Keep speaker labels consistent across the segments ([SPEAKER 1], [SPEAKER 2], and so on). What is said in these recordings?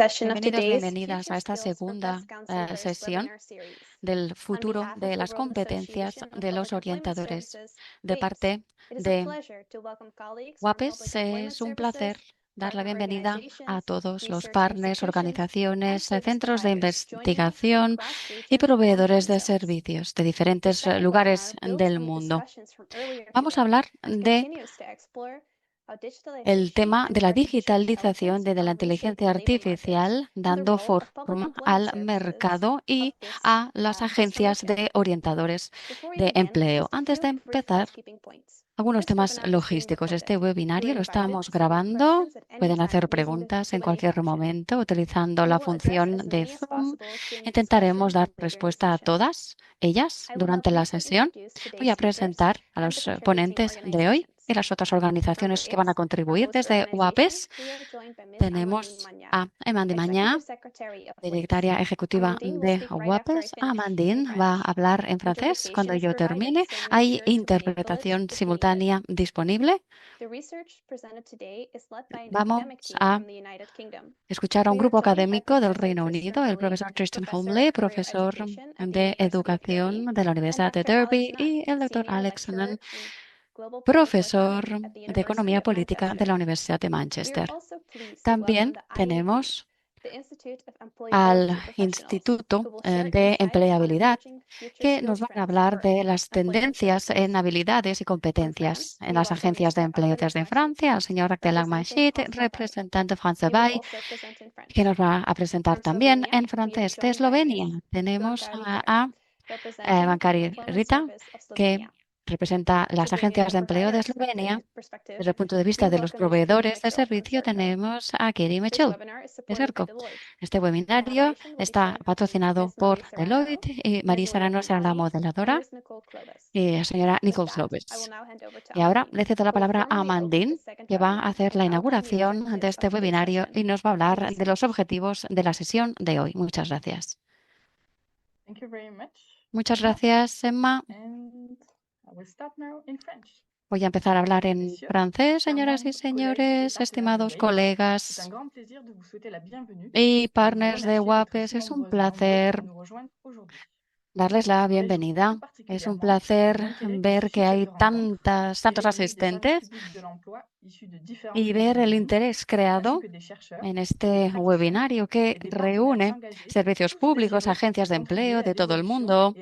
[SPEAKER 1] Bienvenidos, bienvenidas a esta segunda sesión del futuro de las competencias de los orientadores. De parte de WAPES, es un placer dar la bienvenida a todos los partners, organizaciones, centros de investigación y proveedores de servicios de diferentes lugares del mundo. Vamos a hablar de el tema de la digitalización de la inteligencia artificial, dando forma al mercado y a las agencias de orientadores de empleo. Antes de empezar, algunos temas logísticos. Este webinario lo estamos grabando. Pueden hacer preguntas en cualquier momento utilizando la función de Zoom. Intentaremos dar respuesta a todas ellas durante la sesión. Voy a presentar a los ponentes de hoy y las otras organizaciones que van a contribuir desde UAPES. Tenemos a Amandine Mañá, directora ejecutiva de UAPES. Amandine va a hablar en francés cuando yo termine. ¿Hay interpretación simultánea disponible? Vamos a escuchar a un grupo académico del Reino Unido, el profesor Tristan Holmley, profesor de Educación de la Universidad de Derby, y el doctor Alex Nunn, profesor de Economía Política de la Universidad de Manchester. También tenemos al Instituto de Empleabilidad, que nos van a hablar de las tendencias en habilidades y competencias en las agencias de empleo desde Francia, el señor Abdellah Machid, representante France Bay, que nos va a presentar también en francés. De Eslovenia tenemos a Bancari Rita, que representa las agencias de empleo de Eslovenia. Desde el punto de vista de los proveedores de servicio, tenemos a Katie Mitchell de Serco. Este webinario está patrocinado por Deloitte y Marisa Arano será la moderadora y la señora Nicole López. Y ahora le cedo la palabra a Amandine, que va a hacer la inauguración de este webinario y nos va a hablar de los objetivos de la sesión de hoy. Muchas gracias. Muchas gracias, Emma. Voy a empezar a hablar en francés, señoras y señores, estimados colegas y partners de WAPES. Es un placer darles la bienvenida. Es un placer ver que hay tantos asistentes y ver el interés creado en este webinario que reúne servicios públicos, agencias de empleo de todo el mundo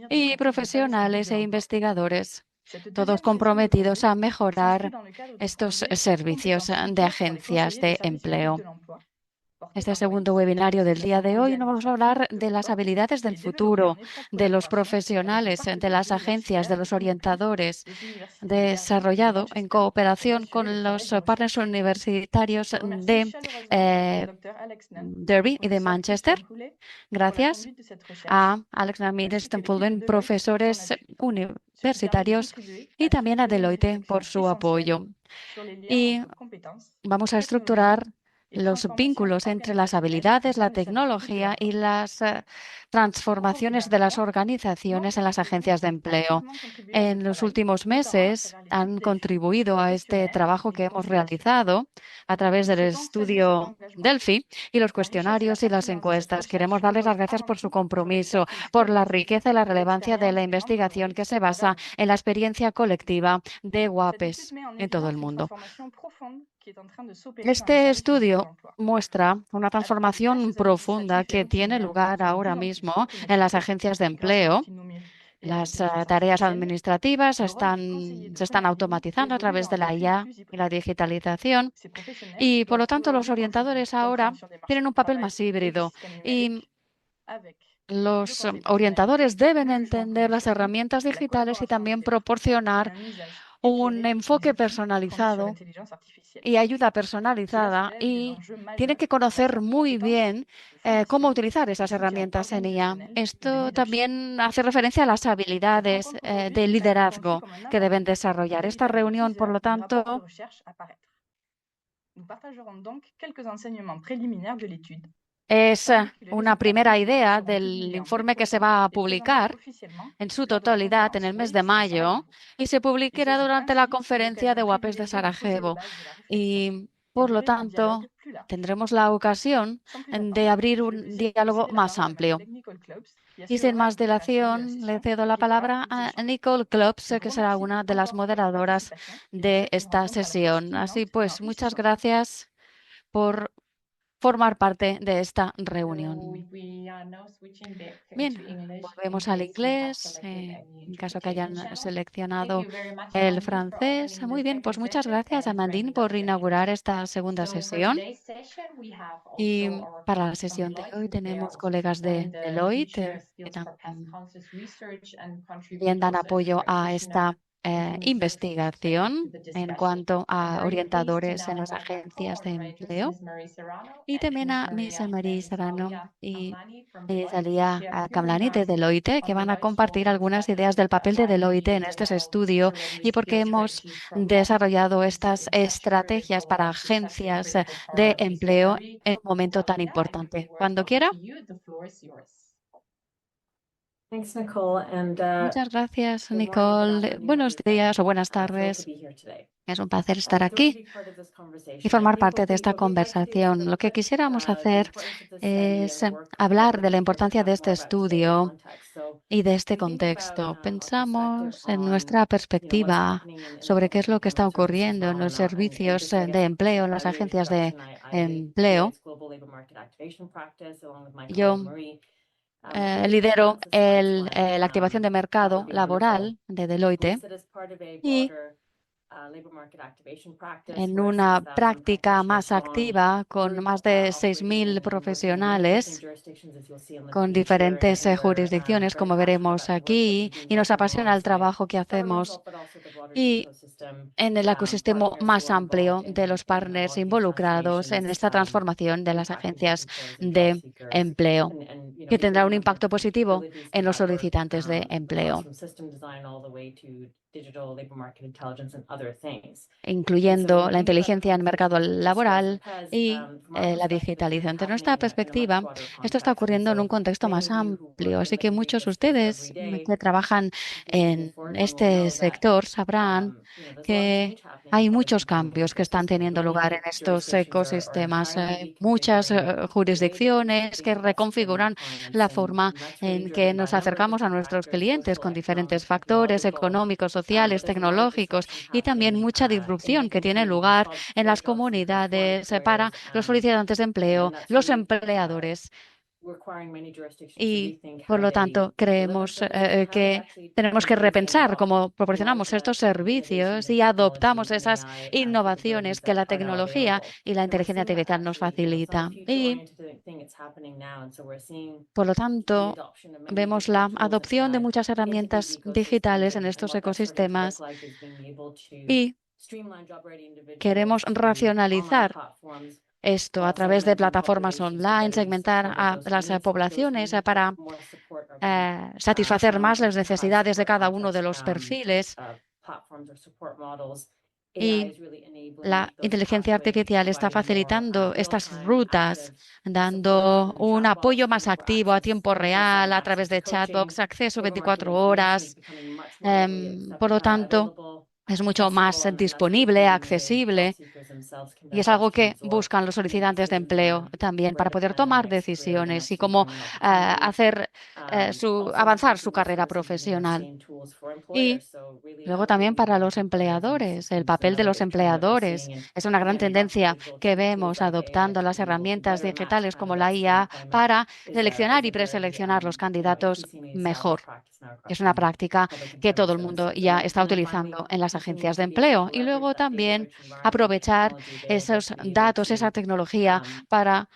[SPEAKER 1] y profesionales e investigadores, todos comprometidos a mejorar estos servicios de agencias de empleo. Este segundo webinario del día de hoy nos vamos a hablar de las habilidades del futuro, de los profesionales, de las agencias, de los orientadores, desarrollado en cooperación con los partners universitarios de Derby y de Manchester, gracias a Alex Ramírez Tempulven, profesores universitarios, y también a Deloitte por su apoyo. Y vamos a estructurar los vínculos entre las habilidades, la tecnología y las transformaciones de las organizaciones en las agencias de empleo. En los últimos meses han contribuido a este trabajo que hemos realizado a través del estudio Delphi y los cuestionarios y las encuestas. Queremos darles las gracias por su compromiso, por la riqueza y la relevancia de la investigación que se basa en la experiencia colectiva de WAPES en todo el mundo. Este estudio muestra una transformación profunda que tiene lugar ahora mismo en las agencias de empleo. Las tareas administrativas se están automatizando a través de la IA y la digitalización y, por lo tanto, los orientadores ahora tienen un papel más híbrido y los orientadores deben entender las herramientas digitales y también proporcionar un enfoque personalizado y ayuda personalizada, y tienen que conocer muy bien cómo utilizar esas herramientas en IA. Esto también hace referencia a las habilidades de liderazgo que deben desarrollar. Esta reunión, por lo tanto, es una primera idea del informe que se va a publicar en su totalidad en el mes de mayo y se publicará durante la conferencia de WAPES de Sarajevo. Y, por lo tanto, tendremos la ocasión de abrir un diálogo más amplio. Y sin más dilación, le cedo la palabra a Nicole Klops, que será una de las moderadoras de esta sesión. Así pues, muchas gracias por formar parte de esta reunión. Bien, volvemos al inglés, en caso que hayan seleccionado el francés. Muy bien, pues muchas gracias, Amandine, por inaugurar esta segunda sesión. Y para la sesión de hoy tenemos colegas de Deloitte que también dan apoyo a esta investigación en cuanto a orientadores en las agencias de empleo. Y también a Miss Marie Serrano y Zalia Kamlani de Deloitte, que van a compartir algunas ideas del papel de Deloitte en este estudio y por qué hemos desarrollado estas estrategias para agencias de empleo en un momento tan importante. Cuando quiera. Muchas gracias, Nicole. Buenos días o buenas tardes. Es un placer estar aquí y formar parte de esta conversación. Lo que quisiéramos hacer es hablar de la importancia de este estudio y de este contexto. Pensamos en nuestra perspectiva sobre qué es lo que está ocurriendo en los servicios de empleo, en las agencias de empleo. Yo lidero la activación de mercado laboral de Deloitte y en una práctica más activa con más de 6.000 profesionales con diferentes jurisdicciones, como veremos aquí, y nos apasiona el trabajo que hacemos y en el ecosistema más amplio de los partners involucrados en esta transformación de las agencias de empleo, que tendrá un impacto positivo en los solicitantes de empleo, incluyendo la inteligencia en el mercado laboral y la digitalización. Desde nuestra perspectiva, esto está ocurriendo en un contexto más amplio, así que muchos de ustedes que trabajan en este sector sabrán que hay muchos cambios que están teniendo lugar en estos ecosistemas, muchas jurisdicciones que reconfiguran la forma en que nos acercamos a nuestros clientes con diferentes factores económicos, sociales, tecnológicos y también mucha disrupción que tiene lugar en las comunidades para los solicitantes de empleo, los empleadores. Y por lo tanto, creemos que tenemos que repensar cómo proporcionamos estos servicios y adoptamos esas innovaciones que la tecnología y la inteligencia artificial nos facilita. Y por lo tanto, vemos la adopción de muchas herramientas digitales en estos ecosistemas y queremos racionalizar esto a través de plataformas online, segmentar a las poblaciones para satisfacer más las necesidades de cada uno de los perfiles. Y la inteligencia artificial está facilitando estas rutas, dando un apoyo más activo a tiempo real a través de chatbots, acceso 24 horas. Por lo tanto, es mucho más disponible, accesible y es algo que buscan los solicitantes de empleo también para poder tomar decisiones y cómo hacer avanzar su carrera profesional. Y luego también para los empleadores, el papel de los empleadores es una gran tendencia que vemos adoptando las herramientas digitales como la IA para seleccionar y preseleccionar los candidatos mejor. Es una práctica que todo el mundo ya está utilizando en las agencias de empleo. Y luego también aprovechar esos datos, esa tecnología para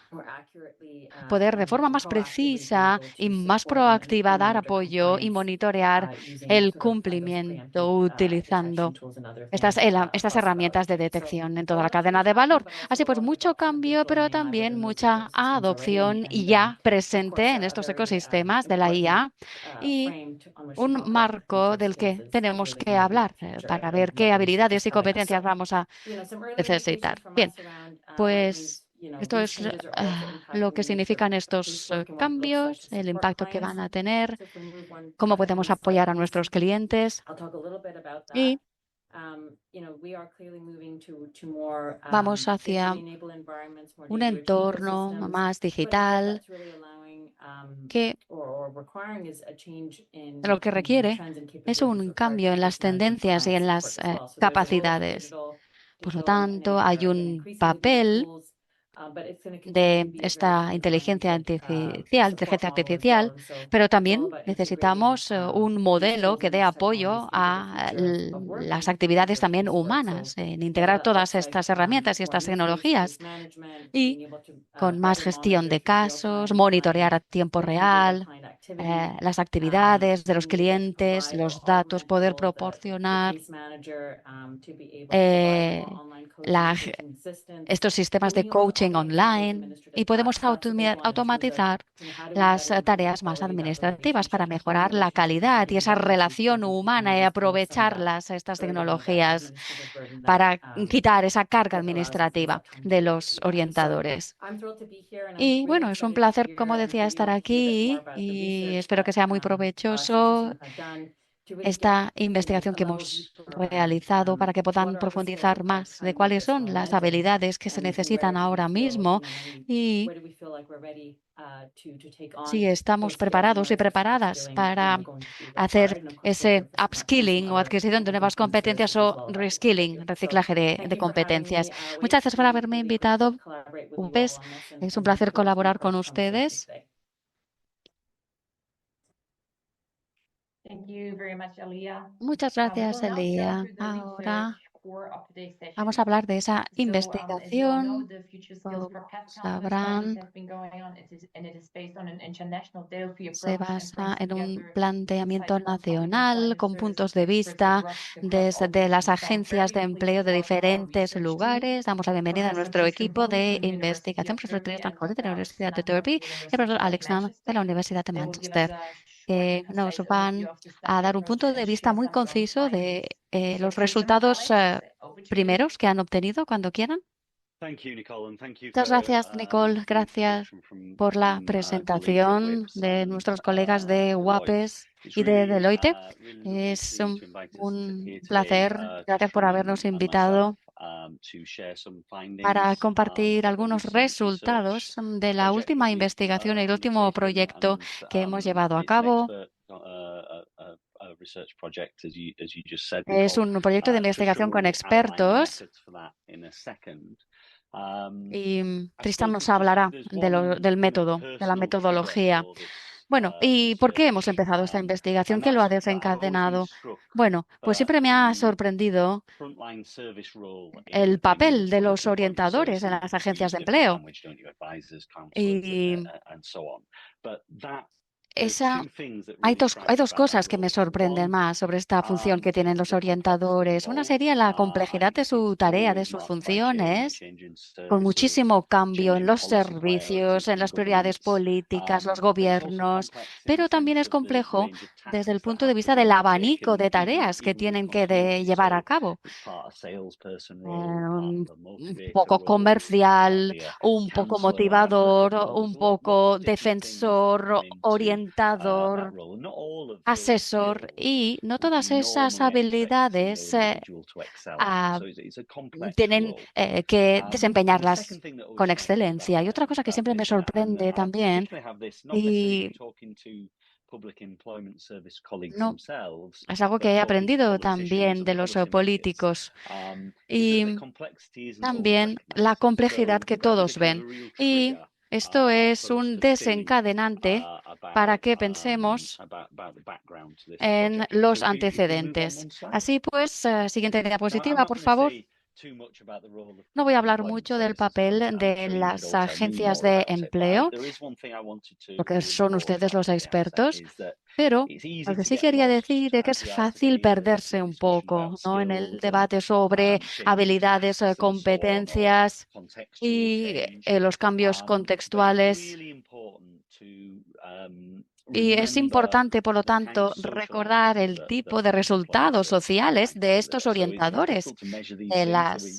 [SPEAKER 1] poder de forma más precisa y más proactiva dar apoyo y monitorear el cumplimiento utilizando estas herramientas de detección en toda la cadena de valor. Así pues, mucho cambio, pero también mucha adopción ya presente en estos ecosistemas de la IA y un marco del que tenemos que hablar para ver qué habilidades y competencias vamos a necesitar. Bien, pues esto es lo que significan estos cambios, el impacto que van a tener, cómo podemos apoyar a nuestros clientes y Vamos hacia un entorno más digital que lo que requiere es un cambio en las tendencias y en las capacidades. Por lo tanto, hay un papel de esta inteligencia artificial, pero también necesitamos un modelo que dé apoyo a las actividades también humanas, en integrar todas estas herramientas y estas tecnologías y con más gestión de casos, monitorear a tiempo real las actividades de los clientes, los datos, poder proporcionar eh, la estos sistemas de coaching online y podemos automatizar las tareas más administrativas para mejorar la calidad y esa relación humana y aprovecharlas, estas tecnologías, para quitar esa carga administrativa de los orientadores. Y bueno, es un placer, como decía, estar aquí y espero que sea muy provechoso esta investigación que hemos realizado para que puedan profundizar más de cuáles son las habilidades que se necesitan ahora mismo y si estamos preparados y preparadas para hacer ese upskilling o adquisición de nuevas competencias o reskilling, reciclaje de competencias. Muchas gracias por haberme invitado. Es un placer colaborar con ustedes. Muchas gracias, Elia. Ahora vamos a hablar de esa investigación. Como sabrán, se basa en un planteamiento nacional con puntos de vista desde las agencias de empleo de diferentes lugares. Damos la bienvenida a nuestro equipo de investigación, profesor Tristan Hawley de la Universidad de Derby y el profesor Alex Nunn de la Universidad de Manchester, que nos van a dar un punto de vista muy conciso de los resultados primeros que han obtenido cuando quieran. Muchas gracias, Nicole. Gracias por la presentación de nuestros colegas de WAPES y de Deloitte. Es un placer. Gracias por habernos invitado para compartir algunos resultados de la última investigación y el último proyecto que hemos llevado a cabo. Es un proyecto de investigación con expertos y Tristan nos hablará del método, de la metodología. Bueno, ¿y por qué hemos empezado esta investigación? ¿Qué lo ha desencadenado? Bueno, pues siempre me ha sorprendido el papel de los orientadores en las agencias de empleo. Y hay dos cosas que me sorprenden más sobre esta función que tienen los orientadores. Una sería la complejidad de su tarea, de sus funciones, con muchísimo cambio en los servicios, en las prioridades políticas, los gobiernos, pero también es complejo desde el punto de vista del abanico de tareas que tienen que llevar a cabo. Un poco comercial, un poco motivador, un poco defensor, orientador, asesor, y no todas esas habilidades tienen que desempeñarlas con excelencia. Y otra cosa que siempre me sorprende también, y no, es algo que he aprendido también de los políticos, y también la complejidad que todos ven. Y esto es un desencadenante para que pensemos en los antecedentes. Así pues, siguiente diapositiva, por favor. No voy a hablar mucho del papel de las agencias de empleo, porque son ustedes los expertos, pero lo que sí quería decir es que es fácil perderse un poco, ¿no?, en el debate sobre habilidades, competencias y los cambios contextuales. Y es importante, por lo tanto, recordar el tipo de resultados sociales de estos orientadores de las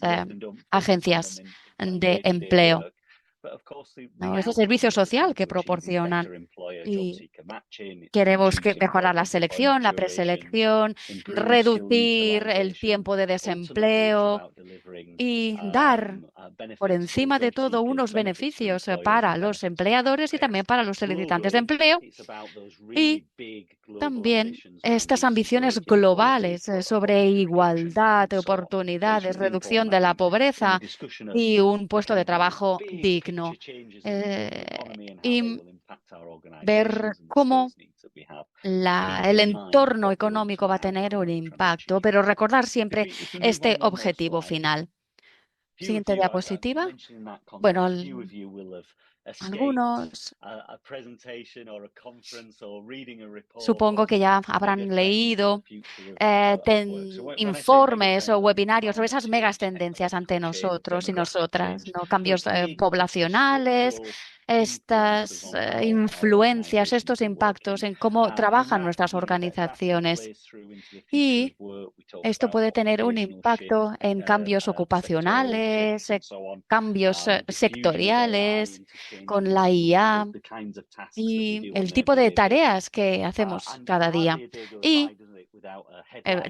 [SPEAKER 1] agencias de empleo. ¿no? Ese servicio social que proporcionan. Y queremos mejorar la selección, la preselección, reducir el tiempo de desempleo y dar, por encima de todo, unos beneficios para los empleadores y también para los solicitantes de empleo. Y también estas ambiciones globales sobre igualdad de oportunidades, reducción de la pobreza y un puesto de trabajo digno. Y ver cómo el entorno económico va a tener un impacto, pero recordar siempre este objetivo final. Siguiente diapositiva. Bueno, algunos supongo que ya habrán leído informes o webinarios sobre esas megas tendencias ante nosotros y nosotras, ¿no? Cambios poblacionales, estas influencias, estos impactos en cómo trabajan nuestras organizaciones. Y esto puede tener un impacto en cambios ocupacionales, cambios sectoriales con la IA y el tipo de tareas que hacemos cada día. Y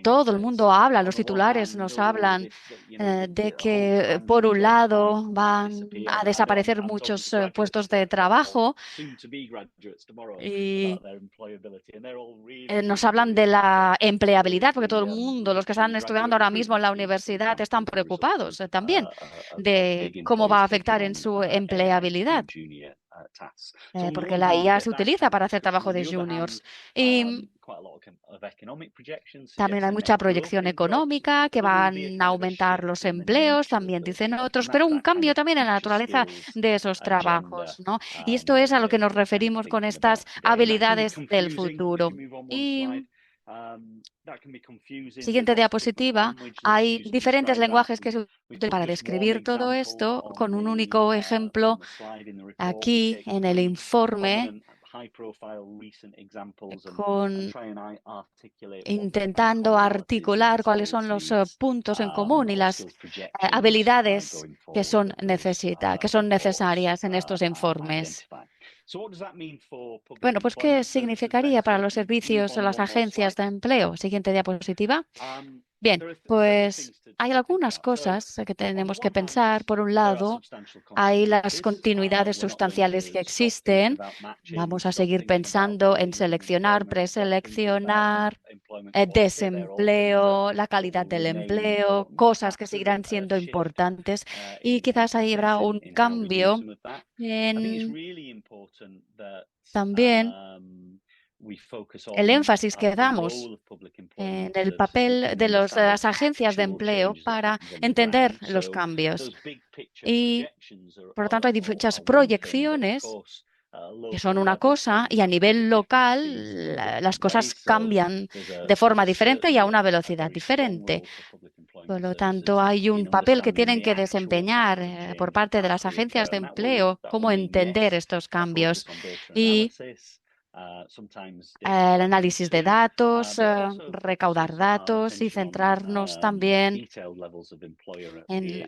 [SPEAKER 1] todo el mundo habla, los titulares nos hablan de que, por un lado, van a desaparecer muchos puestos de trabajo y nos hablan de la empleabilidad, porque todo el mundo, los que están estudiando ahora mismo en la universidad, están preocupados también de cómo va a afectar en su empleabilidad. Porque la IA se utiliza para hacer trabajo de juniors. Y también hay mucha proyección económica, que van a aumentar los empleos, también dicen otros, pero un cambio también en la naturaleza de esos trabajos, ¿no? Y esto es a lo que nos referimos con estas habilidades del futuro. Y siguiente diapositiva, hay diferentes lenguajes que se utilizan para describir todo esto con un único ejemplo aquí en el informe, intentando articular cuáles son los puntos en común y las habilidades que son necesarias en estos informes. Bueno, pues, ¿qué significaría para los servicios o las agencias de empleo? Siguiente diapositiva. Bien, pues hay algunas cosas que tenemos que pensar. Por un lado, hay las continuidades sustanciales que existen. Vamos a seguir pensando en seleccionar, preseleccionar, desempleo, la calidad del empleo, cosas que seguirán siendo importantes y quizás ahí habrá un cambio en también el énfasis que damos en el papel de las agencias de empleo para entender los cambios. Y, por lo tanto, hay muchas proyecciones que son una cosa y a nivel local las cosas cambian de forma diferente y a una velocidad diferente. Por lo tanto, hay un papel que tienen que desempeñar por parte de las agencias de empleo, cómo entender estos cambios. Y el análisis de datos, recaudar datos y centrarnos también en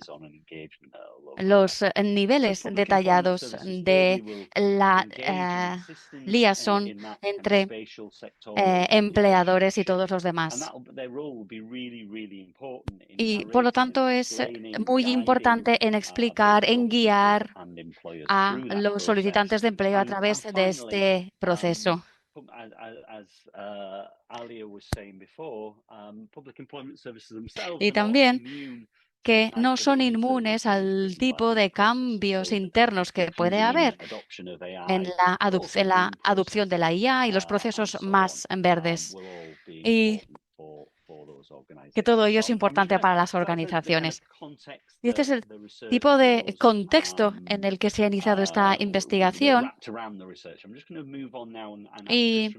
[SPEAKER 1] los niveles detallados de la liaison entre empleadores y todos los demás. Y, por lo tanto, es muy importante en explicar, en guiar a los solicitantes de empleo a través de este proceso. Y también que no son inmunes al tipo de cambios internos que puede haber en la adopción de la IA y los procesos más verdes. Y que todo ello es importante para las organizaciones. Y este es el tipo de contexto en el que se ha iniciado esta investigación. Y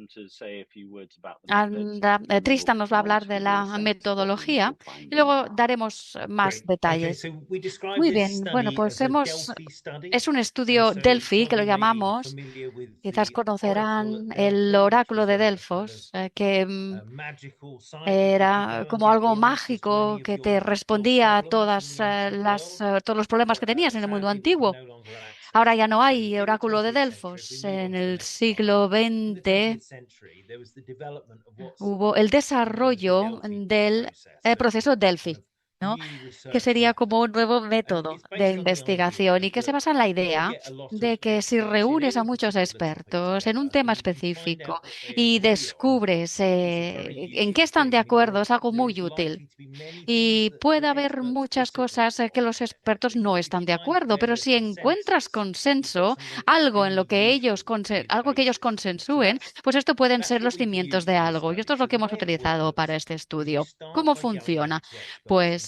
[SPEAKER 1] Tristan nos va a hablar de la metodología y luego daremos más detalles. Muy bien, bueno, pues es un estudio Delphi, que lo llamamos. Quizás conocerán el oráculo de Delfos, que era era como algo mágico que te respondía a todos los problemas que tenías en el mundo antiguo. Ahora ya no hay oráculo de Delfos. En el siglo XX hubo el desarrollo del proceso Delphi, ¿no? Que sería como un nuevo método de investigación y que se basa en la idea de que si reúnes a muchos expertos en un tema específico y descubres en qué están de acuerdo, es algo muy útil. Y puede haber muchas cosas que los expertos no están de acuerdo, pero si encuentras consenso, algo que ellos consensúen, pues esto pueden ser los cimientos de algo. Y esto es lo que hemos utilizado para este estudio. ¿Cómo funciona? Pues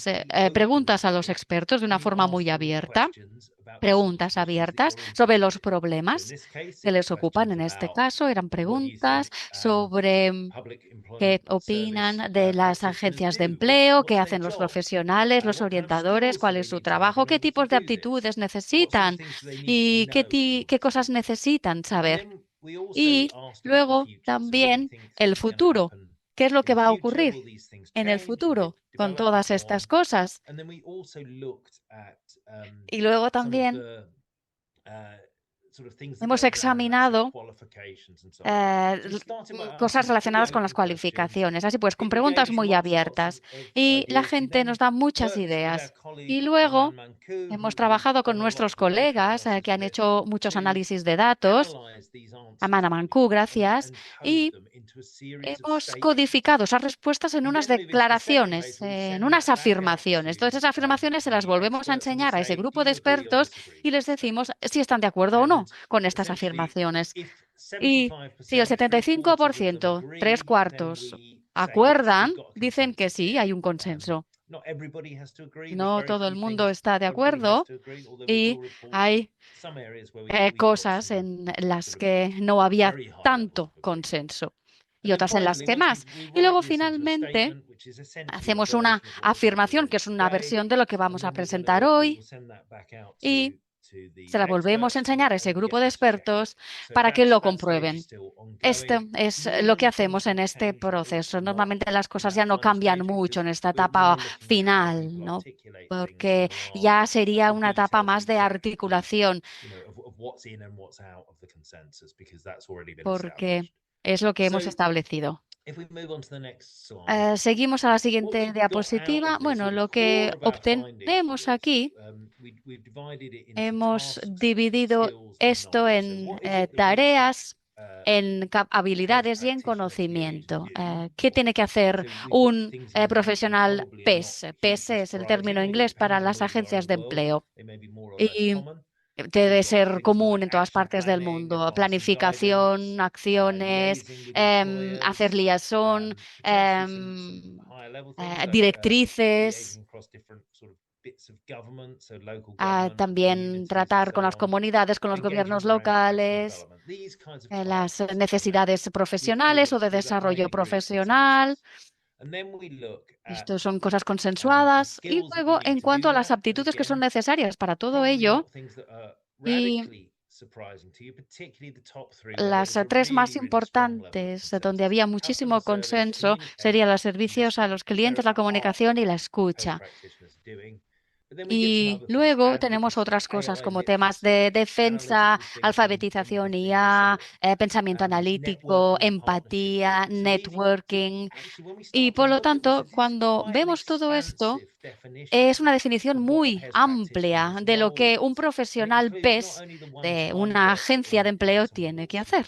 [SPEAKER 1] preguntas a los expertos de una forma muy abierta. Preguntas abiertas sobre los problemas que les ocupan. En este caso, eran preguntas sobre qué opinan de las agencias de empleo, qué hacen los profesionales, los orientadores, cuál es su trabajo, qué tipos de aptitudes necesitan y qué cosas necesitan saber. Y luego también el futuro. ¿Qué es lo que va a ocurrir en el futuro con todas estas cosas? Y luego también hemos examinado cosas relacionadas con las cualificaciones, así pues, con preguntas muy abiertas. Y la gente nos da muchas ideas. Y luego hemos trabajado con nuestros colegas que han hecho muchos análisis de datos, Amana Mancu, gracias, y hemos codificado esas respuestas en unas declaraciones, en unas afirmaciones. Entonces, esas afirmaciones se las volvemos a enseñar a ese grupo de expertos y les decimos si están de acuerdo o no con estas afirmaciones. Y si el 75%, tres cuartos, acuerdan, dicen que sí, hay un consenso. No todo el mundo está de acuerdo y hay cosas en las que no había tanto consenso y otras en las que más. Y luego finalmente hacemos una afirmación, que es una versión de lo que vamos a presentar hoy, y se la volvemos a enseñar a ese grupo de expertos para que lo comprueben. Esto es lo que hacemos en este proceso. Normalmente las cosas ya no cambian mucho en esta etapa final, ¿no? Porque ya sería una etapa más de articulación, porque es lo que hemos establecido. Seguimos a la siguiente diapositiva. Bueno, lo que obtenemos aquí, hemos dividido esto en tareas, en habilidades y en conocimiento. ¿Qué tiene que hacer un profesional PES? PES es el término inglés para las agencias de empleo. Y debe ser común en todas partes del mundo. Planificación, acciones, hacer liaison, directrices, también tratar con las comunidades, con los gobiernos locales, las necesidades profesionales o de desarrollo profesional. Esto son cosas consensuadas. Y luego, en cuanto a las aptitudes que son necesarias para todo ello, y las tres más importantes, donde había muchísimo consenso, serían los servicios a los clientes, la comunicación y la escucha. Y luego tenemos otras cosas como temas de defensa, alfabetización IA, pensamiento analítico, empatía, networking. Y por lo tanto, cuando vemos todo esto, es una definición muy amplia de lo que un profesional PES de una agencia de empleo tiene que hacer.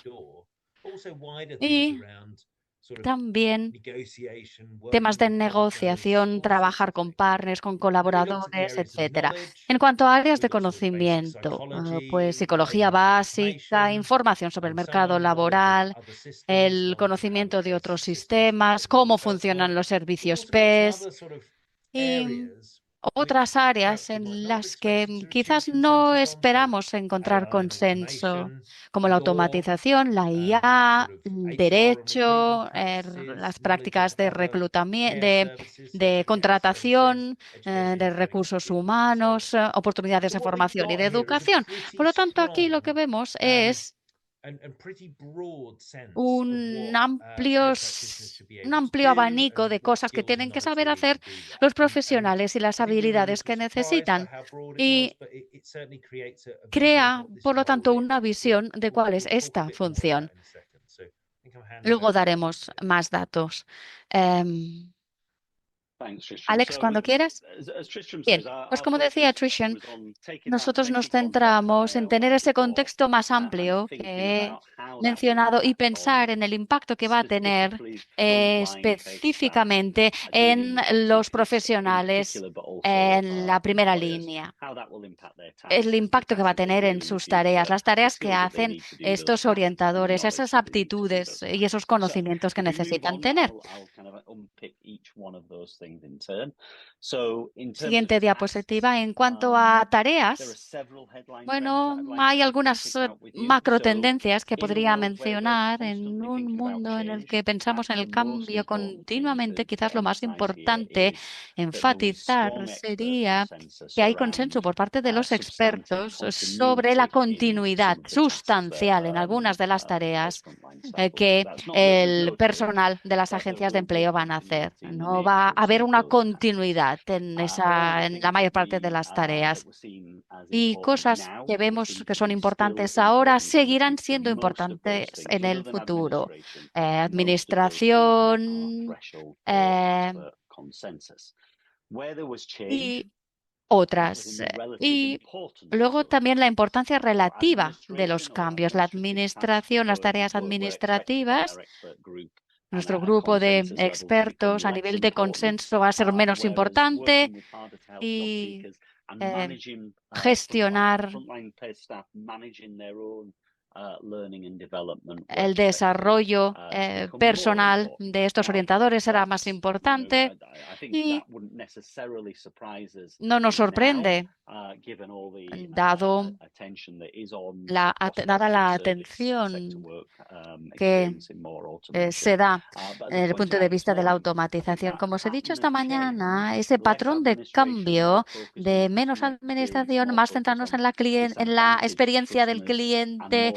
[SPEAKER 1] Y también temas de negociación, trabajar con partners, con colaboradores, etcétera. En cuanto a áreas de conocimiento, pues psicología básica, información sobre el mercado laboral, el conocimiento de otros sistemas, cómo funcionan los servicios PES y otras áreas en las que quizás no esperamos encontrar consenso, como la automatización, la IA, el derecho, las prácticas de reclutamiento, de contratación, de recursos humanos, oportunidades de formación y de educación. Por lo tanto, aquí lo que vemos es un amplio, un amplio abanico de cosas que tienen que saber hacer los profesionales y las habilidades que necesitan. Y crea, por lo tanto, una visión de cuál es esta función. Luego daremos más datos. Alex, cuando quieras. Bien, pues como decía Trishan, nosotros nos centramos en tener ese contexto más amplio que he mencionado y pensar en el impacto que va a tener específicamente en los profesionales en la primera línea. El impacto que va a tener en sus tareas, las tareas que hacen estos orientadores, esas aptitudes y esos conocimientos que necesitan tener. Siguiente diapositiva. En cuanto a tareas, bueno, hay algunas macro tendencias que podría mencionar en un mundo en el que pensamos en el cambio continuamente. Quizás lo más importante enfatizar sería que hay consenso por parte de los expertos sobre la continuidad sustancial en algunas de las tareas que el personal de las agencias de empleo van a hacer. No va a haber una continuidad en la mayor parte de las tareas. Y cosas que vemos que son importantes ahora seguirán siendo importantes en el futuro. Administración y otras. Y luego también la importancia relativa de los cambios. La administración, las tareas administrativas. Nuestro grupo de expertos a nivel de consenso va a ser menos importante y gestionar el desarrollo personal de estos orientadores será más importante y no nos sorprende, dada la atención que se da desde el punto de vista de la automatización. Como os he dicho esta mañana, ese patrón de cambio de menos administración, más centrarnos en la experiencia del cliente,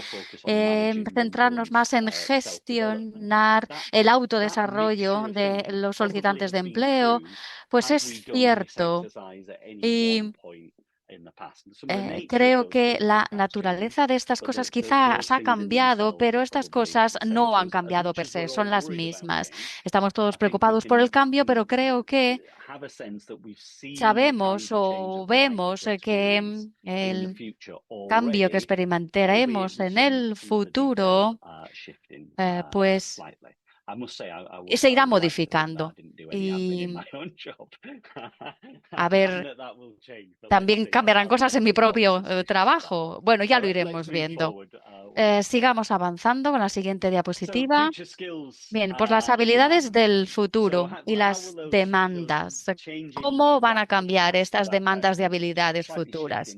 [SPEAKER 1] centrarnos más en gestionar el autodesarrollo de los solicitantes de empleo, pues es cierto. Y creo que la naturaleza de estas cosas quizás ha cambiado, pero estas cosas no han cambiado per se, son las mismas. Estamos todos preocupados por el cambio, pero creo que sabemos o vemos que el cambio que experimentaremos en el futuro, pues se irá modificando. Y a ver, también cambiarán cosas en mi propio trabajo. Bueno, ya lo iremos viendo. Sigamos avanzando con la siguiente diapositiva. Bien, pues las habilidades del futuro y las demandas. ¿Cómo van a cambiar estas demandas de habilidades futuras?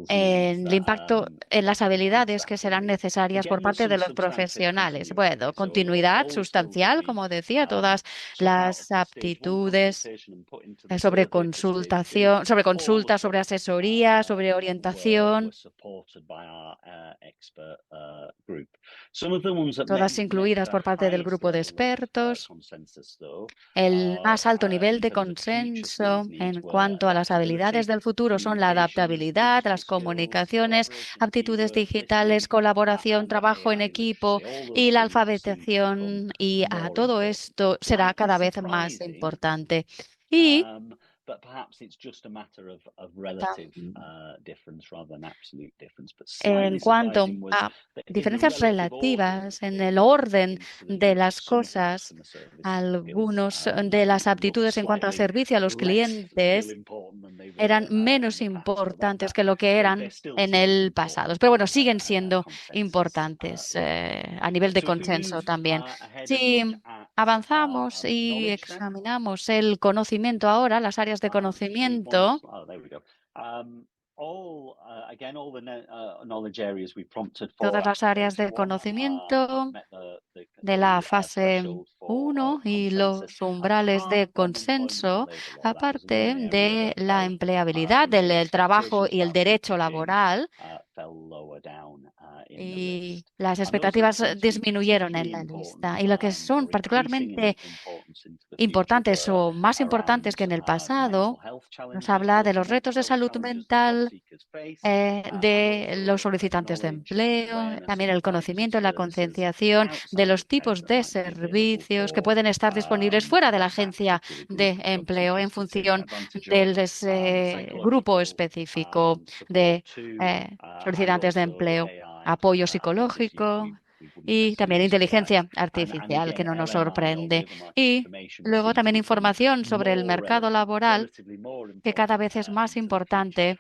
[SPEAKER 1] El impacto en las habilidades que serán necesarias por parte de los profesionales. Bueno, continuidad sustancial, como decía, todas las aptitudes sobre consultación, sobre consulta, sobre asesoría, sobre orientación, todas incluidas por parte del grupo de expertos. El más alto nivel de consenso en cuanto a las habilidades del futuro son la adaptabilidad, las comunicaciones, aptitudes digitales, colaboración, trabajo en equipo y la alfabetización. Y a todo esto será cada vez más importante. Y en cuanto a diferencias relativas en el orden de las cosas, algunas de las aptitudes en cuanto al servicio a los clientes eran menos importantes que lo que eran en el pasado. Pero bueno, siguen siendo importantes a nivel de consenso también. Si avanzamos y examinamos el conocimiento ahora, las áreas de conocimiento, Todas las áreas de conocimiento de la fase 1 y los umbrales de consenso, aparte de la empleabilidad, del trabajo y el derecho laboral, y las expectativas disminuyeron en la lista. Y lo que son particularmente importantes o más importantes que en el pasado, nos habla de los retos de salud mental de los solicitantes de empleo, también el conocimiento y la concienciación de los tipos de servicios que pueden estar disponibles fuera de la agencia de empleo en función del grupo específico de solicitantes de empleo, apoyo psicológico y también inteligencia artificial, que no nos sorprende. Y luego también información sobre el mercado laboral, que cada vez es más importante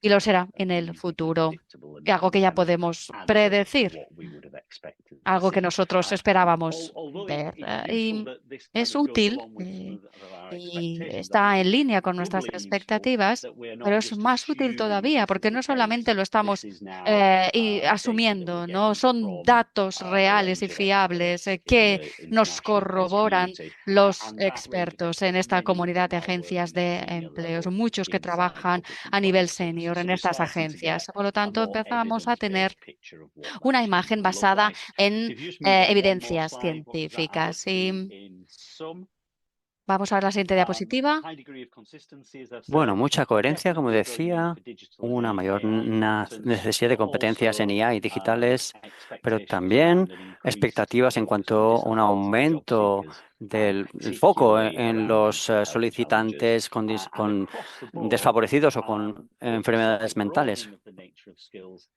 [SPEAKER 1] y lo será en el futuro. Y algo que ya podemos predecir, algo que nosotros esperábamos ver. Y es útil y está en línea con nuestras expectativas, pero es más útil todavía porque no solamente lo estamos asumiendo, ¿no? Son datos reales y fiables que nos corroboran los expertos en esta comunidad de agencias de empleo. Son muchos que trabajan a nivel senior en estas agencias. Por lo tanto, empezamos a tener una imagen basada en evidencias científicas. Y vamos a ver la siguiente diapositiva.
[SPEAKER 2] Bueno, mucha coherencia, como decía, una mayor necesidad de competencias en IA y digitales, pero también expectativas en cuanto a un aumento del el foco en los solicitantes con desfavorecidos o con enfermedades mentales.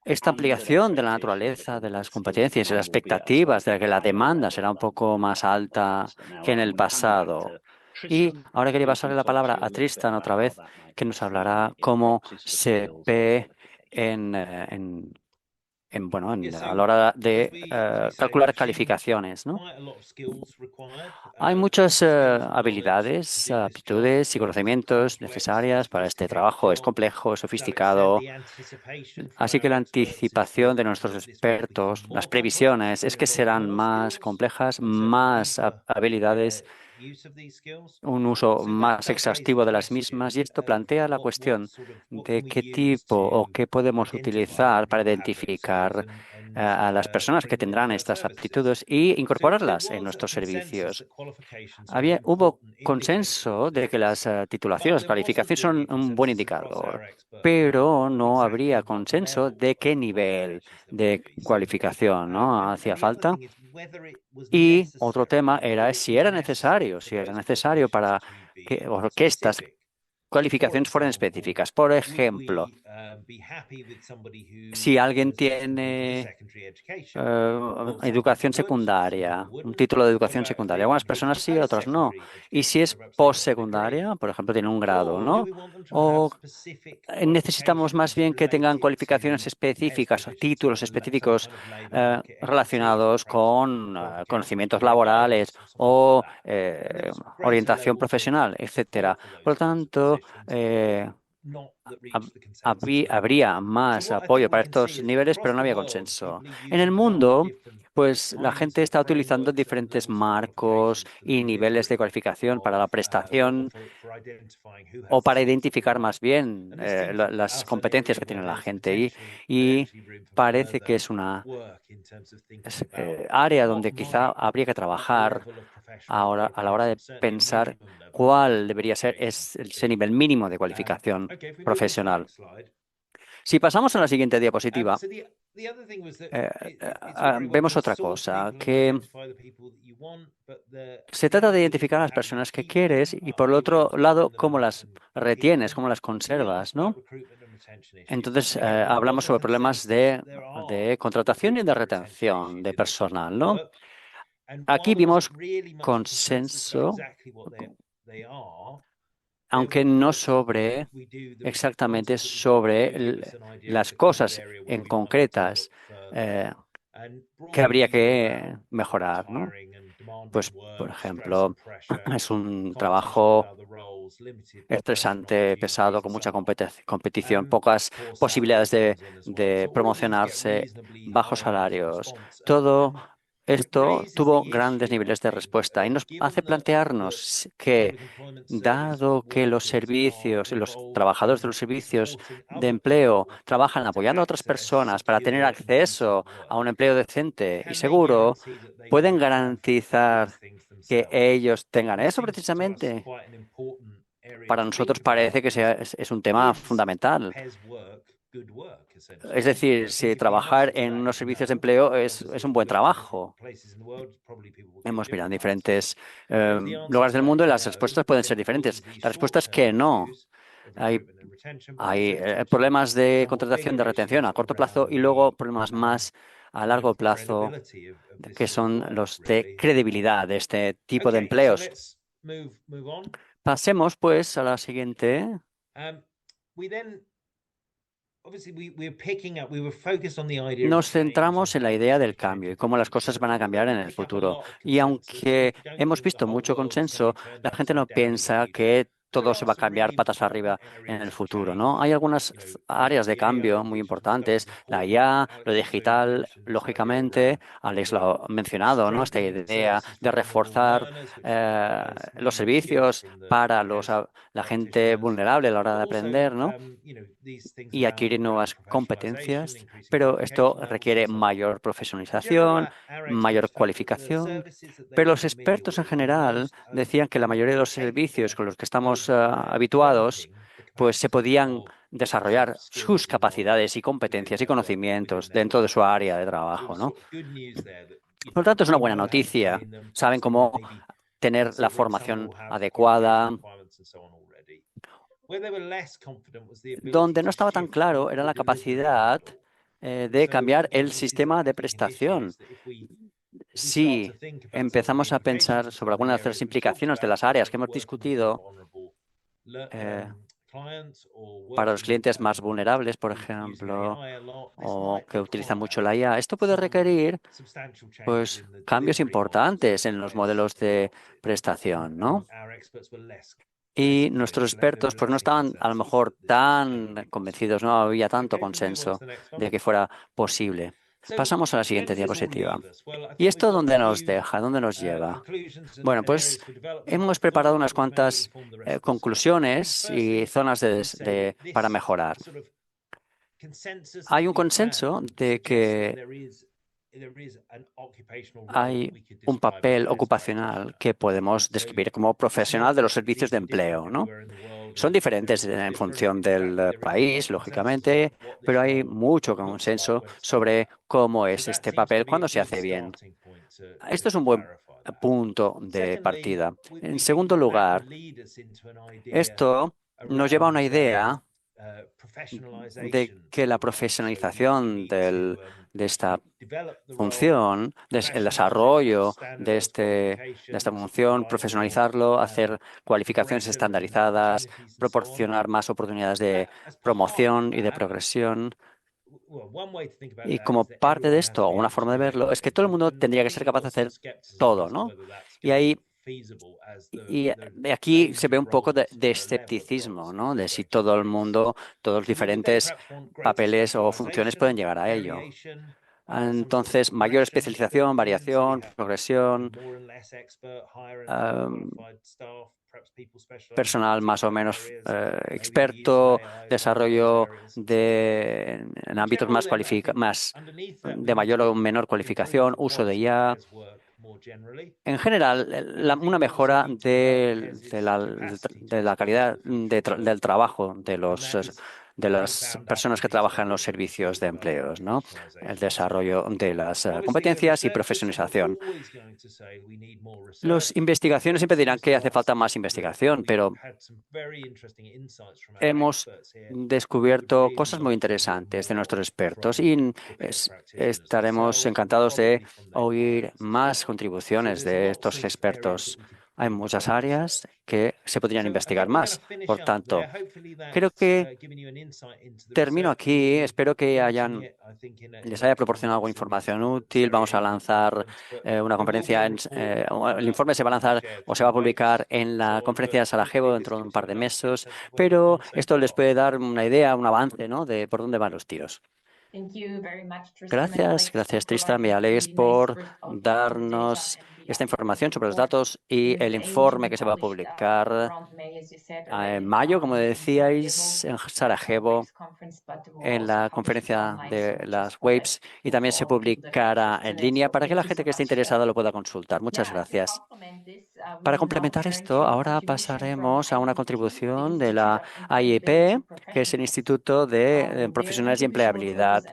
[SPEAKER 2] Esta ampliación de la naturaleza de las competencias y las expectativas de que la demanda será un poco más alta que en el pasado. Y ahora quería pasarle la palabra a Tristan otra vez, que nos hablará cómo se ve a la hora de calcular calificaciones, ¿no? Hay muchas habilidades, aptitudes y conocimientos necesarias para este trabajo. Es complejo, es sofisticado. Así que la anticipación de nuestros expertos, las previsiones, es que serán más complejas, más habilidades, un uso más exhaustivo de las mismas, y esto plantea la cuestión de qué tipo o qué podemos utilizar para identificar a las personas que tendrán estas aptitudes y incorporarlas en nuestros servicios. Hubo consenso de que las titulaciones, las calificaciones son un buen indicador, pero no habría consenso de qué nivel de cualificación, ¿no? hacía falta. Y otro tema era si era necesario para que estas cualificaciones fueran específicas. Por ejemplo, si alguien tiene educación secundaria, un título de educación secundaria. Algunas personas sí, otras no. Y si es postsecundaria, por ejemplo, tiene un grado, ¿no? O necesitamos más bien que tengan cualificaciones específicas o títulos específicos relacionados con conocimientos laborales o orientación profesional, etcétera. Por lo tanto, habría más apoyo para estos niveles, pero no había consenso. En el mundo, pues la gente está utilizando diferentes marcos y niveles de cualificación para la prestación o para identificar más bien las competencias que tiene la gente. Y parece que es una área donde quizá habría que trabajar ahora a la hora de pensar cuál debería ser ese nivel mínimo de cualificación profesional. Si pasamos a la siguiente diapositiva, vemos otra cosa, que se trata de identificar a las personas que quieres y, por el otro lado, cómo las retienes, cómo las conservas, ¿no? Entonces, hablamos sobre problemas de contratación y de retención de personal, ¿no? Aquí vimos consenso, aunque no exactamente sobre las cosas en concretas que habría que mejorar, ¿no? Pues, por ejemplo, es un trabajo estresante, pesado, con mucha competición, pocas posibilidades de promocionarse, bajos salarios. Todo esto tuvo grandes niveles de respuesta y nos hace plantearnos que, dado que los servicios y los trabajadores de los servicios de empleo trabajan apoyando a otras personas para tener acceso a un empleo decente y seguro, pueden garantizar que ellos tengan eso precisamente. Para nosotros parece que es un tema fundamental. Es decir, si trabajar en unos servicios de empleo es un buen trabajo. Hemos mirado en diferentes lugares del mundo y las respuestas pueden ser diferentes. La respuesta es que no. Hay, hay problemas de contratación, de retención a corto plazo y luego problemas más a largo plazo, que son los de credibilidad de este tipo de empleos. Pasemos, pues, a la siguiente. Nos centramos en la idea del cambio y cómo las cosas van a cambiar en el futuro. Y aunque hemos visto mucho consenso, la gente no piensa que todo se va a cambiar patas arriba en el futuro, ¿no? Hay algunas áreas de cambio muy importantes. La IA, lo digital, lógicamente, Alex lo ha mencionado, ¿no? Esta idea de reforzar los servicios para la gente vulnerable a la hora de aprender, ¿no? Y adquirir nuevas competencias, pero esto requiere mayor profesionalización, mayor cualificación. Pero los expertos en general decían que la mayoría de los servicios con los que estamos habituados, pues se podían desarrollar sus capacidades y competencias y conocimientos dentro de su área de trabajo, ¿no? Por lo tanto, es una buena noticia. Saben cómo tener la formación adecuada. Donde no estaba tan claro era la capacidad de cambiar el sistema de prestación. Si empezamos a pensar sobre algunas de las implicaciones de las áreas que hemos discutido, eh, para los clientes más vulnerables, por ejemplo, o que utilizan mucho la IA, esto puede requerir, pues, cambios importantes en los modelos de prestación, ¿no? Y nuestros expertos pues no estaban a lo mejor tan convencidos, no había tanto consenso de que fuera posible. Pasamos a la siguiente diapositiva. ¿Y esto dónde nos deja? ¿Dónde nos lleva? Bueno, pues hemos preparado unas cuantas conclusiones y zonas para mejorar. Hay un consenso de que hay un papel ocupacional que podemos describir como profesional de los servicios de empleo, ¿no? Son diferentes en función del país, lógicamente, pero hay mucho consenso sobre cómo es este papel cuando se hace bien. Esto es un buen punto de partida. En segundo lugar, esto nos lleva a una idea de que la profesionalización de esta función, el desarrollo de esta función, profesionalizarlo, hacer cualificaciones estandarizadas, proporcionar más oportunidades de promoción y de progresión. Y como parte de esto, o una forma de verlo, es que todo el mundo tendría que ser capaz de hacer todo, ¿no? Y ahí de aquí se ve un poco de escepticismo, ¿no? De si todo el mundo, todos los diferentes papeles o funciones pueden llegar a ello. Entonces, mayor especialización, variación, progresión, um, personal más o menos experto, desarrollo en ámbitos más de mayor o menor cualificación, uso de IA. En general, una mejora de la calidad del trabajo de las personas que trabajan en los servicios de empleos, ¿no? El desarrollo de las competencias y profesionalización. Las investigaciones siempre dirán que hace falta más investigación, pero hemos descubierto cosas muy interesantes de nuestros expertos y estaremos encantados de oír más contribuciones de estos expertos Hay muchas áreas que se podrían investigar más. Por tanto, creo que termino aquí. Espero que les haya proporcionado alguna información útil. Vamos a lanzar una conferencia. El informe se va a lanzar o se va a publicar en la conferencia de Sarajevo dentro de un par de meses, pero esto les puede dar una idea, un avance, ¿no?, de por dónde van los tiros. Gracias, Tristan y Alex, por darnos esta información sobre los datos y el informe que se va a publicar en mayo, como decíais, en Sarajevo, en la conferencia de las WAPES, y también se publicará en línea para que la gente que esté interesada lo pueda consultar. Muchas gracias. Para complementar esto, ahora pasaremos a una contribución de la IEP, que es el Instituto de Profesionales y Empleabilidad,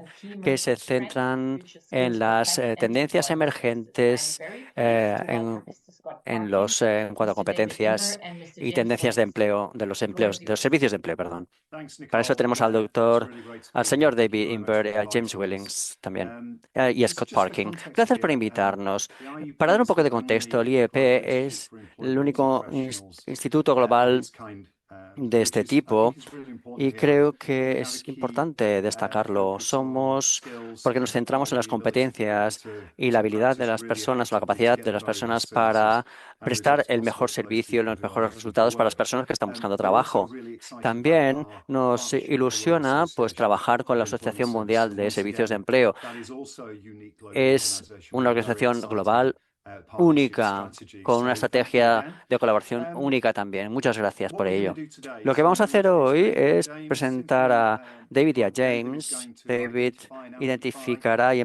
[SPEAKER 2] que se centran en las tendencias emergentes en cuanto a competencias y tendencias de empleo, de los servicios de empleo, perdón. Para eso tenemos al señor David Imbert y a James Willings también, y a Scott Parkin. Gracias por invitarnos. Para dar un poco de contexto, el IEP es el único instituto global de este tipo y creo que es importante destacarlo. Porque nos centramos en las competencias y la habilidad de las personas, o la capacidad de las personas para prestar el mejor servicio y los mejores resultados para las personas que están buscando trabajo. También nos ilusiona pues trabajar con la Asociación Mundial de Servicios de Empleo. Es una organización global única, con una estrategia de colaboración única también. Muchas gracias por ello. Lo que vamos a hacer hoy es presentar a David y a James. David identificará y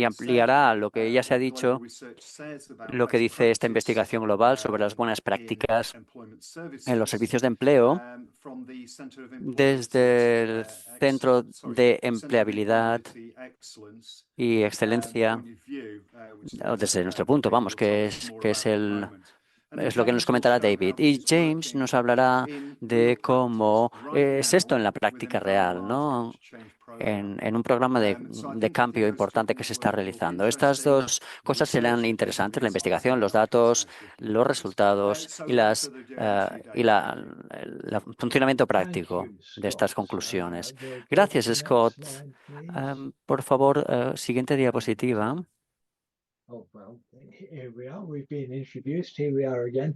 [SPEAKER 2] ampliará lo que ya se ha dicho, lo que dice esta investigación global sobre las buenas prácticas en los servicios de empleo desde el Centro de Empleabilidad y Excelencia, o desde nuestro punto, vamos, es lo que nos comentará David. Y James nos hablará de cómo es esto en la práctica real, ¿no? En un programa de cambio importante que se está realizando. Estas dos cosas serán interesantes: la investigación, los datos, los resultados y el funcionamiento práctico de estas conclusiones. Gracias, Scott. Por favor, siguiente diapositiva.
[SPEAKER 3] Oh, well, here we are. We've been introduced. Here we are again.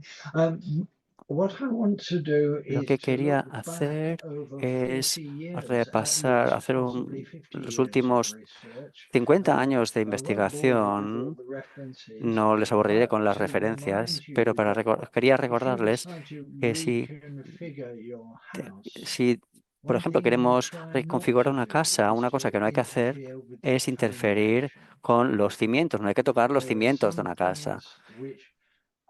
[SPEAKER 3] What I want to do
[SPEAKER 2] Lo
[SPEAKER 3] is
[SPEAKER 2] que
[SPEAKER 3] to
[SPEAKER 2] quería
[SPEAKER 3] look back
[SPEAKER 2] hacer
[SPEAKER 3] over
[SPEAKER 2] es
[SPEAKER 3] 40 years,
[SPEAKER 2] repasar,
[SPEAKER 3] which possibly 50
[SPEAKER 2] los
[SPEAKER 3] years of
[SPEAKER 2] últimos
[SPEAKER 3] research.
[SPEAKER 2] 50 años de
[SPEAKER 3] I won't bore you with all
[SPEAKER 2] investigación.
[SPEAKER 3] the references,
[SPEAKER 2] No les aburriré con
[SPEAKER 3] but
[SPEAKER 2] las
[SPEAKER 3] to remind
[SPEAKER 2] referencias, pero
[SPEAKER 3] you that
[SPEAKER 2] quería
[SPEAKER 3] if you
[SPEAKER 2] recordarles
[SPEAKER 3] decide to
[SPEAKER 2] que
[SPEAKER 3] reconfigure your house,
[SPEAKER 2] si, por
[SPEAKER 3] one
[SPEAKER 2] ejemplo,
[SPEAKER 3] thing
[SPEAKER 2] queremos
[SPEAKER 3] try not
[SPEAKER 2] reconfigurar
[SPEAKER 3] to
[SPEAKER 2] una
[SPEAKER 3] do
[SPEAKER 2] casa,
[SPEAKER 3] is
[SPEAKER 2] una cosa que
[SPEAKER 3] to
[SPEAKER 2] no hay que hacer
[SPEAKER 3] interfere with the
[SPEAKER 2] es interferir
[SPEAKER 3] foundation.
[SPEAKER 2] con los cimientos, no hay que tocar los
[SPEAKER 3] There are
[SPEAKER 2] cimientos de
[SPEAKER 3] some
[SPEAKER 2] una casa.
[SPEAKER 3] things which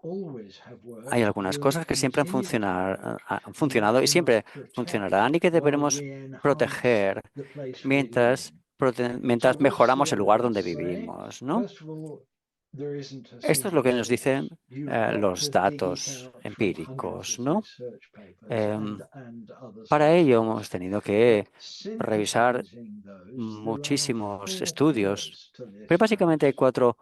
[SPEAKER 3] always have
[SPEAKER 2] Hay
[SPEAKER 3] worked,
[SPEAKER 2] algunas
[SPEAKER 3] will
[SPEAKER 2] cosas que siempre
[SPEAKER 3] continue to work,
[SPEAKER 2] han
[SPEAKER 3] and which
[SPEAKER 2] funcionado y
[SPEAKER 3] we must
[SPEAKER 2] siempre
[SPEAKER 3] protect
[SPEAKER 2] funcionarán y que
[SPEAKER 3] while
[SPEAKER 2] deberemos
[SPEAKER 3] we enhance
[SPEAKER 2] proteger
[SPEAKER 3] the place we live
[SPEAKER 2] mientras,
[SPEAKER 3] in. So
[SPEAKER 2] mientras
[SPEAKER 3] what's the
[SPEAKER 2] mejoramos el lugar donde
[SPEAKER 3] evidence say?
[SPEAKER 2] vivimos, ¿no?
[SPEAKER 3] First of all, there isn't a
[SPEAKER 2] Esto es lo
[SPEAKER 3] simple
[SPEAKER 2] que nos dicen
[SPEAKER 3] fix. You've got
[SPEAKER 2] los
[SPEAKER 3] to dig it
[SPEAKER 2] datos
[SPEAKER 3] out from hundreds
[SPEAKER 2] empíricos,
[SPEAKER 3] of
[SPEAKER 2] ¿no?
[SPEAKER 3] research papers
[SPEAKER 2] Em,
[SPEAKER 3] and other
[SPEAKER 2] para ello
[SPEAKER 3] sources.
[SPEAKER 2] hemos tenido
[SPEAKER 3] But
[SPEAKER 2] que revisar
[SPEAKER 3] synthesizing those, there are
[SPEAKER 2] muchísimos
[SPEAKER 3] four
[SPEAKER 2] estudios,
[SPEAKER 3] pillars to
[SPEAKER 2] pero
[SPEAKER 3] this
[SPEAKER 2] básicamente hay
[SPEAKER 3] house.
[SPEAKER 2] 4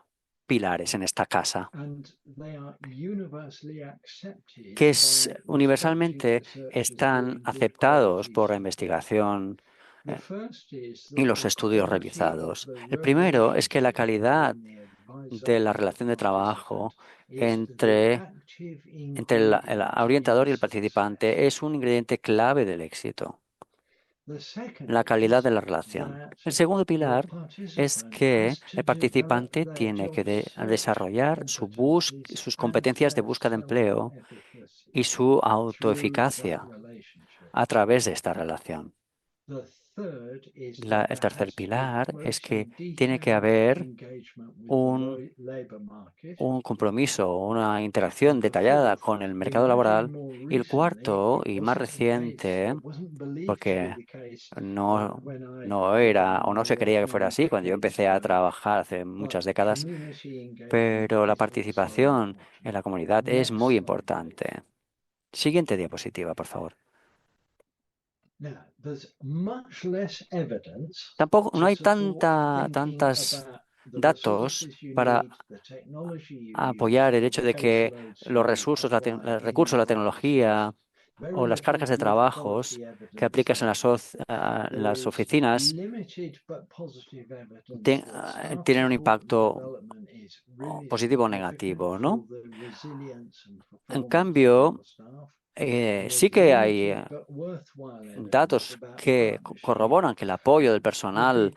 [SPEAKER 2] pilares en esta casa
[SPEAKER 3] And they are universally accepted
[SPEAKER 2] que
[SPEAKER 3] by respected
[SPEAKER 2] universalmente
[SPEAKER 3] researchers
[SPEAKER 2] están
[SPEAKER 3] doing good
[SPEAKER 2] aceptados
[SPEAKER 3] quality
[SPEAKER 2] por la
[SPEAKER 3] studies.
[SPEAKER 2] investigación
[SPEAKER 3] The first is
[SPEAKER 2] y
[SPEAKER 3] that
[SPEAKER 2] los
[SPEAKER 3] the
[SPEAKER 2] estudios
[SPEAKER 3] quality of
[SPEAKER 2] realizados.
[SPEAKER 3] the
[SPEAKER 2] El primero es que la
[SPEAKER 3] relationship
[SPEAKER 2] calidad
[SPEAKER 3] between the advisor
[SPEAKER 2] de la
[SPEAKER 3] and the
[SPEAKER 2] relación de
[SPEAKER 3] participant
[SPEAKER 2] trabajo
[SPEAKER 3] is the
[SPEAKER 2] entre,
[SPEAKER 3] active
[SPEAKER 2] entre el
[SPEAKER 3] ingredient
[SPEAKER 2] orientador
[SPEAKER 3] in
[SPEAKER 2] y el
[SPEAKER 3] success.
[SPEAKER 2] participante es un ingrediente clave del éxito,
[SPEAKER 3] The second
[SPEAKER 2] la calidad
[SPEAKER 3] is
[SPEAKER 2] de la relación.
[SPEAKER 3] that
[SPEAKER 2] El segundo
[SPEAKER 3] the
[SPEAKER 2] pilar es
[SPEAKER 3] participant
[SPEAKER 2] que
[SPEAKER 3] has to
[SPEAKER 2] el
[SPEAKER 3] develop
[SPEAKER 2] participante
[SPEAKER 3] their
[SPEAKER 2] tiene que
[SPEAKER 3] job search
[SPEAKER 2] desarrollar
[SPEAKER 3] competencies
[SPEAKER 2] sus
[SPEAKER 3] and
[SPEAKER 2] competencias de
[SPEAKER 3] their
[SPEAKER 2] búsqueda de empleo
[SPEAKER 3] self-efficacy
[SPEAKER 2] y su
[SPEAKER 3] through that
[SPEAKER 2] autoeficacia
[SPEAKER 3] relationship.
[SPEAKER 2] a través de esta relación.
[SPEAKER 3] The third is that
[SPEAKER 2] El
[SPEAKER 3] there
[SPEAKER 2] tercer
[SPEAKER 3] has to be
[SPEAKER 2] pilar es
[SPEAKER 3] close
[SPEAKER 2] que
[SPEAKER 3] and
[SPEAKER 2] tiene que
[SPEAKER 3] detailed
[SPEAKER 2] haber
[SPEAKER 3] engagement with the
[SPEAKER 2] un,
[SPEAKER 3] labor market.
[SPEAKER 2] un compromiso, una interacción
[SPEAKER 3] And the
[SPEAKER 2] detallada
[SPEAKER 3] fourth,
[SPEAKER 2] con el mercado
[SPEAKER 3] emerging
[SPEAKER 2] laboral.
[SPEAKER 3] more
[SPEAKER 2] Y el
[SPEAKER 3] recently,
[SPEAKER 2] cuarto
[SPEAKER 3] it
[SPEAKER 2] y más
[SPEAKER 3] wasn't the case,
[SPEAKER 2] reciente,
[SPEAKER 3] it wasn't believed to be
[SPEAKER 2] porque
[SPEAKER 3] the case
[SPEAKER 2] no,
[SPEAKER 3] when I
[SPEAKER 2] no era
[SPEAKER 3] began
[SPEAKER 2] o
[SPEAKER 3] my
[SPEAKER 2] no se
[SPEAKER 3] work
[SPEAKER 2] creía que fuera
[SPEAKER 3] many
[SPEAKER 2] así cuando yo
[SPEAKER 3] decades
[SPEAKER 2] empecé a
[SPEAKER 3] ago,
[SPEAKER 2] trabajar hace
[SPEAKER 3] but
[SPEAKER 2] muchas décadas,
[SPEAKER 3] community engagement
[SPEAKER 2] pero la
[SPEAKER 3] is also
[SPEAKER 2] participación en
[SPEAKER 3] important.
[SPEAKER 2] la comunidad es
[SPEAKER 3] Next
[SPEAKER 2] muy
[SPEAKER 3] slide, please.
[SPEAKER 2] importante. Siguiente diapositiva, por favor.
[SPEAKER 3] Now, there's much less evidence
[SPEAKER 2] Tampoco, no
[SPEAKER 3] to
[SPEAKER 2] hay
[SPEAKER 3] support thinking
[SPEAKER 2] tantas
[SPEAKER 3] about
[SPEAKER 2] datos para apoyar el hecho de que los recursos, la tecnología o las cargas de trabajos que aplicas en las oficinas tienen un impacto positivo o negativo, ¿no? En cambio, sí que hay datos que corroboran que el apoyo del personal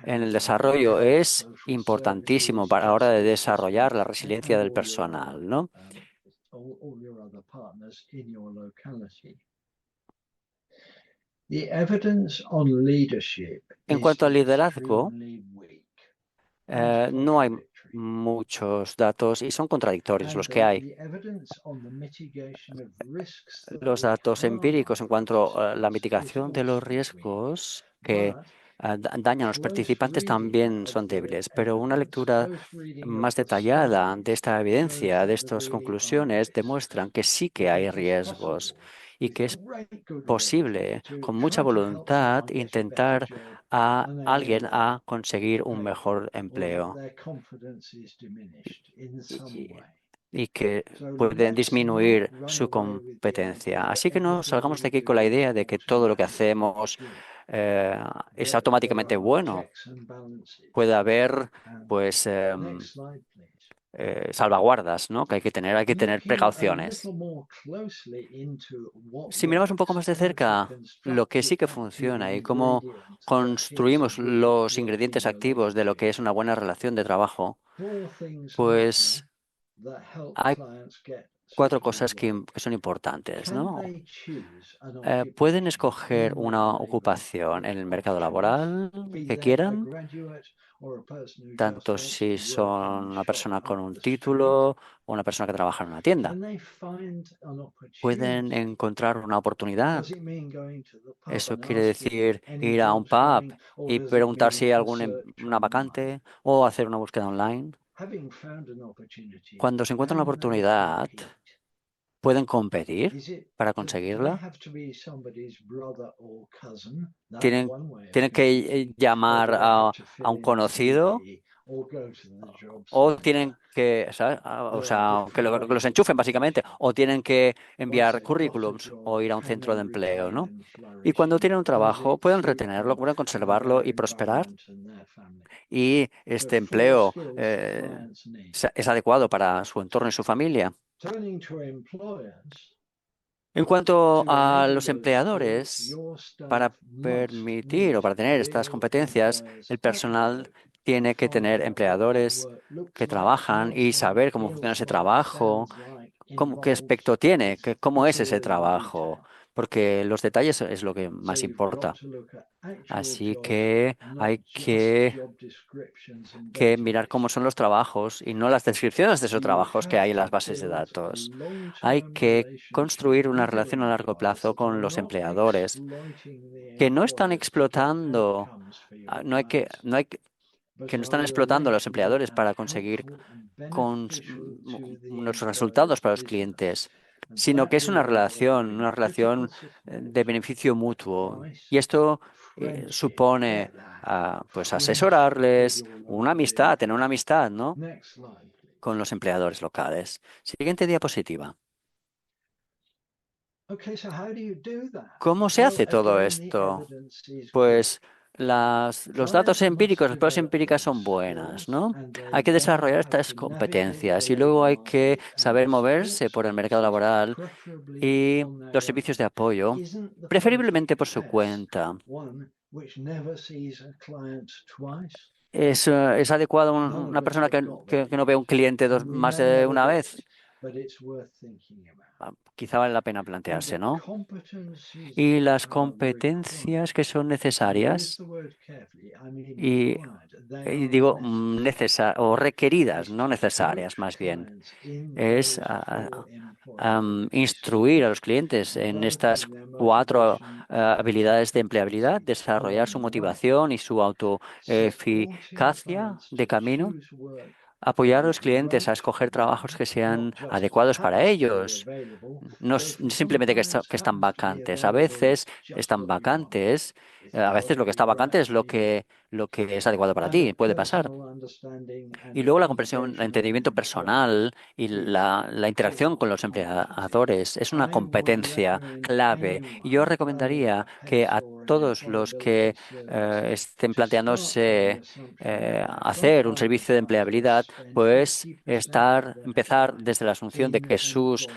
[SPEAKER 2] en el desarrollo es importantísimo para la hora de desarrollar la resiliencia del personal, ¿no? En cuanto al liderazgo, no hay muchos datos y son contradictorios los que hay. Los datos empíricos en cuanto a la mitigación de los riesgos que dañan a los participantes también son débiles, pero una lectura más detallada de esta evidencia, de estas conclusiones, demuestran que sí que hay riesgos y que es posible, con mucha voluntad, intentar a alguien a conseguir un mejor empleo y que pueden disminuir su competencia. Así que no salgamos de aquí con la idea de que todo lo que hacemos eh, es automáticamente bueno. Puede haber, pues, salvaguardas, ¿no? Que hay que tener precauciones. Si miramos un poco más de cerca lo que sí que funciona y cómo construimos los ingredientes activos de lo que es una buena relación de trabajo, pues hay cuatro cosas que son importantes, ¿no? Pueden escoger una ocupación en el mercado laboral que quieran, tanto si son una persona con un título o una persona que trabaja en una tienda. Pueden encontrar una oportunidad. Eso quiere decir ir a un pub y preguntar si hay una vacante o hacer una búsqueda online. Cuando se encuentra una oportunidad, pueden competir para conseguirla. Tienen que llamar a un conocido o tienen que, ¿sabes? O sea, que los enchufen básicamente, o tienen que enviar currículums o ir a un centro de empleo, ¿no? Y cuando tienen un trabajo, pueden retenerlo, pueden conservarlo y prosperar. Y este empleo es adecuado para su entorno y su familia. En cuanto a los empleadores, para permitir o para tener estas competencias, el personal tiene que tener empleadores que trabajan y saber cómo funciona ese trabajo, qué aspecto tiene, cómo es ese trabajo, porque los detalles es lo que más importa. Así que hay que mirar cómo son los trabajos y no las descripciones de esos trabajos que hay en las bases de datos. Hay que construir una relación a largo plazo con los empleadores que no están explotando, que no están explotando a los empleadores para conseguir unos resultados para los clientes, sino que es una relación de beneficio mutuo. Y esto supone pues asesorarles, tener una amistad, ¿no? Con los empleadores locales. Siguiente diapositiva. ¿Cómo se hace todo esto? Pues los datos empíricos, las pruebas empíricas son buenas, ¿no? Hay que desarrollar estas competencias y luego hay que saber moverse por el mercado laboral y los servicios de apoyo, preferiblemente por su cuenta. ¿Es adecuado una persona que no ve a un cliente más de una vez? Quizá vale la pena plantearse, ¿no? Y las competencias que son necesarias, y, y digo o requeridas, no necesarias, más bien, es instruir a los clientes en estas cuatro habilidades de empleabilidad, desarrollar su motivación y su autoeficacia de camino. Apoyar a los clientes a escoger trabajos que sean adecuados para ellos. No simplemente que están vacantes. A veces están vacantes. A veces lo que está vacante es lo que lo que es adecuado para ti. Puede pasar. Y luego la comprensión, el entendimiento personal y la interacción con los empleadores es una competencia clave. Y yo recomendaría que a todos los que estén planteándose hacer un servicio de empleabilidad, pues empezar desde la asunción de que sus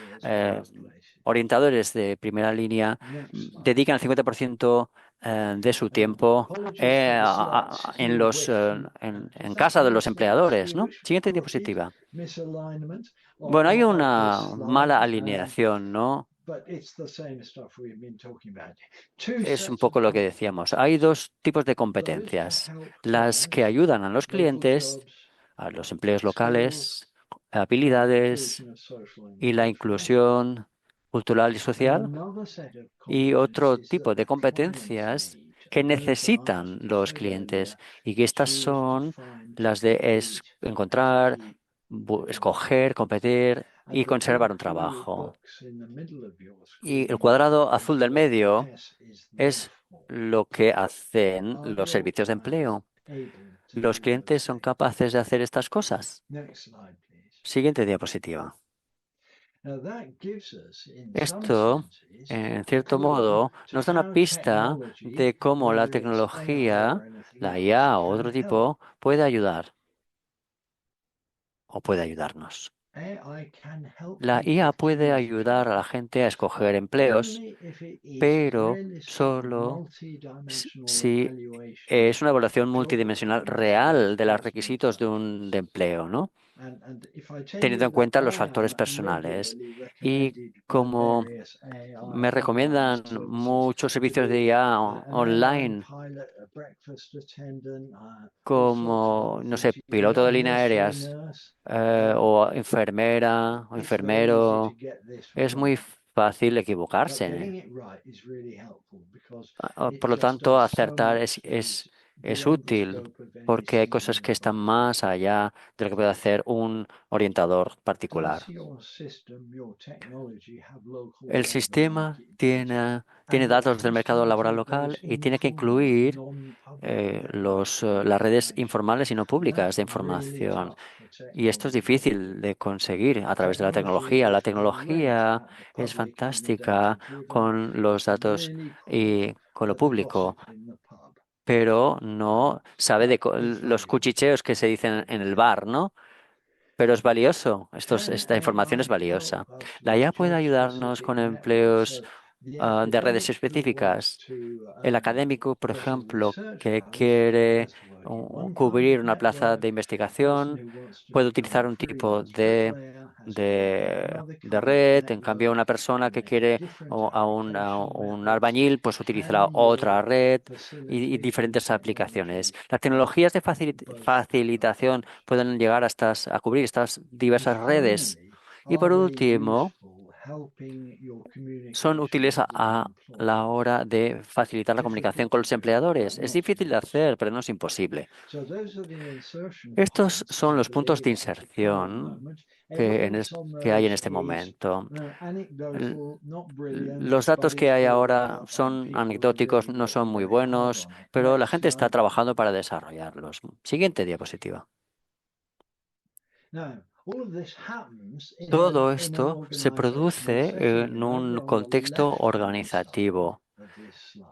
[SPEAKER 2] orientadores de primera línea dedican el 50% de su tiempo en casa de los empleadores, ¿no? Siguiente diapositiva. Bueno, hay una mala alineación, ¿no? Es un poco lo que decíamos. Hay dos tipos de competencias. Las que ayudan a los clientes, a los empleos locales, habilidades y la inclusión cultural y social. Y otro tipo de competencias que necesitan los clientes y que estas son las de encontrar, escoger, competir y conservar un trabajo. Y el cuadrado azul del medio es lo que hacen los servicios de empleo. ¿Los clientes son capaces de hacer estas cosas? Siguiente diapositiva. Esto, en cierto modo, nos da una pista de cómo la tecnología, la IA o otro tipo, puede ayudar o puede ayudarnos. La IA puede ayudar a la gente a escoger empleos, pero solo si es una evaluación multidimensional real de los requisitos de empleo, ¿no? Teniendo en cuenta los factores personales. Y como me recomiendan muchos servicios de IA online, como, no sé, piloto de líneas aéreas, o enfermera o enfermero, es muy fácil equivocarse. Por lo tanto, acertar es útil porque hay cosas que están más allá de lo que puede hacer un orientador particular. El sistema tiene datos del mercado laboral local y tiene que incluir las redes informales y no públicas de información. Y esto es difícil de conseguir a través de la tecnología. La tecnología es fantástica con los datos y con lo público, pero no sabe de los cuchicheos que se dicen en el bar, ¿no? Pero es valioso. Esta información es valiosa. La IA puede ayudarnos con empleos de redes específicas. El académico, por ejemplo, que quiere cubrir una plaza de investigación, puede utilizar un tipo de red. En cambio, una persona que quiere a un albañil, pues utilizará otra red y diferentes aplicaciones. Las tecnologías de facilitación pueden llegar a cubrir estas diversas redes. Y por último, son útiles a la hora de facilitar la comunicación con los empleadores. Es difícil de hacer, pero no es imposible. Estos son los puntos de inserción que hay en este momento. Los datos que hay ahora son anecdóticos, no son muy buenos, pero la gente está trabajando para desarrollarlos. Siguiente diapositiva. Todo esto se produce en un contexto organizativo.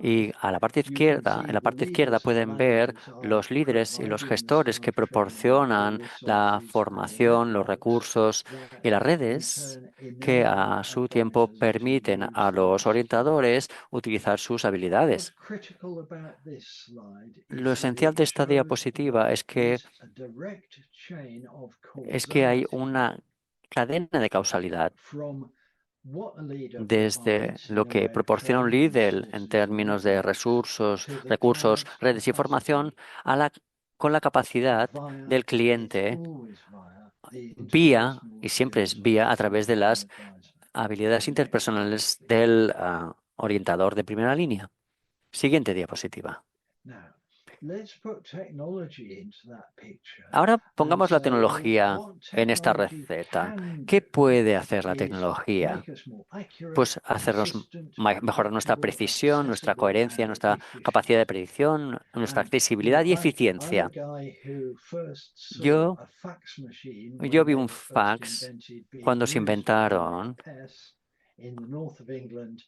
[SPEAKER 2] Y en la parte izquierda pueden ver los líderes y los gestores que proporcionan la formación, los recursos y las redes que a su tiempo permiten a los orientadores utilizar sus habilidades. Lo esencial de esta diapositiva es que hay una cadena de causalidad desde lo que proporciona un líder en términos de recursos, redes y formación, con la capacidad del cliente y siempre es vía, a través de las habilidades interpersonales del orientador de primera línea. Siguiente diapositiva. Ahora pongamos la tecnología en esta receta. ¿Qué puede hacer la tecnología? Pues mejorar nuestra precisión, nuestra coherencia, nuestra capacidad de predicción, nuestra accesibilidad y eficiencia. Yo vi un fax cuando se inventaron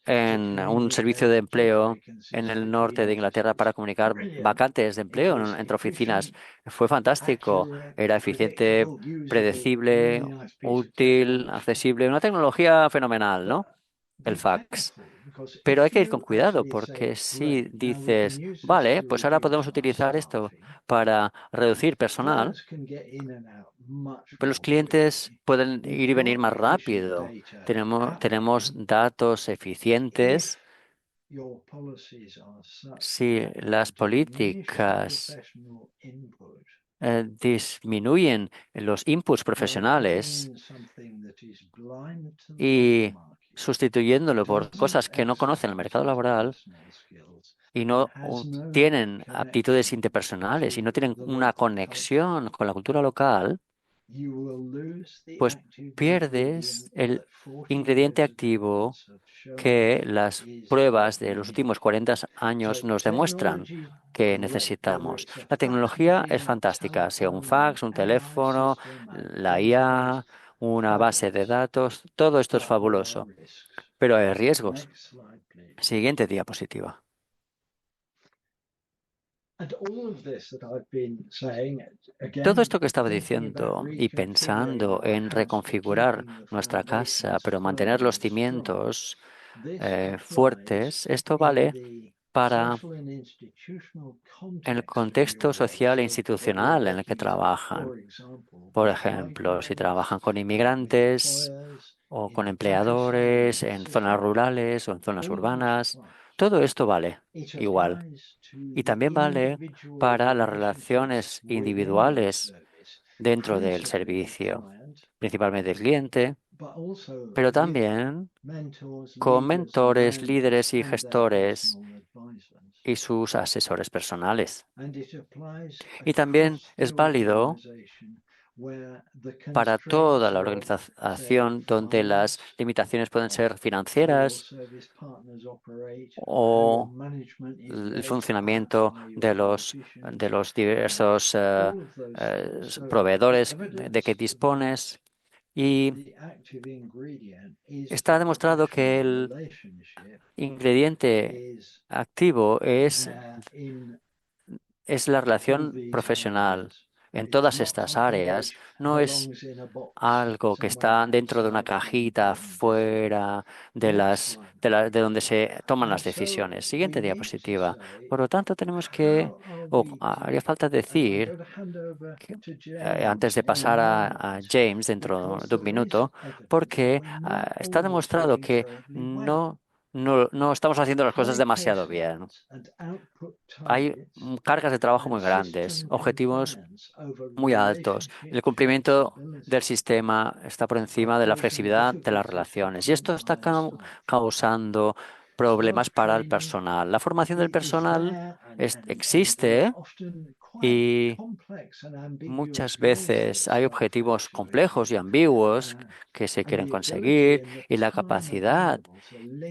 [SPEAKER 2] en un servicio de empleo en el norte de Inglaterra para comunicar vacantes de empleo entre oficinas. Fue fantástico, era eficiente, predecible, útil, accesible, una tecnología fenomenal, ¿no? El fax. Pero hay que ir con cuidado porque si dices, vale, pues ahora podemos utilizar esto para reducir personal, pero los clientes pueden ir y venir más rápido. Tenemos datos eficientes. Si las políticas disminuyen los inputs profesionales y sustituyéndolo por cosas que no conocen el mercado laboral y no tienen aptitudes interpersonales y no tienen una conexión con la cultura local, pues pierdes el ingrediente activo que las pruebas de los últimos 40 años nos demuestran que necesitamos. La tecnología es fantástica, sea un fax, un teléfono, la IA, una base de datos, todo esto es fabuloso, pero hay riesgos. Siguiente diapositiva. Todo esto que estaba diciendo y pensando en reconfigurar nuestra casa, pero mantener los cimientos fuertes, esto vale para el contexto social e institucional en el que trabajan. Por ejemplo, si trabajan con inmigrantes o con empleadores en zonas rurales o en zonas urbanas, todo esto vale igual. Y también vale para las relaciones individuales dentro del servicio, principalmente el cliente, pero también con mentores, líderes y gestores y sus asesores personales. Y también es válido para toda la organización donde las limitaciones pueden ser financieras o el funcionamiento de los diversos proveedores de que dispones. Y está demostrado que el ingrediente activo es la relación profesional en todas estas áreas. No es algo que está dentro de una cajita fuera de donde se toman las decisiones. Siguiente diapositiva. Por lo tanto, haría falta decir que, antes de pasar a James dentro de un minuto, porque está demostrado que no estamos haciendo las cosas demasiado bien. Hay cargas de trabajo muy grandes, objetivos muy altos. El cumplimiento del sistema está por encima de la flexibilidad de las relaciones y esto está causando problemas para el personal. La formación del personal existe y muchas veces hay objetivos complejos y ambiguos que se quieren conseguir y la capacidad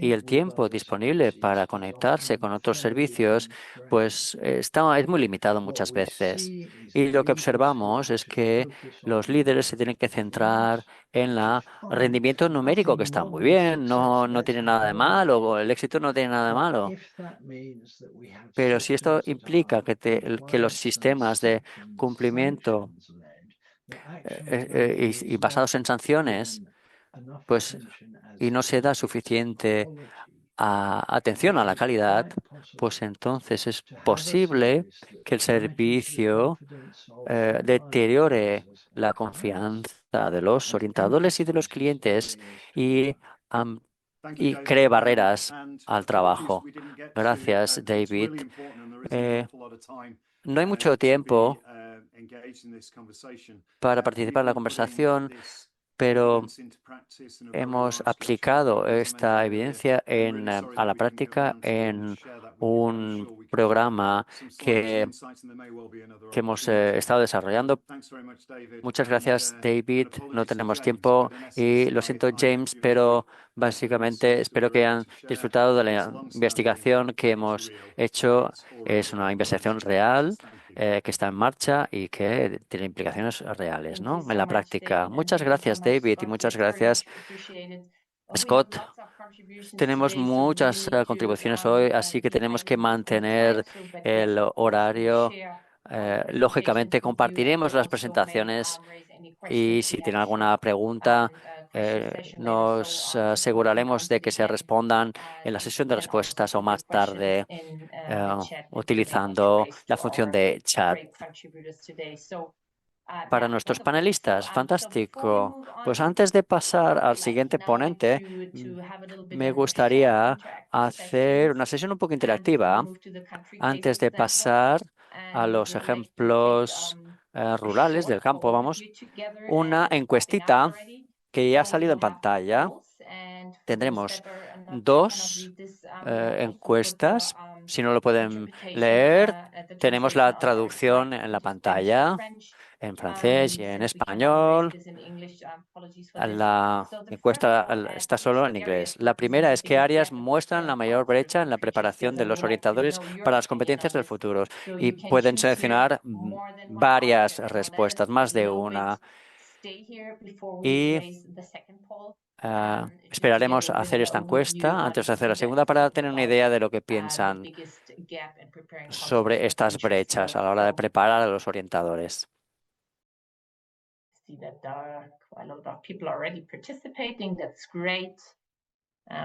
[SPEAKER 2] y el tiempo disponible para conectarse con otros servicios, pues es muy limitado muchas veces. Y lo que observamos es que los líderes se tienen que centrar en el rendimiento numérico, que está muy bien, no tiene nada de malo, el éxito no tiene nada de malo. Pero si esto implica que los sistemas de cumplimiento y basados en sanciones, pues, y no se da suficiente atención a la calidad, pues entonces es posible que el servicio deteriore la confianza de los orientadores y de los clientes y, y cree barreras al trabajo. Gracias, David. No hay mucho tiempo para participar en la conversación, pero hemos aplicado esta evidencia a la práctica en un programa que hemos estado desarrollando. Muchas gracias, David. No tenemos tiempo y lo siento, James, pero básicamente espero que hayan disfrutado de la investigación que hemos hecho. Es una investigación real que está en marcha y que tiene implicaciones reales, ¿no? En la práctica. Muchas gracias, David, y muchas gracias, Scott. Tenemos muchas contribuciones hoy, así que tenemos que mantener el horario. Lógicamente, compartiremos las presentaciones y si tienen alguna pregunta, nos aseguraremos de que se respondan en la sesión de respuestas o más tarde utilizando la función de chat. Para nuestros panelistas, fantástico. Pues antes de pasar al siguiente ponente, me gustaría hacer una sesión un poco interactiva antes de pasar a los ejemplos rurales del campo. Vamos, una encuestita que ya ha salido en pantalla. Tendremos dos encuestas. Si no lo pueden leer, tenemos la traducción en la pantalla, en francés y en español. La encuesta está solo en inglés. La primera es: ¿qué áreas muestran la mayor brecha en la preparación de los orientadores para las competencias del futuro? Y pueden seleccionar varias respuestas, más de una. Y esperaremos a hacer esta encuesta antes de hacer la segunda para tener una idea de lo que piensan sobre estas brechas a la hora de preparar a los orientadores.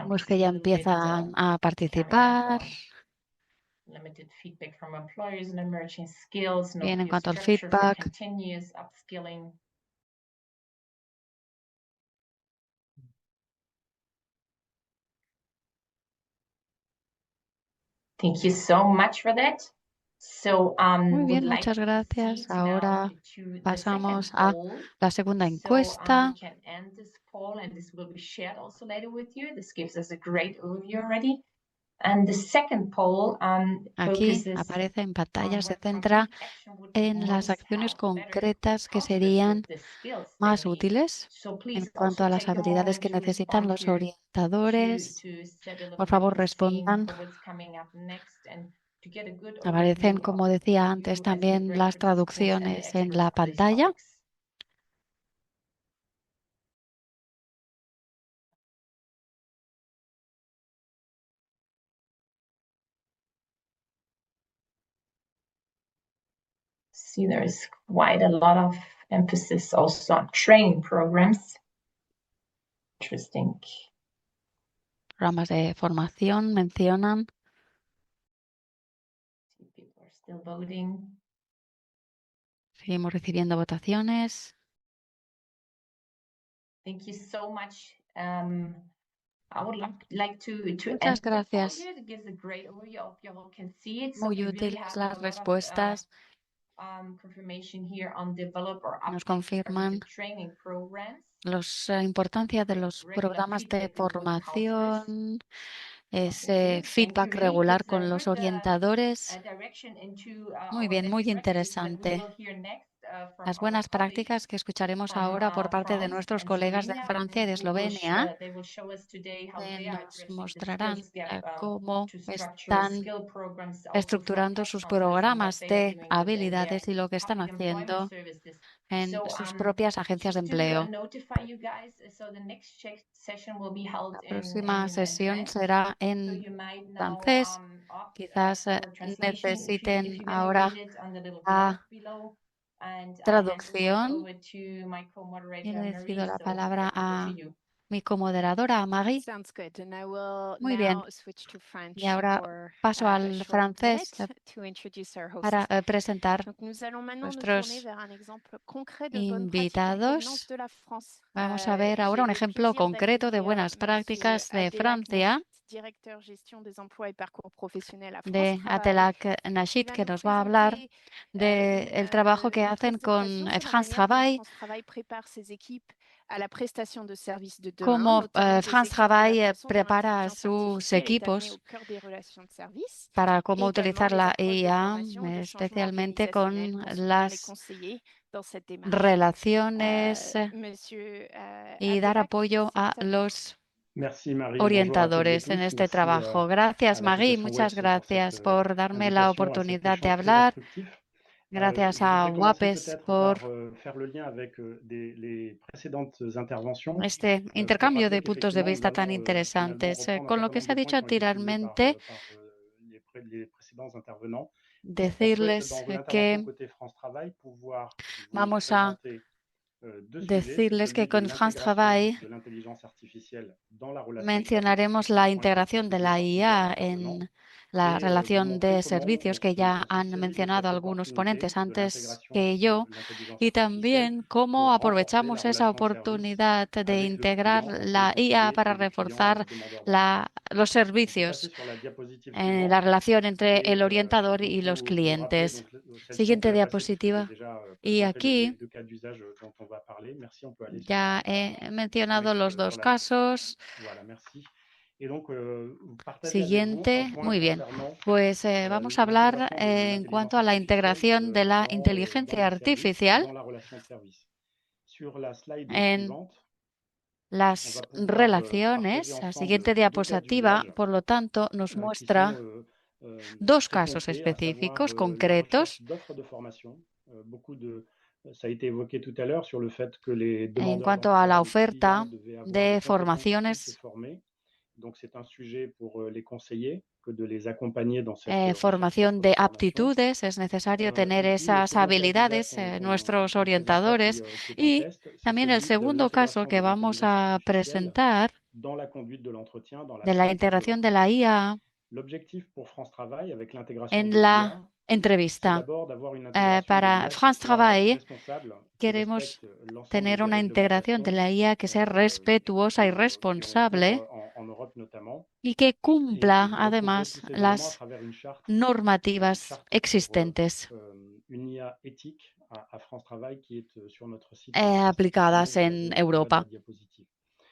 [SPEAKER 1] Pues que ya empiezan a participar. Bien, en cuanto al feedback.
[SPEAKER 4] Thank you so much for that.
[SPEAKER 1] Muy bien, muchas gracias. Ahora pasamos a la segunda encuesta. Aquí aparece en pantalla, se centra en las acciones concretas que serían más útiles en cuanto a las habilidades que necesitan los orientadores. Por favor, respondan. Aparecen, como decía antes, también las traducciones en la pantalla.
[SPEAKER 4] See, there's quite a lot of emphasis also on training programs. Interesting.
[SPEAKER 1] Programas de formación mencionan.
[SPEAKER 4] People are still voting.
[SPEAKER 1] Seguimos recibiendo votaciones.
[SPEAKER 4] Thank you so much. I would like to
[SPEAKER 1] Muchas gracias.
[SPEAKER 4] It gives a great overview of you all can see it.
[SPEAKER 1] Muy útiles las respuestas.
[SPEAKER 4] Confirmation here on develop or
[SPEAKER 1] Nos confirman
[SPEAKER 4] training programs.
[SPEAKER 1] la importancia de los programas de formación, ese feedback regular con los orientadores. Muy bien, muy interesante. Las buenas prácticas que escucharemos ahora por parte de nuestros colegas de Francia y de Eslovenia nos mostrarán cómo están estructurando sus programas de habilidades y lo que están haciendo en sus propias agencias de empleo. La próxima sesión será en francés. Quizás necesiten ahora la traducción. Y le cedo la palabra a mi comoderadora, a Marie. Muy bien. Y ahora paso al francés para presentar nuestros invitados. Vamos a ver ahora un ejemplo concreto de buenas prácticas de Francia, de Attelak Nachit, que nos va a hablar del trabajo que hacen con France Travail cómo France Travail prepara a sus equipos para cómo utilizar la IA, especialmente con las relaciones y dar apoyo a los orientadores en este trabajo. Gracias, Marie. Muchas gracias por darme la oportunidad de hablar. Gracias a WAPES por este intercambio de puntos de vista tan interesantes. Con lo que se ha dicho anteriormente, decirles que vamos a decirles que con France Travail mencionaremos la integración de la IA en la relación de servicios que ya han mencionado algunos ponentes antes que yo, y también cómo aprovechamos esa oportunidad de integrar la IA para reforzar los servicios, la relación entre el orientador y los clientes. Siguiente diapositiva. Y aquí ya he mencionado los dos casos. Siguiente. Muy bien. Pues vamos a hablar en cuanto a la integración de la inteligencia artificial en las relaciones. La siguiente diapositiva, por lo tanto, nos muestra dos casos específicos, concretos, en cuanto a la oferta de formaciones, formación de aptitudes. Es necesario tener esas habilidades, nuestros orientadores. Y también el segundo caso que vamos a presentar de la integración de la IA en la entrevista. Para France Travail queremos tener una integración de la IA que sea respetuosa y responsable y que cumpla además las normativas existentes aplicadas en Europa.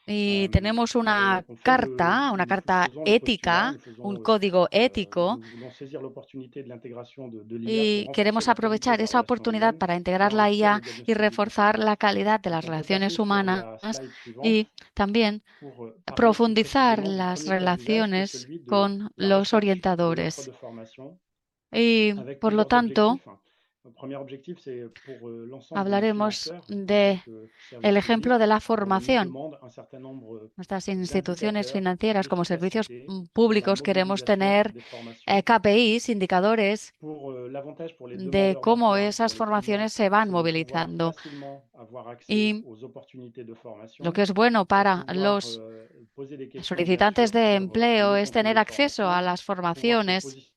[SPEAKER 1] Y tenemos una carta ética, un código ético, y queremos aprovechar esa oportunidad para integrar la IA y reforzar la calidad de las relaciones humanas y también profundizar las relaciones con los orientadores. Y, por lo tanto, hablaremos del ejemplo de la formación. Nuestras instituciones financieras como servicios públicos queremos tener KPIs, indicadores de cómo esas formaciones se van movilizando. Y lo que es bueno para los solicitantes de empleo es tener acceso a las formaciones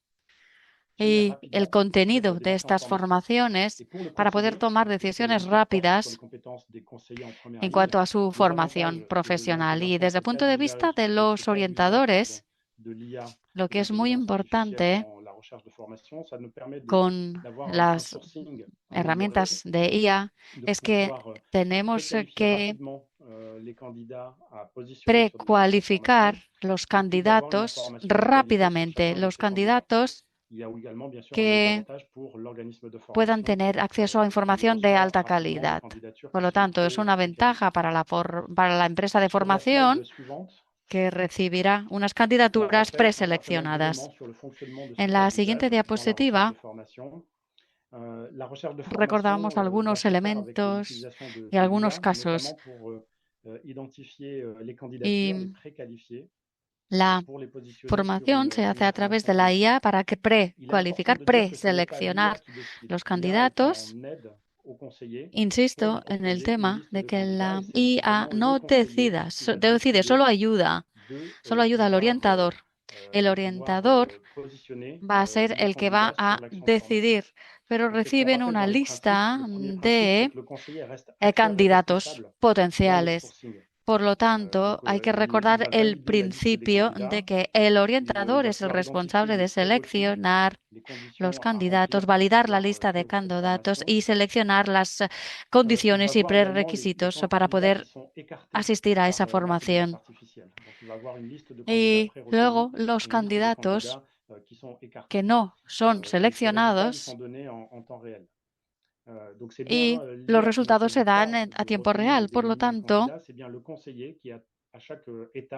[SPEAKER 1] y el contenido de estas formaciones para poder tomar decisiones rápidas en cuanto a su formación profesional. Y desde el punto de vista de los orientadores, lo que es muy importante con las herramientas de IA es que tenemos que precualificar los candidatos rápidamente, los candidatos que puedan tener acceso a información de alta calidad. Por lo tanto, es una ventaja para la empresa de formación que recibirá unas candidaturas preseleccionadas. En la siguiente diapositiva recordamos algunos elementos y algunos casos. Y la formación se hace a través de la IA para que preseleccionar los candidatos. Insisto en el tema de que la IA no decide, solo ayuda al orientador. El orientador va a ser el que va a decidir, pero reciben una lista de candidatos potenciales. Por lo tanto, hay que recordar el principio de que el orientador es el responsable de seleccionar los candidatos, validar la lista de candidatos y seleccionar las condiciones y prerequisitos para poder asistir a esa formación. Y luego los candidatos que no son seleccionados y los resultados se dan a tiempo real. Por lo tanto,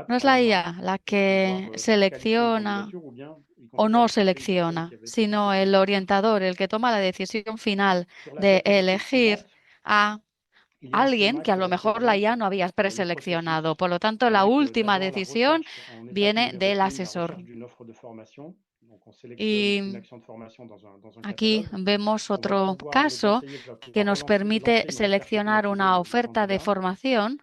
[SPEAKER 1] no es la IA la que selecciona o no selecciona, sino el orientador el que toma la decisión final de elegir a alguien que a lo mejor la IA no había preseleccionado. Por lo tanto, la última decisión viene del asesor. Y aquí vemos otro caso que nos permite seleccionar una oferta de formación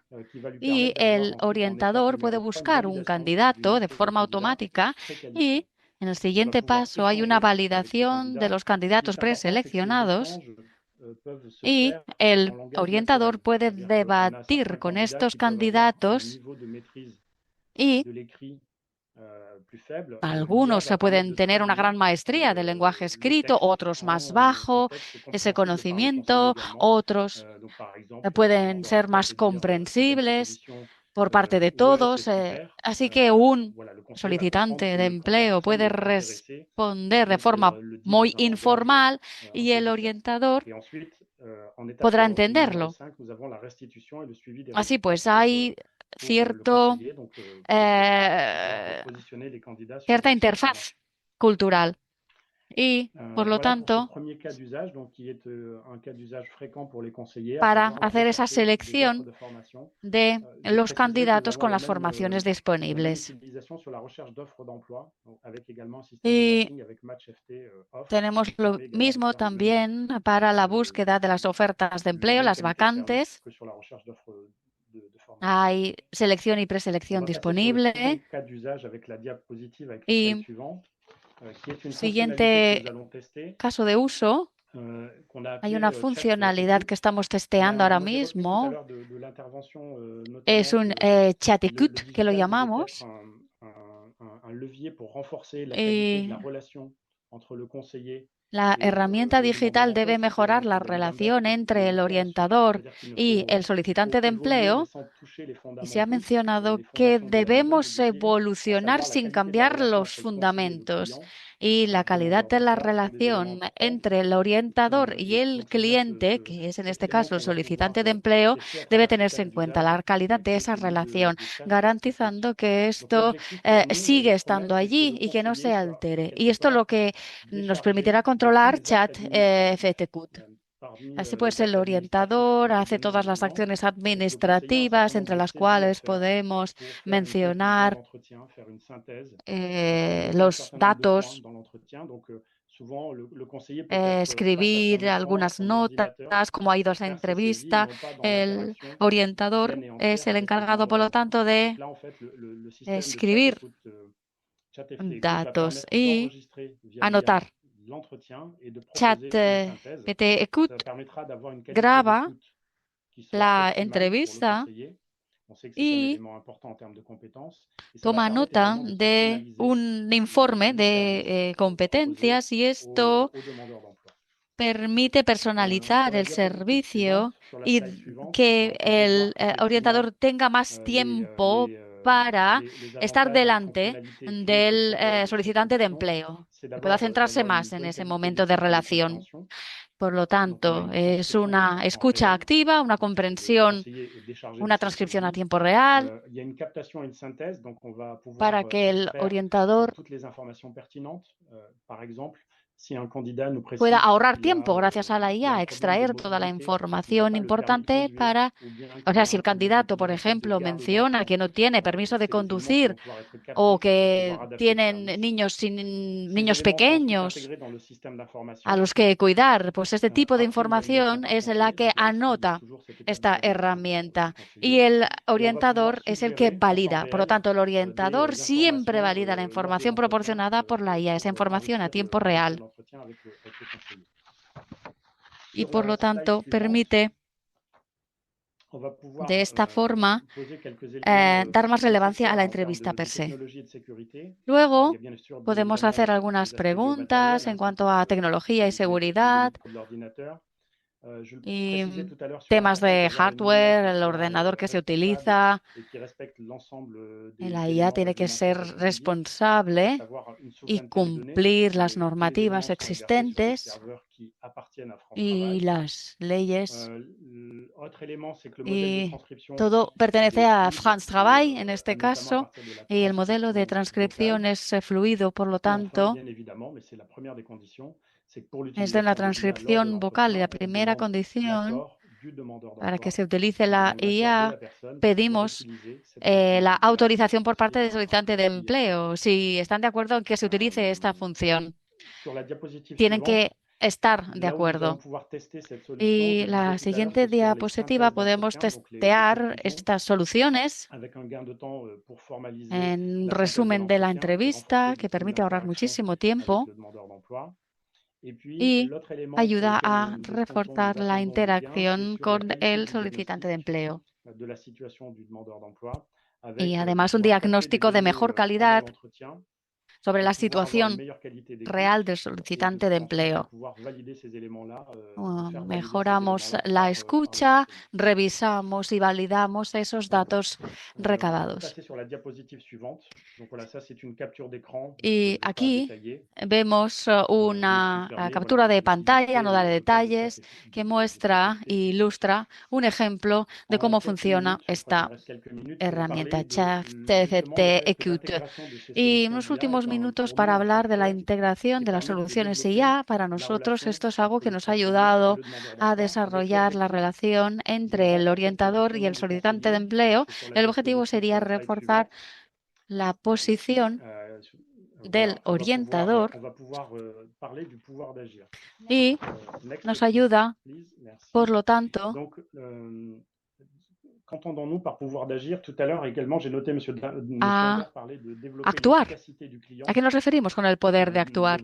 [SPEAKER 1] y el orientador puede buscar un candidato de forma automática y en el siguiente paso hay una validación de los candidatos preseleccionados y el orientador puede debatir con estos candidatos y algunos se pueden tener una gran maestría del lenguaje escrito, otros más bajo ese conocimiento, otros pueden ser más comprensibles por parte de todos. Así que un solicitante de empleo puede responder de forma muy informal y el orientador podrá entenderlo. Así pues, hay cierta interfaz cultural y, por lo tanto, para hacer esa selección de los candidatos con las formaciones disponibles. Y tenemos lo mismo también para la búsqueda de las ofertas de empleo, las vacantes. Hay selección y preselección disponible. Y siguiente caso de uso, hay una funcionalidad que estamos testeando ahora mismo. Es un chat écoute, que lo llamamos. Y la herramienta digital debe mejorar la relación entre el orientador y el solicitante de empleo. Y se ha mencionado que debemos evolucionar sin cambiar los fundamentos. Y la calidad de la relación entre el orientador y el cliente, que es en este caso el solicitante de empleo, debe tenerse en cuenta la calidad de esa relación, garantizando que esto sigue estando allí y que no se altere. Y esto lo que nos permitirá controlar ChatGPT. Así pues, el orientador hace todas las acciones administrativas, entre las cuales podemos mencionar los datos, escribir algunas notas, cómo ha ido esa entrevista. El orientador es el encargado, por lo tanto, de escribir datos y anotar. ChatGPT graba la entrevista y toma nota de un informe de competencias y esto permite personalizar el servicio y que el orientador tenga más tiempo para estar delante del solicitante de empleo, que pueda centrarse más en ese momento de relación. Por lo tanto, es una escucha activa, una comprensión, una transcripción a tiempo real, para que el orientador pueda ahorrar tiempo gracias a la IA, extraer toda la información importante para, o sea, si el candidato, por ejemplo, menciona que no tiene permiso de conducir o que tienen niños pequeños a los que cuidar, pues este tipo de información es la que anota esta herramienta y el orientador es el que valida. Por lo tanto, el orientador siempre valida la información proporcionada por la IA, esa información a tiempo real. Y por lo tanto permite de esta forma, dar más relevancia a la entrevista per se. Luego, podemos hacer algunas preguntas en cuanto a tecnología y seguridad y temas de hardware, el ordenador que se utiliza. La IA tiene que ser responsable y cumplir las normativas existentes y las leyes. Y todo pertenece a France Travail en este caso, y el modelo de transcripción es fluido, por lo tanto, es de la transcripción vocal. Y la primera condición para que se utilice la IA, pedimos la autorización por parte del solicitante de empleo. Si están de acuerdo en que se utilice esta función, tienen que estar de acuerdo. Y la siguiente diapositiva podemos testear estas soluciones en resumen de la entrevista, que permite ahorrar muchísimo tiempo y ayuda a reforzar la interacción con el solicitante de empleo. Y además un diagnóstico de mejor calidad sobre la situación real del solicitante de empleo. Mejoramos la escucha, revisamos y validamos esos datos recabados. Y aquí vemos una captura de pantalla, no daré detalles, que muestra e ilustra un ejemplo de cómo funciona esta herramienta ChatGPT Écoute. Y unos últimos minutos para hablar de la integración de las soluciones IA. Para nosotros esto es algo que nos ha ayudado a desarrollar la relación entre el orientador y el solicitante de empleo. El objetivo sería reforzar la posición del orientador y nos ayuda, por lo tanto, a actuar. ¿A qué nos referimos con el poder de actuar?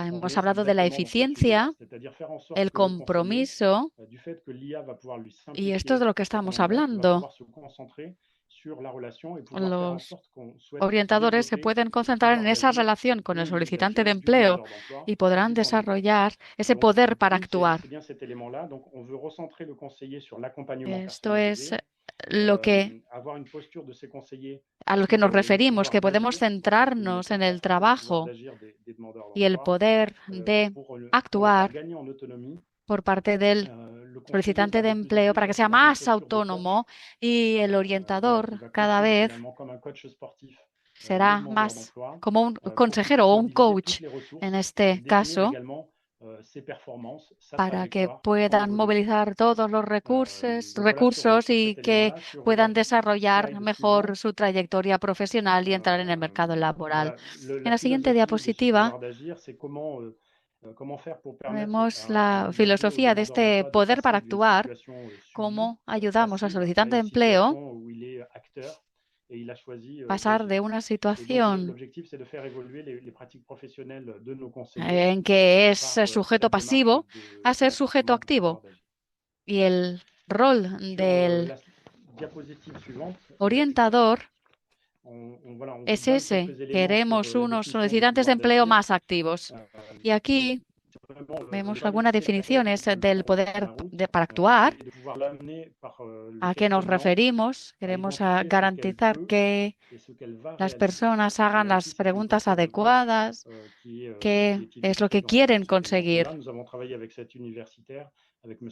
[SPEAKER 1] Hemos hablado de la eficiencia, el compromiso, y esto es de lo que estamos hablando. Los orientadores se pueden concentrar en esa relación con el solicitante de empleo y podrán desarrollar ese poder para actuar. Esto es a lo que nos referimos, que podemos centrarnos en el trabajo y el poder de actuar por parte del solicitante de empleo para que sea más autónomo, y el orientador cada vez será más como un consejero o un coach en este caso, para que puedan movilizar todos los recursos y que puedan desarrollar mejor su trayectoria profesional y entrar en el mercado laboral. En la siguiente diapositiva vemos la filosofía de este poder para actuar, cómo ayudamos al solicitante de empleo pasar de una situación en que es sujeto pasivo a ser sujeto activo. Y el rol del orientador es ese. Queremos unos solicitantes de empleo más activos. Y aquí vemos algunas definiciones del poder para actuar. ¿A qué nos referimos? Queremos garantizar que las personas hagan las preguntas adecuadas, qué es lo que quieren conseguir.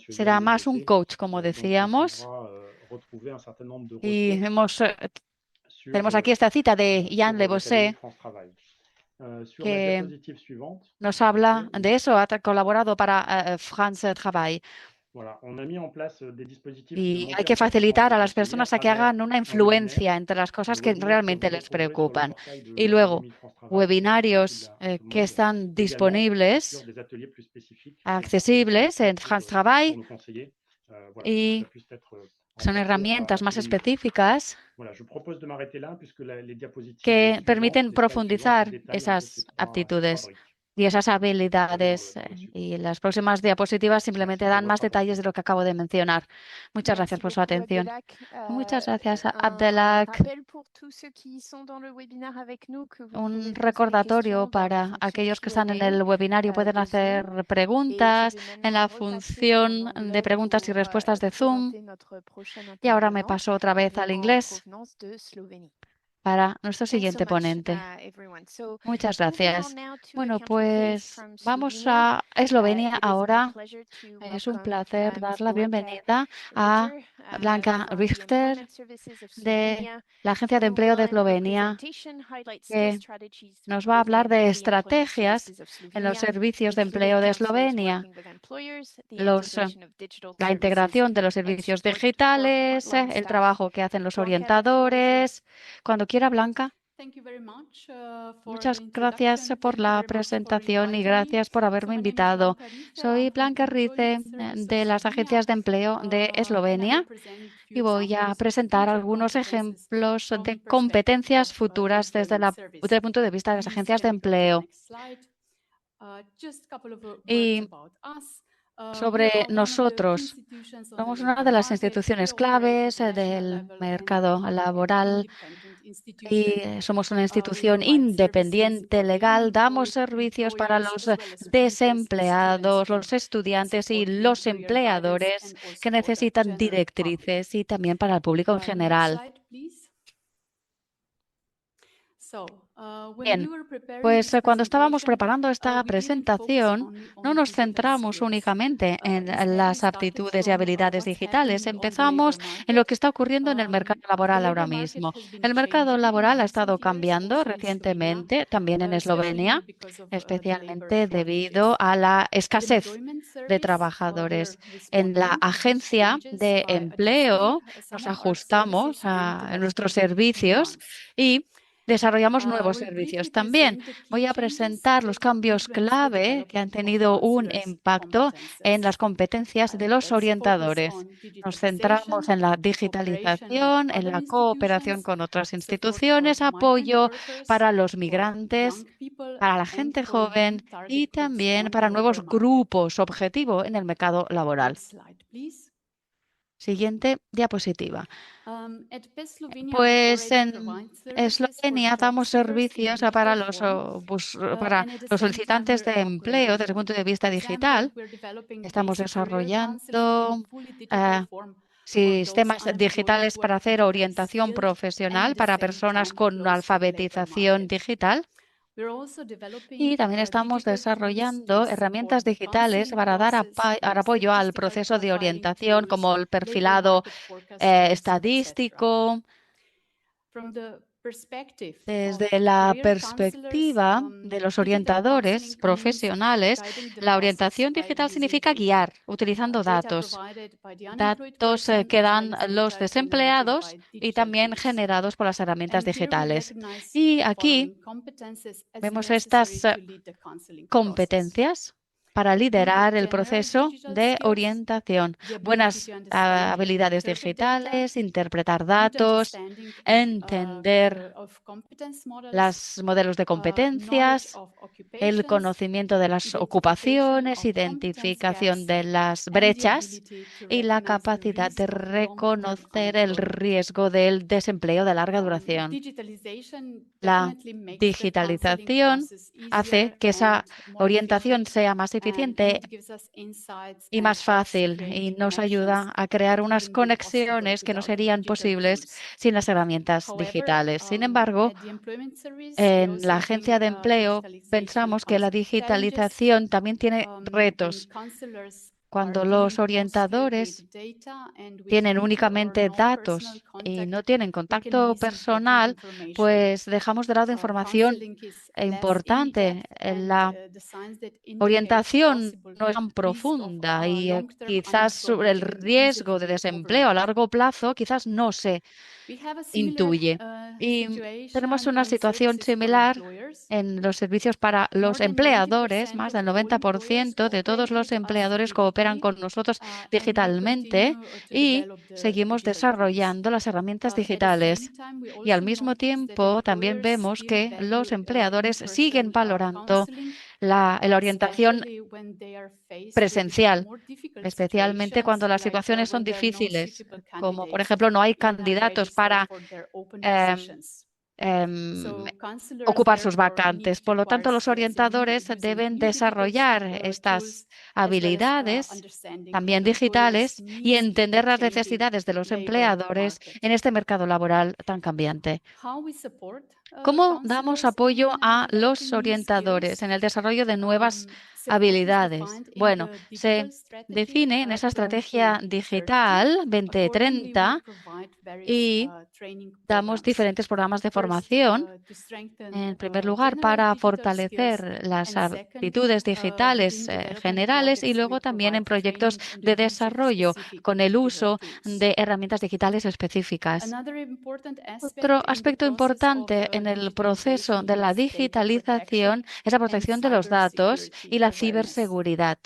[SPEAKER 1] Será más un coach, como decíamos. Y tenemos aquí esta cita de Yann Le Bosset, que nos habla de eso, ha colaborado para France Travail. Y hay que facilitar a las personas a que hagan una influencia entre las cosas que realmente les preocupan. Y luego, webinarios que están disponibles, accesibles en France Travail, y son herramientas más específicas que permiten profundizar esas aptitudes. y esas habilidades. Y las próximas diapositivas simplemente dan más detalles de lo que acabo de mencionar. Muchas gracias por su atención. Muchas gracias, Abdelak. Un recordatorio para aquellos que están en el webinario. Pueden hacer preguntas en la función de preguntas y respuestas de Zoom. Y ahora me paso otra vez al inglés para nuestro siguiente ponente. Muchas gracias. Bueno, pues vamos a Eslovenia ahora. Es un placer dar la bienvenida a Blanka Richter de la Agencia de Empleo de Eslovenia, que nos va a hablar de estrategias en los servicios de empleo de Eslovenia, la integración de los servicios digitales, el trabajo que hacen los orientadores. Cuando quiera, Blanca. Muchas gracias por la presentación y gracias por haberme invitado. Soy Blanca Rice de las agencias de empleo de Eslovenia y voy a presentar algunos ejemplos de competencias futuras desde el punto de vista de las agencias de empleo. Y sobre nosotros, somos una de las instituciones claves del mercado laboral y somos una institución independiente, legal. Damos servicios para los desempleados, los estudiantes y los empleadores que necesitan directrices y también para el público en general. Bien, pues cuando estábamos preparando esta presentación, no nos centramos únicamente en las aptitudes y habilidades digitales. Empezamos en lo que está ocurriendo en el mercado laboral ahora mismo. El mercado laboral ha estado cambiando recientemente, también en Eslovenia, especialmente debido a la escasez de trabajadores. En la agencia de empleo nos ajustamos a nuestros servicios y desarrollamos nuevos servicios también. Voy a presentar los cambios clave que han tenido un impacto en las competencias de los orientadores. Nos centramos en la digitalización, en la cooperación con otras instituciones, apoyo para los migrantes, para la gente joven y también para nuevos grupos objetivo en el mercado laboral. Siguiente diapositiva. Pues en Eslovenia damos servicios para los solicitantes de empleo desde el punto de vista digital. Estamos desarrollando sistemas digitales para hacer orientación profesional para personas con alfabetización digital. Y también estamos desarrollando herramientas digitales para dar apoyo al proceso de orientación, como el perfilado estadístico. Desde la perspectiva de los orientadores profesionales, la orientación digital significa guiar utilizando datos que dan los desempleados y también generados por las herramientas digitales. Y aquí vemos estas competencias para liderar el proceso de orientación. Buenas habilidades digitales, interpretar datos, entender los modelos de competencias, el conocimiento de las ocupaciones, identificación de las brechas y la capacidad de reconocer el riesgo del desempleo de larga duración. La digitalización hace que esa orientación sea más eficiente y más fácil y nos ayuda a crear unas conexiones que no serían posibles sin las herramientas digitales. Sin embargo, en la agencia de empleo pensamos que la digitalización también tiene retos. Cuando los orientadores tienen únicamente datos y no tienen contacto personal, pues dejamos de lado información importante. La orientación no es tan profunda y quizás sobre el riesgo de desempleo a largo plazo quizás no se intuye. Y tenemos una situación similar en los servicios para los empleadores. Más del 90% de todos los empleadores cooperan con nosotros digitalmente y seguimos desarrollando las herramientas digitales. Y al mismo tiempo también vemos que los empleadores siguen valorando la orientación presencial, especialmente cuando las situaciones son difíciles, como por ejemplo no hay candidatos para ocupar sus vacantes. Por lo tanto, los orientadores deben desarrollar estas habilidades, también digitales, y entender las necesidades de los empleadores en este mercado laboral tan cambiante. ¿Cómo damos apoyo a los orientadores en el desarrollo de nuevas habilidades? Bueno, se define en esa estrategia digital 2030 y damos diferentes programas de formación. En primer lugar, para fortalecer las aptitudes digitales generales y luego también en proyectos de desarrollo con el uso de herramientas digitales específicas. Otro aspecto importante en el proceso de la digitalización es la protección de los datos y la ciberseguridad.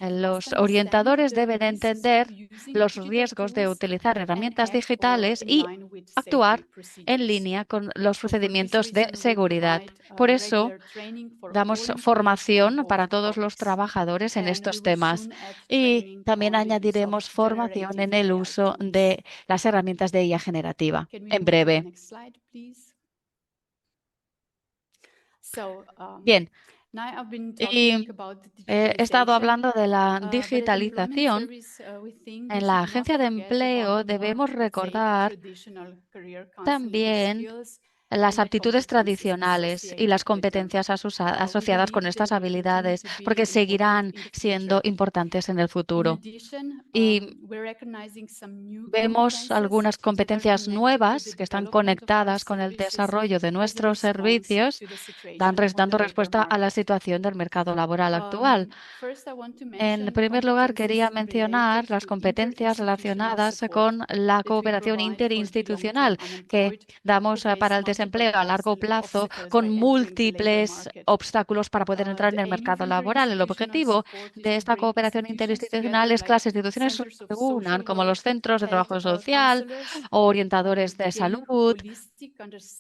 [SPEAKER 1] Los orientadores deben entender los riesgos de utilizar herramientas digitales y actuar en línea con los procedimientos de seguridad. Por eso, damos formación para todos los trabajadores en estos temas y también añadiremos formación en el uso de las herramientas de IA generativa en breve. Bien. Y he estado hablando de la digitalización. En la agencia de empleo debemos recordar también las aptitudes tradicionales y las competencias asociadas con estas habilidades, porque seguirán siendo importantes en el futuro. Y vemos algunas competencias nuevas que están conectadas con el desarrollo de nuestros servicios, dando respuesta a la situación del mercado laboral actual. En primer lugar, quería mencionar las competencias relacionadas con la cooperación interinstitucional que damos para el desempleo a largo plazo con múltiples obstáculos para poder entrar en el mercado laboral. El objetivo de esta cooperación interinstitucional es que las instituciones se unan, como los centros de trabajo social o orientadores de salud,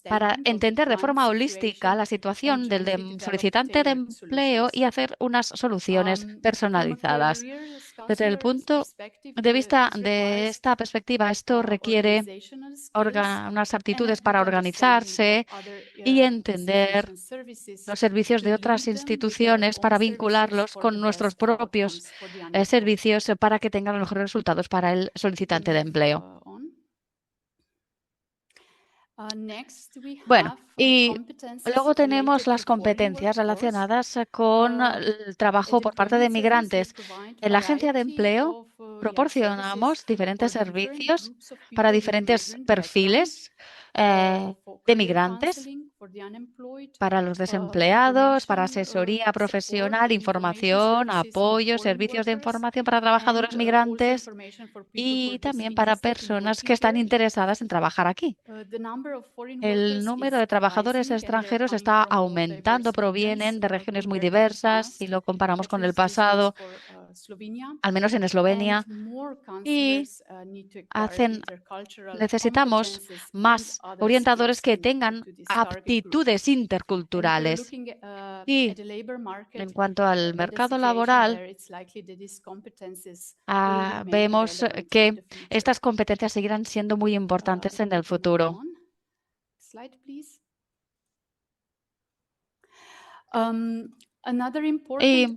[SPEAKER 1] para entender de forma holística la situación del solicitante de empleo y hacer unas soluciones personalizadas. Desde el punto de vista de esta perspectiva, esto requiere unas aptitudes para organizarse y entender los servicios de otras instituciones para vincularlos con nuestros propios servicios para que tengan los mejores resultados para el solicitante de empleo. Bueno, y luego tenemos las competencias relacionadas con el trabajo por parte de migrantes. En la agencia de empleo proporcionamos diferentes servicios para diferentes perfiles de migrantes, para los desempleados, para asesoría profesional, información, apoyo, servicios de información para trabajadores migrantes y también para personas que están interesadas en trabajar aquí. El número de trabajadores extranjeros está aumentando, provienen de regiones muy diversas si lo comparamos con el pasado, al menos en Eslovenia, y necesitamos más orientadores que tengan aptitudes interculturales. Y en cuanto al mercado laboral, vemos que estas competencias seguirán siendo muy importantes en el futuro. Y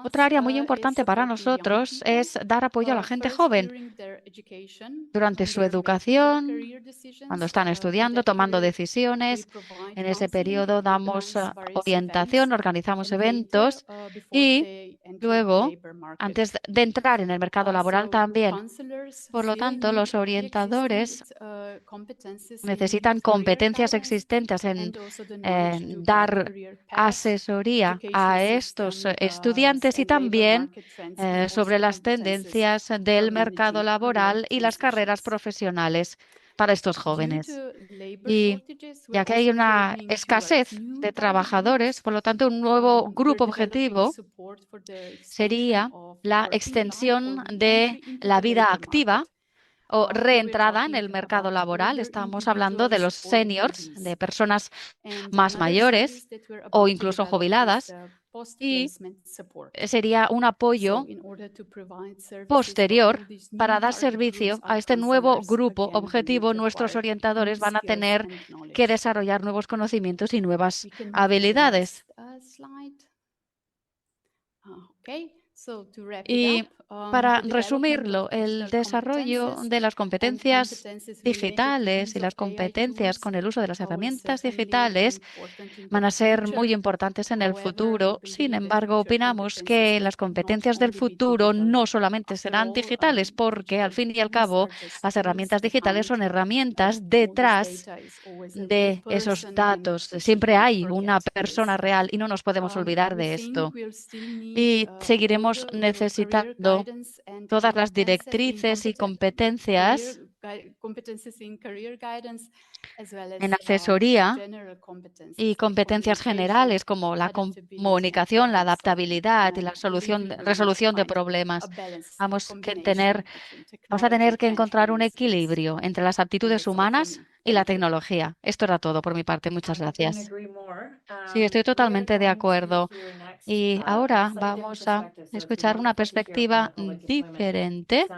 [SPEAKER 1] otra área muy importante para nosotros es dar apoyo a la gente joven durante su educación, cuando están estudiando, tomando decisiones. En ese periodo damos orientación, organizamos eventos y luego, antes de entrar en el mercado laboral también. Por lo tanto, los orientadores necesitan competencias existentes en dar asesoría a estos estudiantes y también sobre las tendencias del mercado laboral y las carreras profesionales para estos jóvenes. Y ya que hay una escasez de trabajadores, por lo tanto, un nuevo grupo objetivo sería la extensión de la vida activa o reentrada en el mercado laboral. Estamos hablando de los seniors, de personas más mayores o incluso jubiladas, y sería un apoyo posterior para dar servicio a este nuevo grupo objetivo. Nuestros orientadores van a tener que desarrollar nuevos conocimientos y nuevas habilidades. Y para resumirlo, el desarrollo de las competencias digitales y las competencias con el uso de las herramientas digitales van a ser muy importantes en el futuro. Sin embargo, opinamos que las competencias del futuro no solamente serán digitales, porque al fin y al cabo las herramientas digitales son herramientas detrás de esos datos. Siempre hay una persona real y no nos podemos olvidar de esto. Y seguiremos necesitando todas las directrices y competencias en asesoría y competencias generales como la comunicación, la adaptabilidad y la resolución de problemas. Vamos a tener que encontrar un equilibrio entre las aptitudes humanas y la tecnología. Esto era todo por mi parte. Muchas gracias. Sí, estoy totalmente de acuerdo. Y ahora vamos a escuchar una perspectiva diferente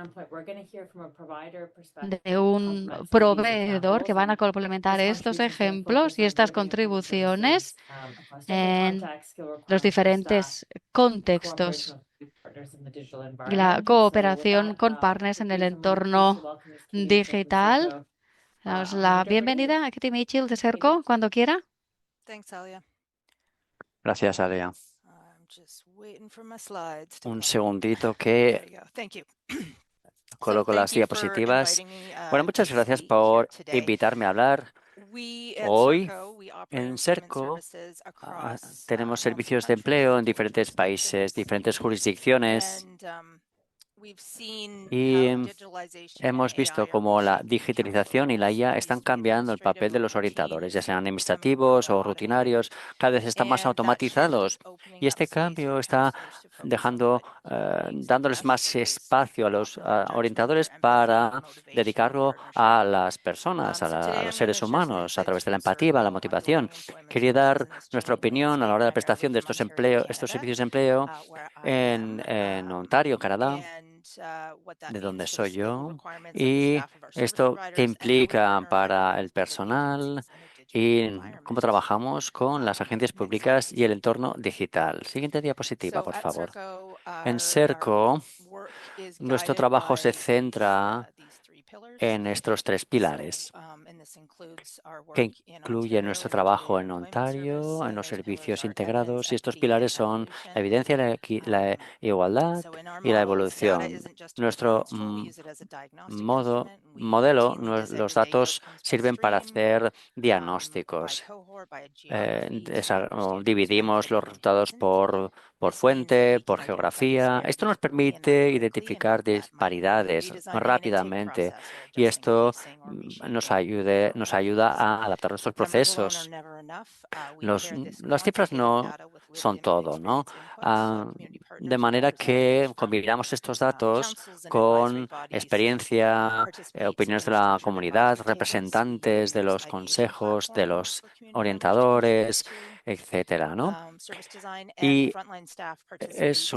[SPEAKER 1] de un proveedor que van a complementar estos ejemplos y estas contribuciones en los diferentes contextos y la cooperación con partners en el entorno digital. Damos la bienvenida a Kitty Mitchell de Serco, cuando quiera.
[SPEAKER 2] Gracias, Alia. Un segundito que coloco las diapositivas. Bueno, muchas gracias por invitarme a hablar. Hoy en Serco tenemos servicios de empleo en diferentes países, diferentes jurisdicciones, y hemos visto cómo la digitalización y la IA están cambiando el papel de los orientadores, ya sean administrativos o rutinarios. Cada vez están más automatizados, y este cambio está dándoles más espacio a los orientadores para dedicarlo a las personas, a los seres humanos, a través de la empatía, la motivación. Quería dar nuestra opinión a la hora de la prestación de estos servicios de empleo en Ontario, Canadá, de donde soy yo, y esto qué implica para el personal y cómo trabajamos con las agencias públicas y el entorno digital. Siguiente diapositiva, por favor. En Serco, nuestro trabajo se centra en estos tres pilares, que incluye nuestro trabajo en Ontario, en los servicios integrados, y estos pilares son la evidencia, la igualdad y la evolución. Nuestro modelo, los datos sirven para hacer diagnósticos. Dividimos los resultados por fuente, por geografía. Esto nos permite identificar disparidades rápidamente, y esto nos ayuda a adaptar nuestros procesos. Las cifras no son todo, ¿no? De manera que combinamos estos datos con experiencia, opiniones de la comunidad, representantes de los consejos, de los orientadores, etcétera, ¿no? Y es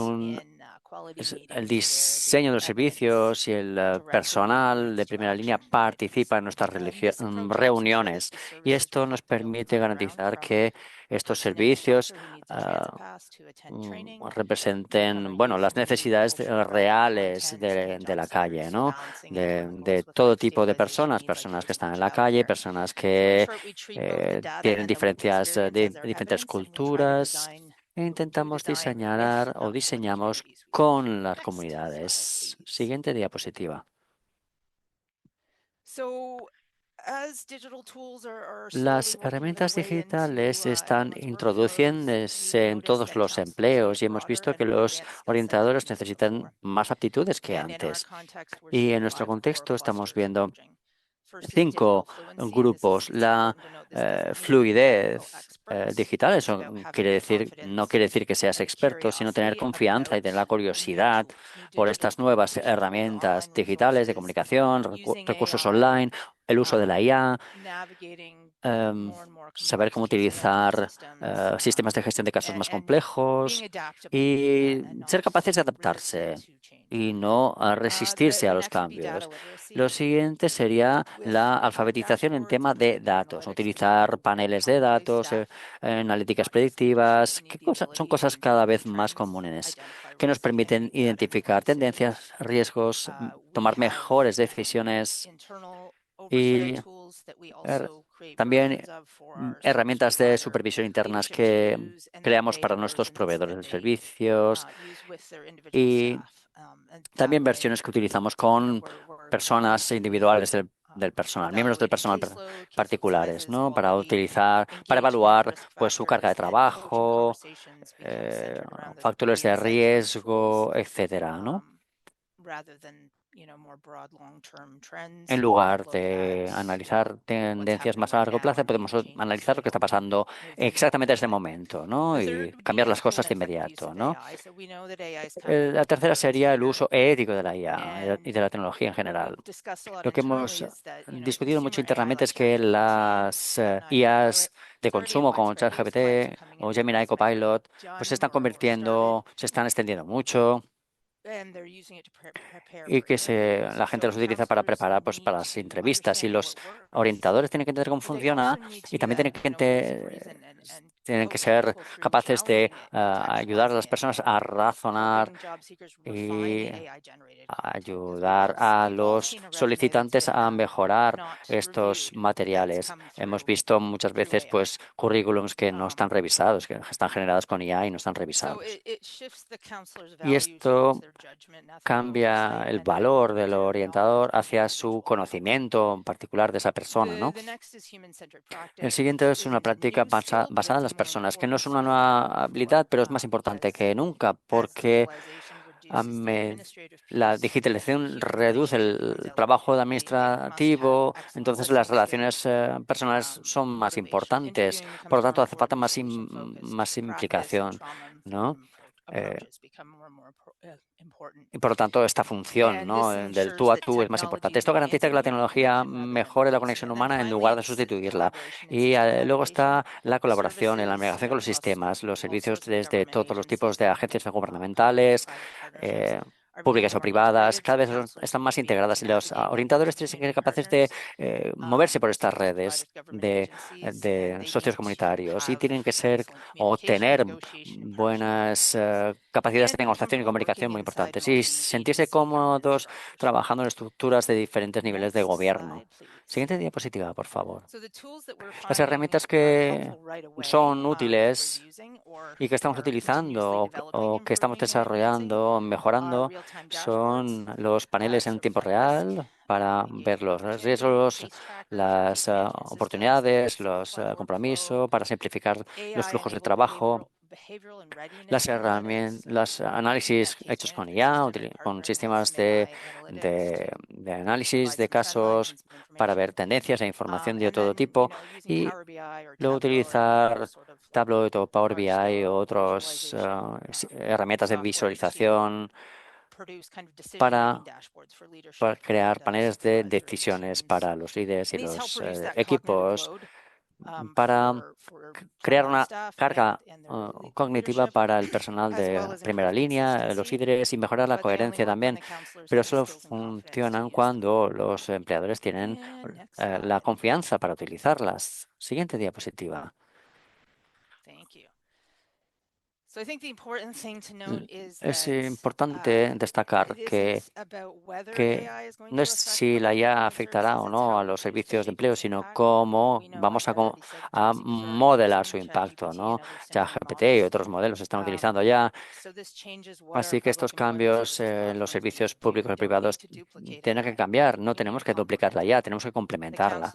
[SPEAKER 2] el diseño de los servicios y el personal de primera línea participa en nuestras reuniones, y esto nos permite garantizar que estos servicios representen, bueno, las necesidades reales de la calle, ¿no? De todo tipo de personas que están en la calle, personas que tienen diferentes culturas. E intentamos diseñamos con las comunidades. Siguiente diapositiva. Las herramientas digitales están introduciéndose en todos los empleos, y hemos visto que los orientadores necesitan más aptitudes que antes. Y en nuestro contexto estamos viendo 5 grupos. La fluidez digital, eso no quiere decir que seas experto, sino tener confianza y tener la curiosidad por estas nuevas herramientas digitales de comunicación, recursos online, el uso de la IA, saber cómo utilizar sistemas de gestión de casos más complejos y ser capaces de adaptarse y no resistirse a los cambios. Lo siguiente sería la alfabetización en tema de datos, utilizar paneles de datos, analíticas predictivas, son cosas cada vez más comunes que nos permiten identificar tendencias, riesgos, tomar mejores decisiones y también herramientas de supervisión internas que creamos para nuestros proveedores de servicios y también versiones que utilizamos con personas individuales del personal, miembros del personal particulares, ¿no? Para evaluar pues su carga de trabajo, factores de riesgo, etcétera, ¿no? En lugar de analizar tendencias más a largo plazo, podemos analizar lo que está pasando exactamente en este momento, ¿no? Y cambiar las cosas de inmediato, ¿no? La tercera sería el uso ético de la IA y de la tecnología en general. Lo que hemos discutido mucho internamente es que las IAs de consumo como ChatGPT o Gemini Copilot pues se están extendiendo mucho y que la gente los utiliza para preparar pues, para las entrevistas y los orientadores tienen que entender cómo funciona y también tienen que ser capaces de ayudar a las personas a razonar y ayudar a los solicitantes a mejorar estos materiales. Hemos visto muchas veces pues currículums que no están revisados, que están generados con IA y no están revisados. Y esto cambia el valor del orientador hacia su conocimiento en particular de esa persona, ¿no? El siguiente es una práctica basada en las personas, que no es una nueva habilidad, pero es más importante que nunca, porque la digitalización reduce el trabajo administrativo, entonces las relaciones personales son más importantes. Por lo tanto, hace falta más implicación, ¿no? Y por lo tanto, esta función, ¿no? Del tú a tú es más importante. Esto garantiza que la tecnología mejore la conexión humana en lugar de sustituirla. Y luego está la colaboración en la navegación con los sistemas, los servicios desde todos los tipos de agencias gubernamentales, públicas o privadas, cada vez están más integradas y los orientadores tienen que ser capaces de moverse por estas redes de socios comunitarios y tienen que ser o tener buenas capacidades de negociación y comunicación muy importantes y sentirse cómodos trabajando en estructuras de diferentes niveles de gobierno. Siguiente diapositiva, por favor. Las herramientas que son útiles y que estamos utilizando o que estamos desarrollando, mejorando, son los paneles en tiempo real para ver los riesgos, las oportunidades, los compromisos, para simplificar los flujos de trabajo. Los análisis hechos con IA, con sistemas de análisis de casos para ver tendencias e información de todo tipo y luego utilizar Tableau o Power BI o otras herramientas de visualización para crear paneles de decisiones para los líderes y los equipos para crear una carga cognitiva para el personal de primera línea, los líderes y mejorar la coherencia también, pero solo funcionan cuando los empleadores tienen la confianza para utilizarlas. Siguiente diapositiva. Es importante destacar que no es si la IA afectará o no a los servicios de empleo, sino cómo vamos a modelar su impacto, ¿no? Ya GPT y otros modelos se están utilizando ya. Así que estos cambios en los servicios públicos y privados tienen que cambiar. No tenemos que duplicar la IA, tenemos que complementarla.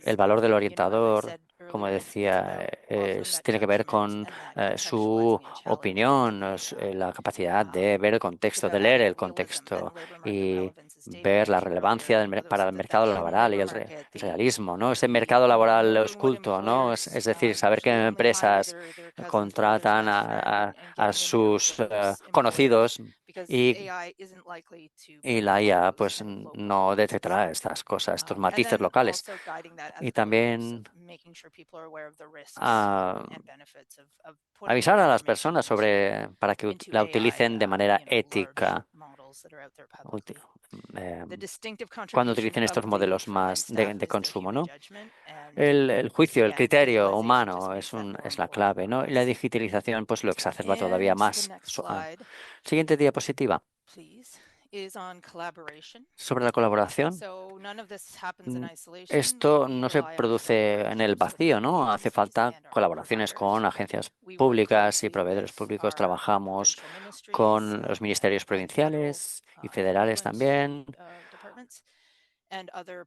[SPEAKER 2] El valor del orientador, como decía, tiene que ver con su opinión, la capacidad de ver el contexto, de leer el contexto y ver la relevancia para el mercado laboral y el realismo, ¿no? Ese mercado laboral oculto, ¿no? Es decir, saber qué empresas contratan a sus conocidos y la IA pues no detectará estas cosas, estos matices locales. Y también avisar a las personas para que la utilicen de manera ética cuando utilicen estos modelos más de consumo, ¿no? El juicio, el criterio humano es la clave, ¿no? Y la digitalización pues lo exacerba todavía más. Siguiente diapositiva. Sobre la colaboración. Esto no se produce en el vacío, ¿no? Hace falta colaboraciones con agencias públicas y proveedores públicos. Trabajamos con los ministerios provinciales y federales también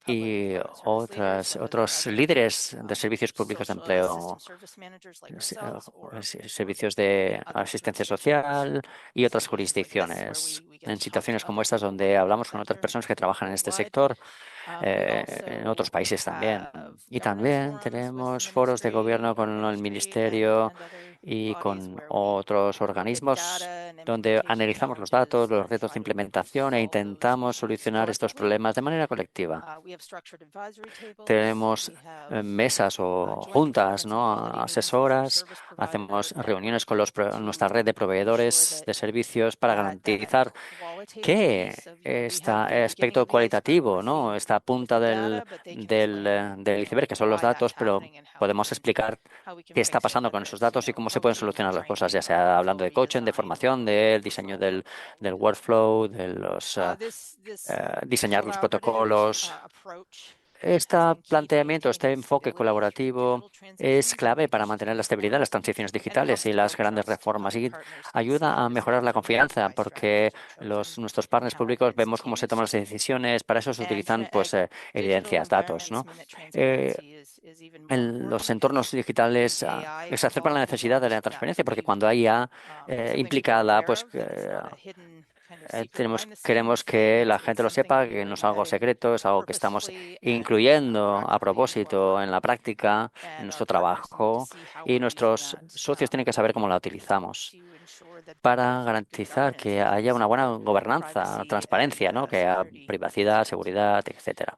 [SPEAKER 2] y otros líderes de servicios públicos de empleo, servicios de asistencia social y otras jurisdicciones. En situaciones como estas, donde hablamos con otras personas que trabajan en este sector, en otros países también. Y también tenemos foros de gobierno con el ministerio y con otros organismos donde analizamos los datos, los retos de implementación e intentamos solucionar estos problemas de manera colectiva. Tenemos mesas o juntas, ¿no? Asesoras, hacemos reuniones con nuestra red de proveedores de servicios para garantizar que este aspecto cualitativo, ¿no? Esta punta del iceberg, que son los datos, pero podemos explicar qué está pasando con esos datos y cómo se pueden solucionar las cosas, ya sea hablando de coaching, de formación, del diseño del workflow, de diseñar los protocolos. Este planteamiento, este enfoque colaborativo es clave para mantener la estabilidad de las transiciones digitales y las grandes reformas y ayuda a mejorar la confianza porque nuestros partners públicos vemos cómo se toman las decisiones. Para eso se utilizan pues, evidencias, datos, ¿no? En los entornos digitales exacerban la necesidad de la transparencia porque cuando hay IA implicada, pues queremos que la gente lo sepa, que no es algo secreto, es algo que estamos incluyendo a propósito en la práctica, en nuestro trabajo, y nuestros socios tienen que saber cómo la utilizamos para garantizar que haya una buena gobernanza, transparencia, ¿no? Que haya privacidad, seguridad, etcétera.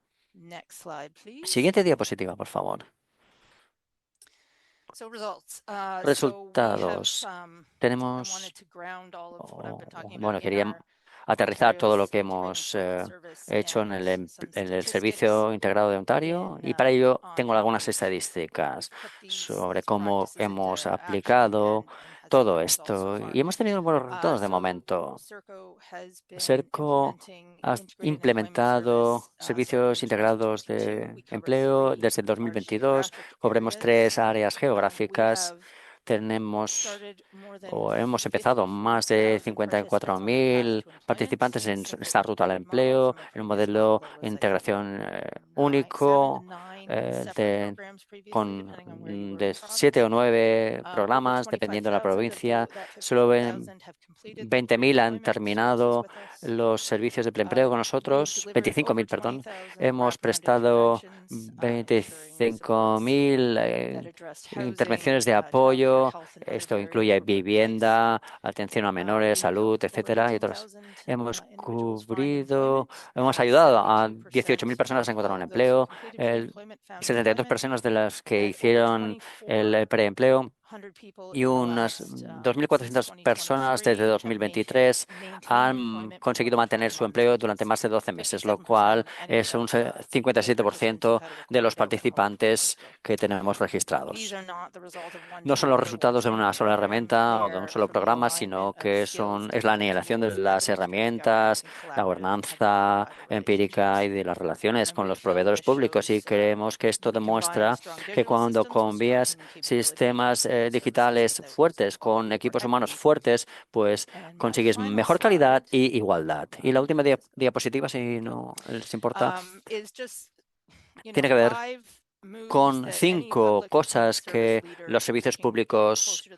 [SPEAKER 2] Siguiente diapositiva, por favor. Resultados. Quería aterrizar todo lo que hemos hecho en el Servicio Integrado de Ontario y para ello tengo algunas estadísticas sobre cómo hemos aplicado todo esto y hemos tenido buenos resultados de momento. Serco ha implementado servicios integrados de empleo desde el 2022. Cobremos 3 áreas geográficas. Hemos empezado más de 54.000 participantes en esta ruta al empleo, en un modelo de integración único de 7 o 9 programas, dependiendo de la provincia. Solo 20.000 han terminado los servicios de empleo con nosotros, 25.000, perdón. Hemos prestado 25.000 intervenciones de apoyo. Esto incluye vivienda, atención a menores, salud, etcétera, y otras. Hemos ayudado a 18.000 personas a encontrar un empleo, 72 personas de las que hicieron el preempleo y unas 2.400 personas desde 2023 han conseguido mantener su empleo durante más de 12 meses, lo cual es un 57% de los participantes que tenemos registrados. No son los resultados de una sola herramienta o de un solo programa, sino que es la aniquilación de las herramientas, la gobernanza empírica y de las relaciones con los proveedores públicos. Y creemos que esto demuestra que cuando combinas sistemas digitales fuertes con equipos humanos fuertes, pues consigues mejor calidad y igualdad. Y la última diapositiva, si no les importa, tiene que ver con 5 cosas que los servicios públicos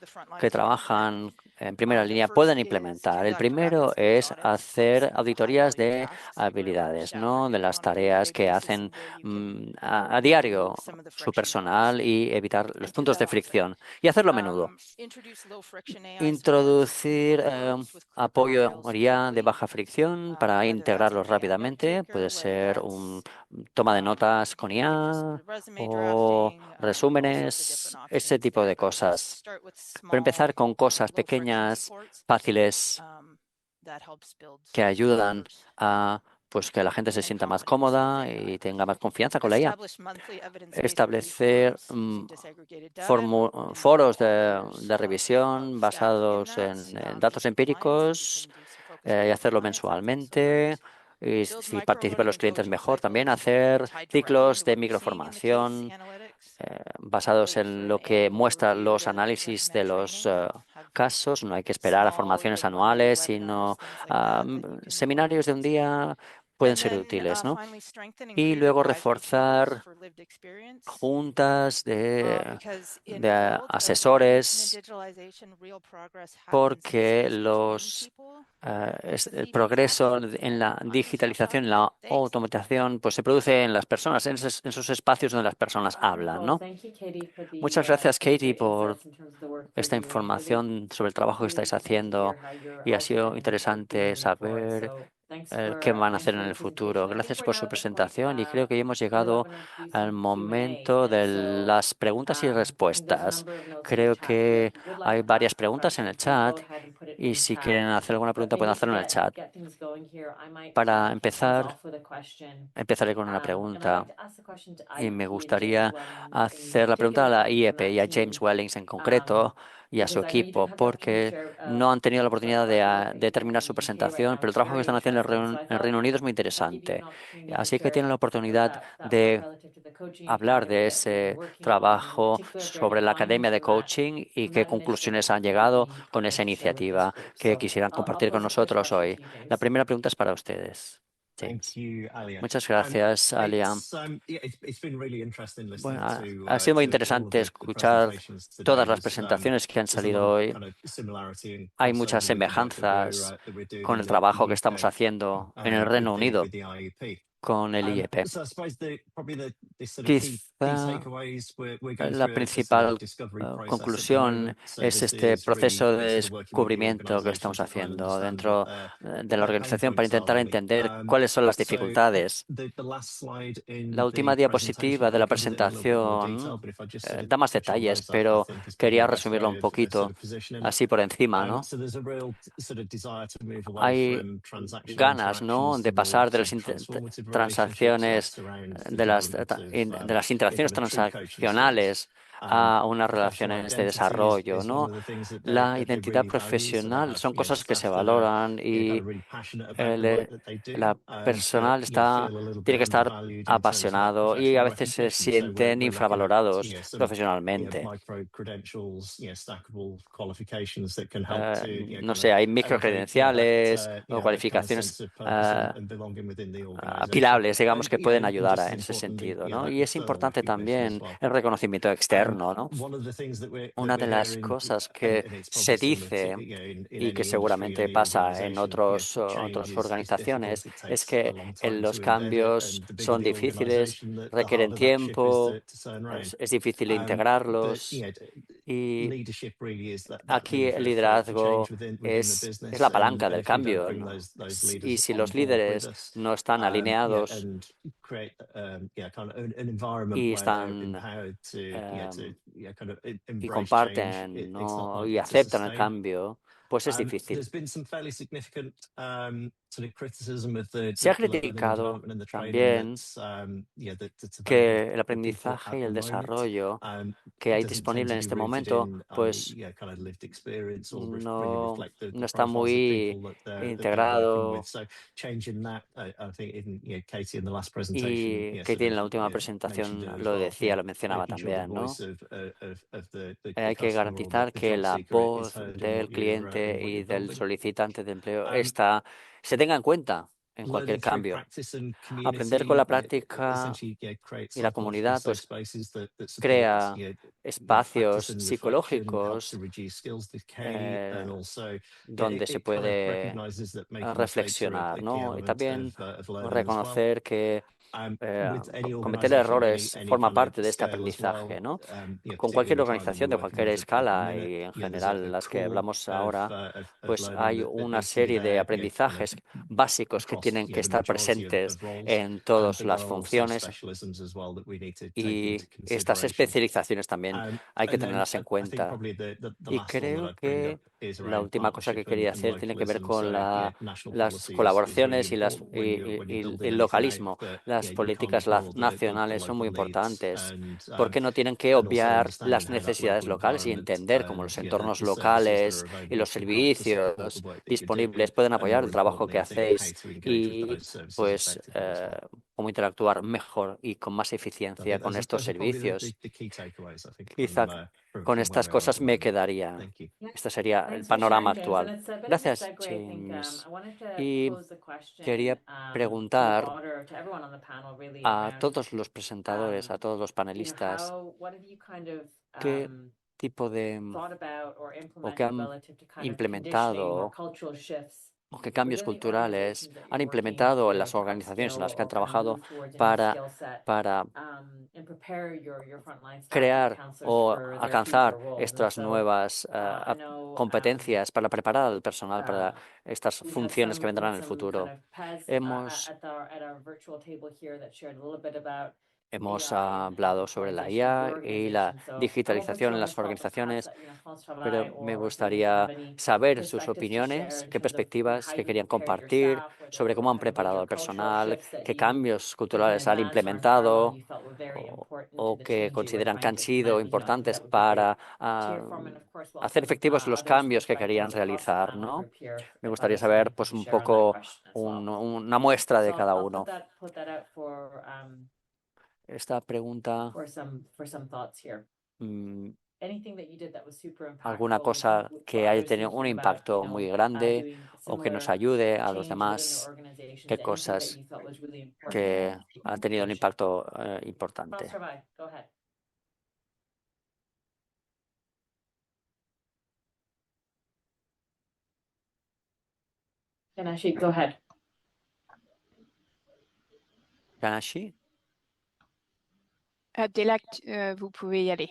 [SPEAKER 2] que trabajan en primera línea pueden implementar. El primero es hacer auditorías de habilidades, ¿no? De las tareas que hacen a diario su personal y evitar los puntos de fricción y hacerlo a menudo. Introducir apoyo IA de baja fricción para integrarlos rápidamente. Puede ser un toma de notas con IA o resúmenes, ese tipo de cosas. Pero empezar con cosas pequeñas, fáciles, que ayudan a pues que la gente se sienta más cómoda y tenga más confianza con la IA. Establecer foros de revisión basados en datos empíricos y hacerlo mensualmente. Y si participan los clientes mejor, también hacer ciclos de microformación basados en lo que muestran los análisis de los casos. No hay que esperar a formaciones anuales, sino seminarios de un día pueden ser útiles, ¿no? Y luego reforzar juntas de asesores, porque el progreso en la digitalización, en la automatización, pues se produce en las personas, en esos espacios donde las personas hablan, ¿no? Muchas gracias, Katie, por esta información sobre el trabajo que estáis haciendo y ha sido interesante saber qué van a hacer en el futuro. Gracias por su presentación y creo que ya hemos llegado al momento de las preguntas y respuestas. Creo que hay varias preguntas en el chat y si quieren hacer alguna pregunta pueden hacerlo en el chat. Para empezar, empezaré con una pregunta y me gustaría hacer la pregunta a la IEP y a James Wellings en concreto y a su equipo, porque no han tenido la oportunidad de terminar su presentación, pero el trabajo que están haciendo en el Reino Unido es muy interesante. Así que tienen la oportunidad de hablar de ese trabajo sobre la Academia de Coaching y qué conclusiones han llegado con esa iniciativa que quisieran compartir con nosotros hoy. La primera pregunta es para ustedes. James. Muchas gracias, Alia. Bueno, ha sido muy interesante escuchar todas las presentaciones que han salido hoy. Hay muchas semejanzas con el trabajo que estamos haciendo en el Reino Unido con el IEP. Quizá la principal conclusión es este proceso de descubrimiento que estamos haciendo dentro de la organización para intentar entender cuáles son las dificultades. La última diapositiva de la presentación da más detalles, pero quería resumirlo un poquito así por encima, ¿no? Hay ganas, ¿no?, de pasar de las transacciones, de las interacciones transaccionales a unas relaciones de desarrollo, ¿no? La identidad profesional son cosas que se valoran y la personal tiene que estar apasionado y a veces se sienten infravalorados profesionalmente. No sé, hay microcredenciales o cualificaciones apilables, digamos, que pueden ayudar en ese sentido, ¿no? Y es importante también el reconocimiento externo, ¿no? Una de las cosas que se dice y que seguramente pasa en otras organizaciones es que los cambios son difíciles, requieren tiempo, es difícil integrarlos. Y aquí el liderazgo es la palanca del cambio, ¿no? Y si los líderes no están alineados y y comparten, ¿no?, y aceptan el cambio, pues es difícil. Se ha criticado también que el aprendizaje y el desarrollo que hay disponible en este momento, pues no está muy integrado. Y Katie en la última presentación lo decía, lo mencionaba también, ¿no? Hay que garantizar que la voz del cliente y del solicitante de empleo se tenga en cuenta en cualquier cambio. Aprender con la práctica y la comunidad pues crea espacios psicológicos donde se puede reflexionar, ¿no? Y también reconocer que cometer errores forma parte de este aprendizaje, ¿no? Con cualquier organización de cualquier escala y en general las que hablamos ahora, pues hay una serie de aprendizajes básicos que tienen que estar presentes en todas las funciones y estas especializaciones también hay que tenerlas en cuenta. Y creo que la última cosa que quería hacer tiene que ver con las colaboraciones y el localismo. Las políticas nacionales son muy importantes porque no tienen que obviar las necesidades locales y entender cómo los entornos locales y los servicios disponibles pueden apoyar el trabajo que hacéis y pues cómo interactuar mejor y con más eficiencia con estos servicios. Quizá con estas cosas me quedaría. Este sería el panorama actual. Gracias, James. Y quería preguntar a todos los presentadores, a todos los panelistas, qué tipo de o qué han implementado o qué cambios culturales han implementado en las organizaciones en las que han trabajado para crear o alcanzar estas nuevas competencias para preparar al personal para estas funciones que vendrán en el futuro. Hemos hablado sobre la IA y la digitalización en las organizaciones, pero me gustaría saber sus opiniones, qué perspectivas que querían compartir sobre cómo han preparado al personal, qué cambios culturales han implementado o que consideran que han sido importantes para hacer efectivos los cambios que querían realizar, ¿no? Me gustaría saber pues un poco una muestra de cada uno. Esta pregunta, alguna cosa que haya tenido un impacto muy grande o que nos ayude a los demás, qué cosas que han tenido un impacto importante.
[SPEAKER 4] Go ahead.
[SPEAKER 2] Kanashi?
[SPEAKER 5] Delak, vous pouvez y aller.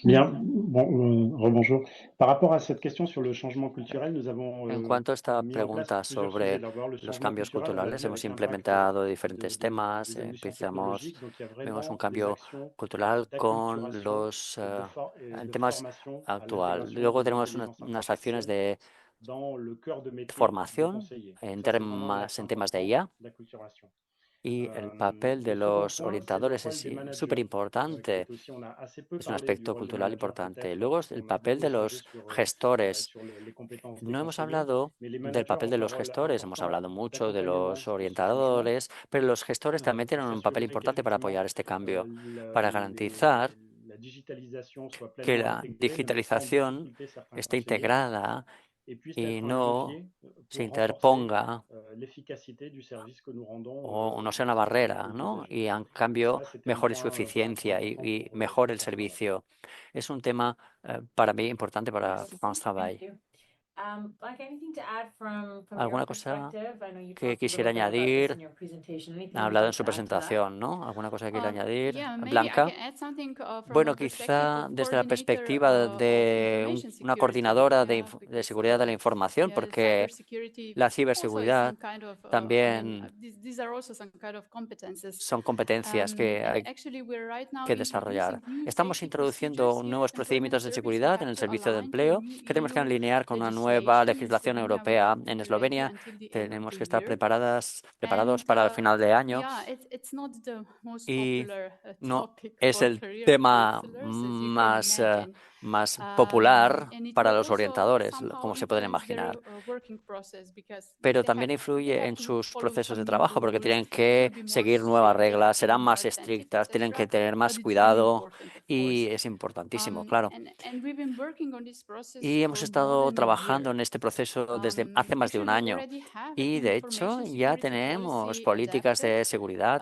[SPEAKER 6] Bien, bon, rebonjour. Par rapport à cette question sur le changement culturel, nous avons
[SPEAKER 2] En cuanto a esta
[SPEAKER 6] mis en place
[SPEAKER 2] pregunta
[SPEAKER 6] plusieurs
[SPEAKER 2] sobre
[SPEAKER 6] sujets. D'abord, le
[SPEAKER 2] los
[SPEAKER 6] changement
[SPEAKER 2] cambios
[SPEAKER 6] culturel, on l'a
[SPEAKER 2] culturales,
[SPEAKER 6] vu
[SPEAKER 2] hemos
[SPEAKER 6] avec l'impact
[SPEAKER 2] implementado diferentes temas.
[SPEAKER 6] d'évolutions
[SPEAKER 2] Empezamos,
[SPEAKER 6] technologiques. Donc, il y a
[SPEAKER 2] vemos un
[SPEAKER 6] vraiment des
[SPEAKER 2] cambio
[SPEAKER 6] actions
[SPEAKER 2] cultural con
[SPEAKER 6] d'acculturation
[SPEAKER 2] los
[SPEAKER 6] et de
[SPEAKER 2] temas
[SPEAKER 6] formation à
[SPEAKER 2] actual.
[SPEAKER 6] l'intégration
[SPEAKER 2] Luego
[SPEAKER 6] des
[SPEAKER 2] tenemos
[SPEAKER 6] intelligences
[SPEAKER 2] unas acciones
[SPEAKER 6] artificielles
[SPEAKER 2] de
[SPEAKER 6] dans le cœur de métier des
[SPEAKER 2] formación
[SPEAKER 6] conseillers.
[SPEAKER 2] en
[SPEAKER 6] Ça, c'est vraiment l'axe
[SPEAKER 2] temas de
[SPEAKER 6] important
[SPEAKER 2] IA
[SPEAKER 6] d'acculturation.
[SPEAKER 2] y el papel de
[SPEAKER 6] Le second
[SPEAKER 2] los
[SPEAKER 6] point, c'est le
[SPEAKER 2] orientadores
[SPEAKER 6] rôle
[SPEAKER 2] es
[SPEAKER 6] des managers,
[SPEAKER 2] súper
[SPEAKER 6] qui
[SPEAKER 2] importante.
[SPEAKER 6] est aussi, on a assez peu
[SPEAKER 2] Es un
[SPEAKER 6] parlé du
[SPEAKER 2] aspecto
[SPEAKER 6] rôle des
[SPEAKER 2] cultural
[SPEAKER 6] managers
[SPEAKER 2] importante.
[SPEAKER 6] peut-être.
[SPEAKER 2] Luego, el
[SPEAKER 6] On a
[SPEAKER 2] papel
[SPEAKER 6] beaucoup
[SPEAKER 2] de
[SPEAKER 6] échangé
[SPEAKER 2] los
[SPEAKER 6] sur
[SPEAKER 2] gestores.
[SPEAKER 6] les compétences des
[SPEAKER 2] No hemos
[SPEAKER 6] conseillers,
[SPEAKER 2] hablado
[SPEAKER 6] mais les
[SPEAKER 2] del
[SPEAKER 6] managers
[SPEAKER 2] papel
[SPEAKER 6] ont
[SPEAKER 2] de
[SPEAKER 6] un
[SPEAKER 2] los
[SPEAKER 6] rôle
[SPEAKER 2] gestores, hemos
[SPEAKER 6] important
[SPEAKER 2] hablado mucho de
[SPEAKER 6] d'accompagnement
[SPEAKER 2] los
[SPEAKER 6] sur ce changement,
[SPEAKER 2] orientadores, pero los gestores también tienen
[SPEAKER 6] pour
[SPEAKER 2] un papel
[SPEAKER 6] s'assurer
[SPEAKER 2] importante para
[SPEAKER 6] qu'effectivement
[SPEAKER 2] apoyar este cambio,
[SPEAKER 6] la
[SPEAKER 2] para garantizar
[SPEAKER 6] la digitalisation soit
[SPEAKER 2] que
[SPEAKER 6] pleinement
[SPEAKER 2] la
[SPEAKER 6] intégrée, ne mette pas en
[SPEAKER 2] digitalización
[SPEAKER 6] difficulté certains
[SPEAKER 2] esté
[SPEAKER 6] conseillers
[SPEAKER 2] integrada
[SPEAKER 6] et puisse
[SPEAKER 2] y
[SPEAKER 6] être un
[SPEAKER 2] no
[SPEAKER 6] levier
[SPEAKER 2] se
[SPEAKER 6] pour renforcer
[SPEAKER 2] interponga
[SPEAKER 6] l'efficacité du service que nous rendons
[SPEAKER 2] o no sea
[SPEAKER 6] aux
[SPEAKER 2] una barrera,
[SPEAKER 6] aux
[SPEAKER 2] ¿no?
[SPEAKER 6] usagers.
[SPEAKER 2] Y en
[SPEAKER 6] Donc
[SPEAKER 2] cambio
[SPEAKER 6] ça, c'était un
[SPEAKER 2] mejore su
[SPEAKER 6] point
[SPEAKER 2] eficiencia
[SPEAKER 6] important
[SPEAKER 2] y
[SPEAKER 6] pour
[SPEAKER 2] mejore el
[SPEAKER 6] France Travail.
[SPEAKER 2] servicio. Es un tema para mí importante para France Travail. ¿Alguna cosa que quisiera añadir? Ha hablado en su presentación, ¿no? ¿Alguna cosa que quiera añadir?
[SPEAKER 5] Yeah, maybe I
[SPEAKER 2] Blanca.
[SPEAKER 5] can add something from
[SPEAKER 2] Bueno,
[SPEAKER 5] a perspective
[SPEAKER 2] quizá
[SPEAKER 5] of
[SPEAKER 2] desde la
[SPEAKER 5] coordinator
[SPEAKER 2] perspectiva
[SPEAKER 5] of
[SPEAKER 2] de
[SPEAKER 5] information
[SPEAKER 2] una
[SPEAKER 5] security.
[SPEAKER 2] coordinadora de
[SPEAKER 5] Because,
[SPEAKER 2] seguridad de la información,
[SPEAKER 5] yeah,
[SPEAKER 2] porque
[SPEAKER 5] cybersecurity
[SPEAKER 2] la
[SPEAKER 5] also is
[SPEAKER 2] ciberseguridad
[SPEAKER 5] some kind of,
[SPEAKER 2] también
[SPEAKER 5] these are also some kind of competences.
[SPEAKER 2] son competencias que
[SPEAKER 5] And
[SPEAKER 2] hay
[SPEAKER 5] actually we're right now
[SPEAKER 2] que desarrollar.
[SPEAKER 5] introducing new
[SPEAKER 2] Estamos
[SPEAKER 5] safety
[SPEAKER 2] introduciendo
[SPEAKER 5] procedures here
[SPEAKER 2] nuevos
[SPEAKER 5] at Employment
[SPEAKER 2] procedimientos de
[SPEAKER 5] Service. We
[SPEAKER 2] seguridad en
[SPEAKER 5] have
[SPEAKER 2] el
[SPEAKER 5] to
[SPEAKER 2] servicio de
[SPEAKER 5] align to
[SPEAKER 2] empleo
[SPEAKER 5] new
[SPEAKER 2] que tenemos que
[SPEAKER 5] EU
[SPEAKER 2] alinear con una nueva
[SPEAKER 5] legislation. In
[SPEAKER 2] legislación
[SPEAKER 5] Slovenia, we
[SPEAKER 2] europea.
[SPEAKER 5] will
[SPEAKER 2] En
[SPEAKER 5] be ready
[SPEAKER 2] Eslovenia
[SPEAKER 5] until the end of
[SPEAKER 2] tenemos
[SPEAKER 5] the
[SPEAKER 2] que estar
[SPEAKER 5] year.
[SPEAKER 2] preparados
[SPEAKER 5] And,
[SPEAKER 2] para el final de año
[SPEAKER 5] yeah, it's not the most
[SPEAKER 2] y
[SPEAKER 5] popular
[SPEAKER 2] no
[SPEAKER 5] topic
[SPEAKER 2] es
[SPEAKER 5] for
[SPEAKER 2] el
[SPEAKER 5] career
[SPEAKER 2] tema
[SPEAKER 5] counselors, as you can
[SPEAKER 2] más
[SPEAKER 5] imagine.
[SPEAKER 2] más popular
[SPEAKER 5] And it
[SPEAKER 2] para
[SPEAKER 5] will
[SPEAKER 2] los
[SPEAKER 5] also
[SPEAKER 2] orientadores,
[SPEAKER 5] somehow
[SPEAKER 2] como se pueden
[SPEAKER 5] influence their
[SPEAKER 2] imaginar.
[SPEAKER 5] working process because
[SPEAKER 2] Pero
[SPEAKER 5] they
[SPEAKER 2] también
[SPEAKER 5] they
[SPEAKER 2] influye
[SPEAKER 5] have
[SPEAKER 2] en
[SPEAKER 5] to
[SPEAKER 2] sus
[SPEAKER 5] follow
[SPEAKER 2] procesos de
[SPEAKER 5] some new
[SPEAKER 2] trabajo porque
[SPEAKER 5] rules,
[SPEAKER 2] tienen
[SPEAKER 5] they have to
[SPEAKER 2] que
[SPEAKER 5] be more
[SPEAKER 2] seguir nuevas
[SPEAKER 5] strict, they have
[SPEAKER 2] reglas,
[SPEAKER 5] to be
[SPEAKER 2] serán
[SPEAKER 5] more
[SPEAKER 2] más
[SPEAKER 5] attentive,
[SPEAKER 2] estrictas, tienen que
[SPEAKER 5] etc.
[SPEAKER 2] tener más
[SPEAKER 5] But it's really
[SPEAKER 2] cuidado
[SPEAKER 5] important, of
[SPEAKER 2] y
[SPEAKER 5] course.
[SPEAKER 2] es importantísimo, claro.
[SPEAKER 5] And we've been working on this process
[SPEAKER 2] Y hemos
[SPEAKER 5] for more
[SPEAKER 2] estado
[SPEAKER 5] than a
[SPEAKER 2] trabajando
[SPEAKER 5] year.
[SPEAKER 2] en este proceso desde hace más de un
[SPEAKER 5] Actually, we
[SPEAKER 2] año.
[SPEAKER 5] already have
[SPEAKER 2] Y
[SPEAKER 5] an
[SPEAKER 2] de hecho
[SPEAKER 5] information
[SPEAKER 2] ya
[SPEAKER 5] security
[SPEAKER 2] tenemos
[SPEAKER 5] policy
[SPEAKER 2] políticas
[SPEAKER 5] adapted,
[SPEAKER 2] de seguridad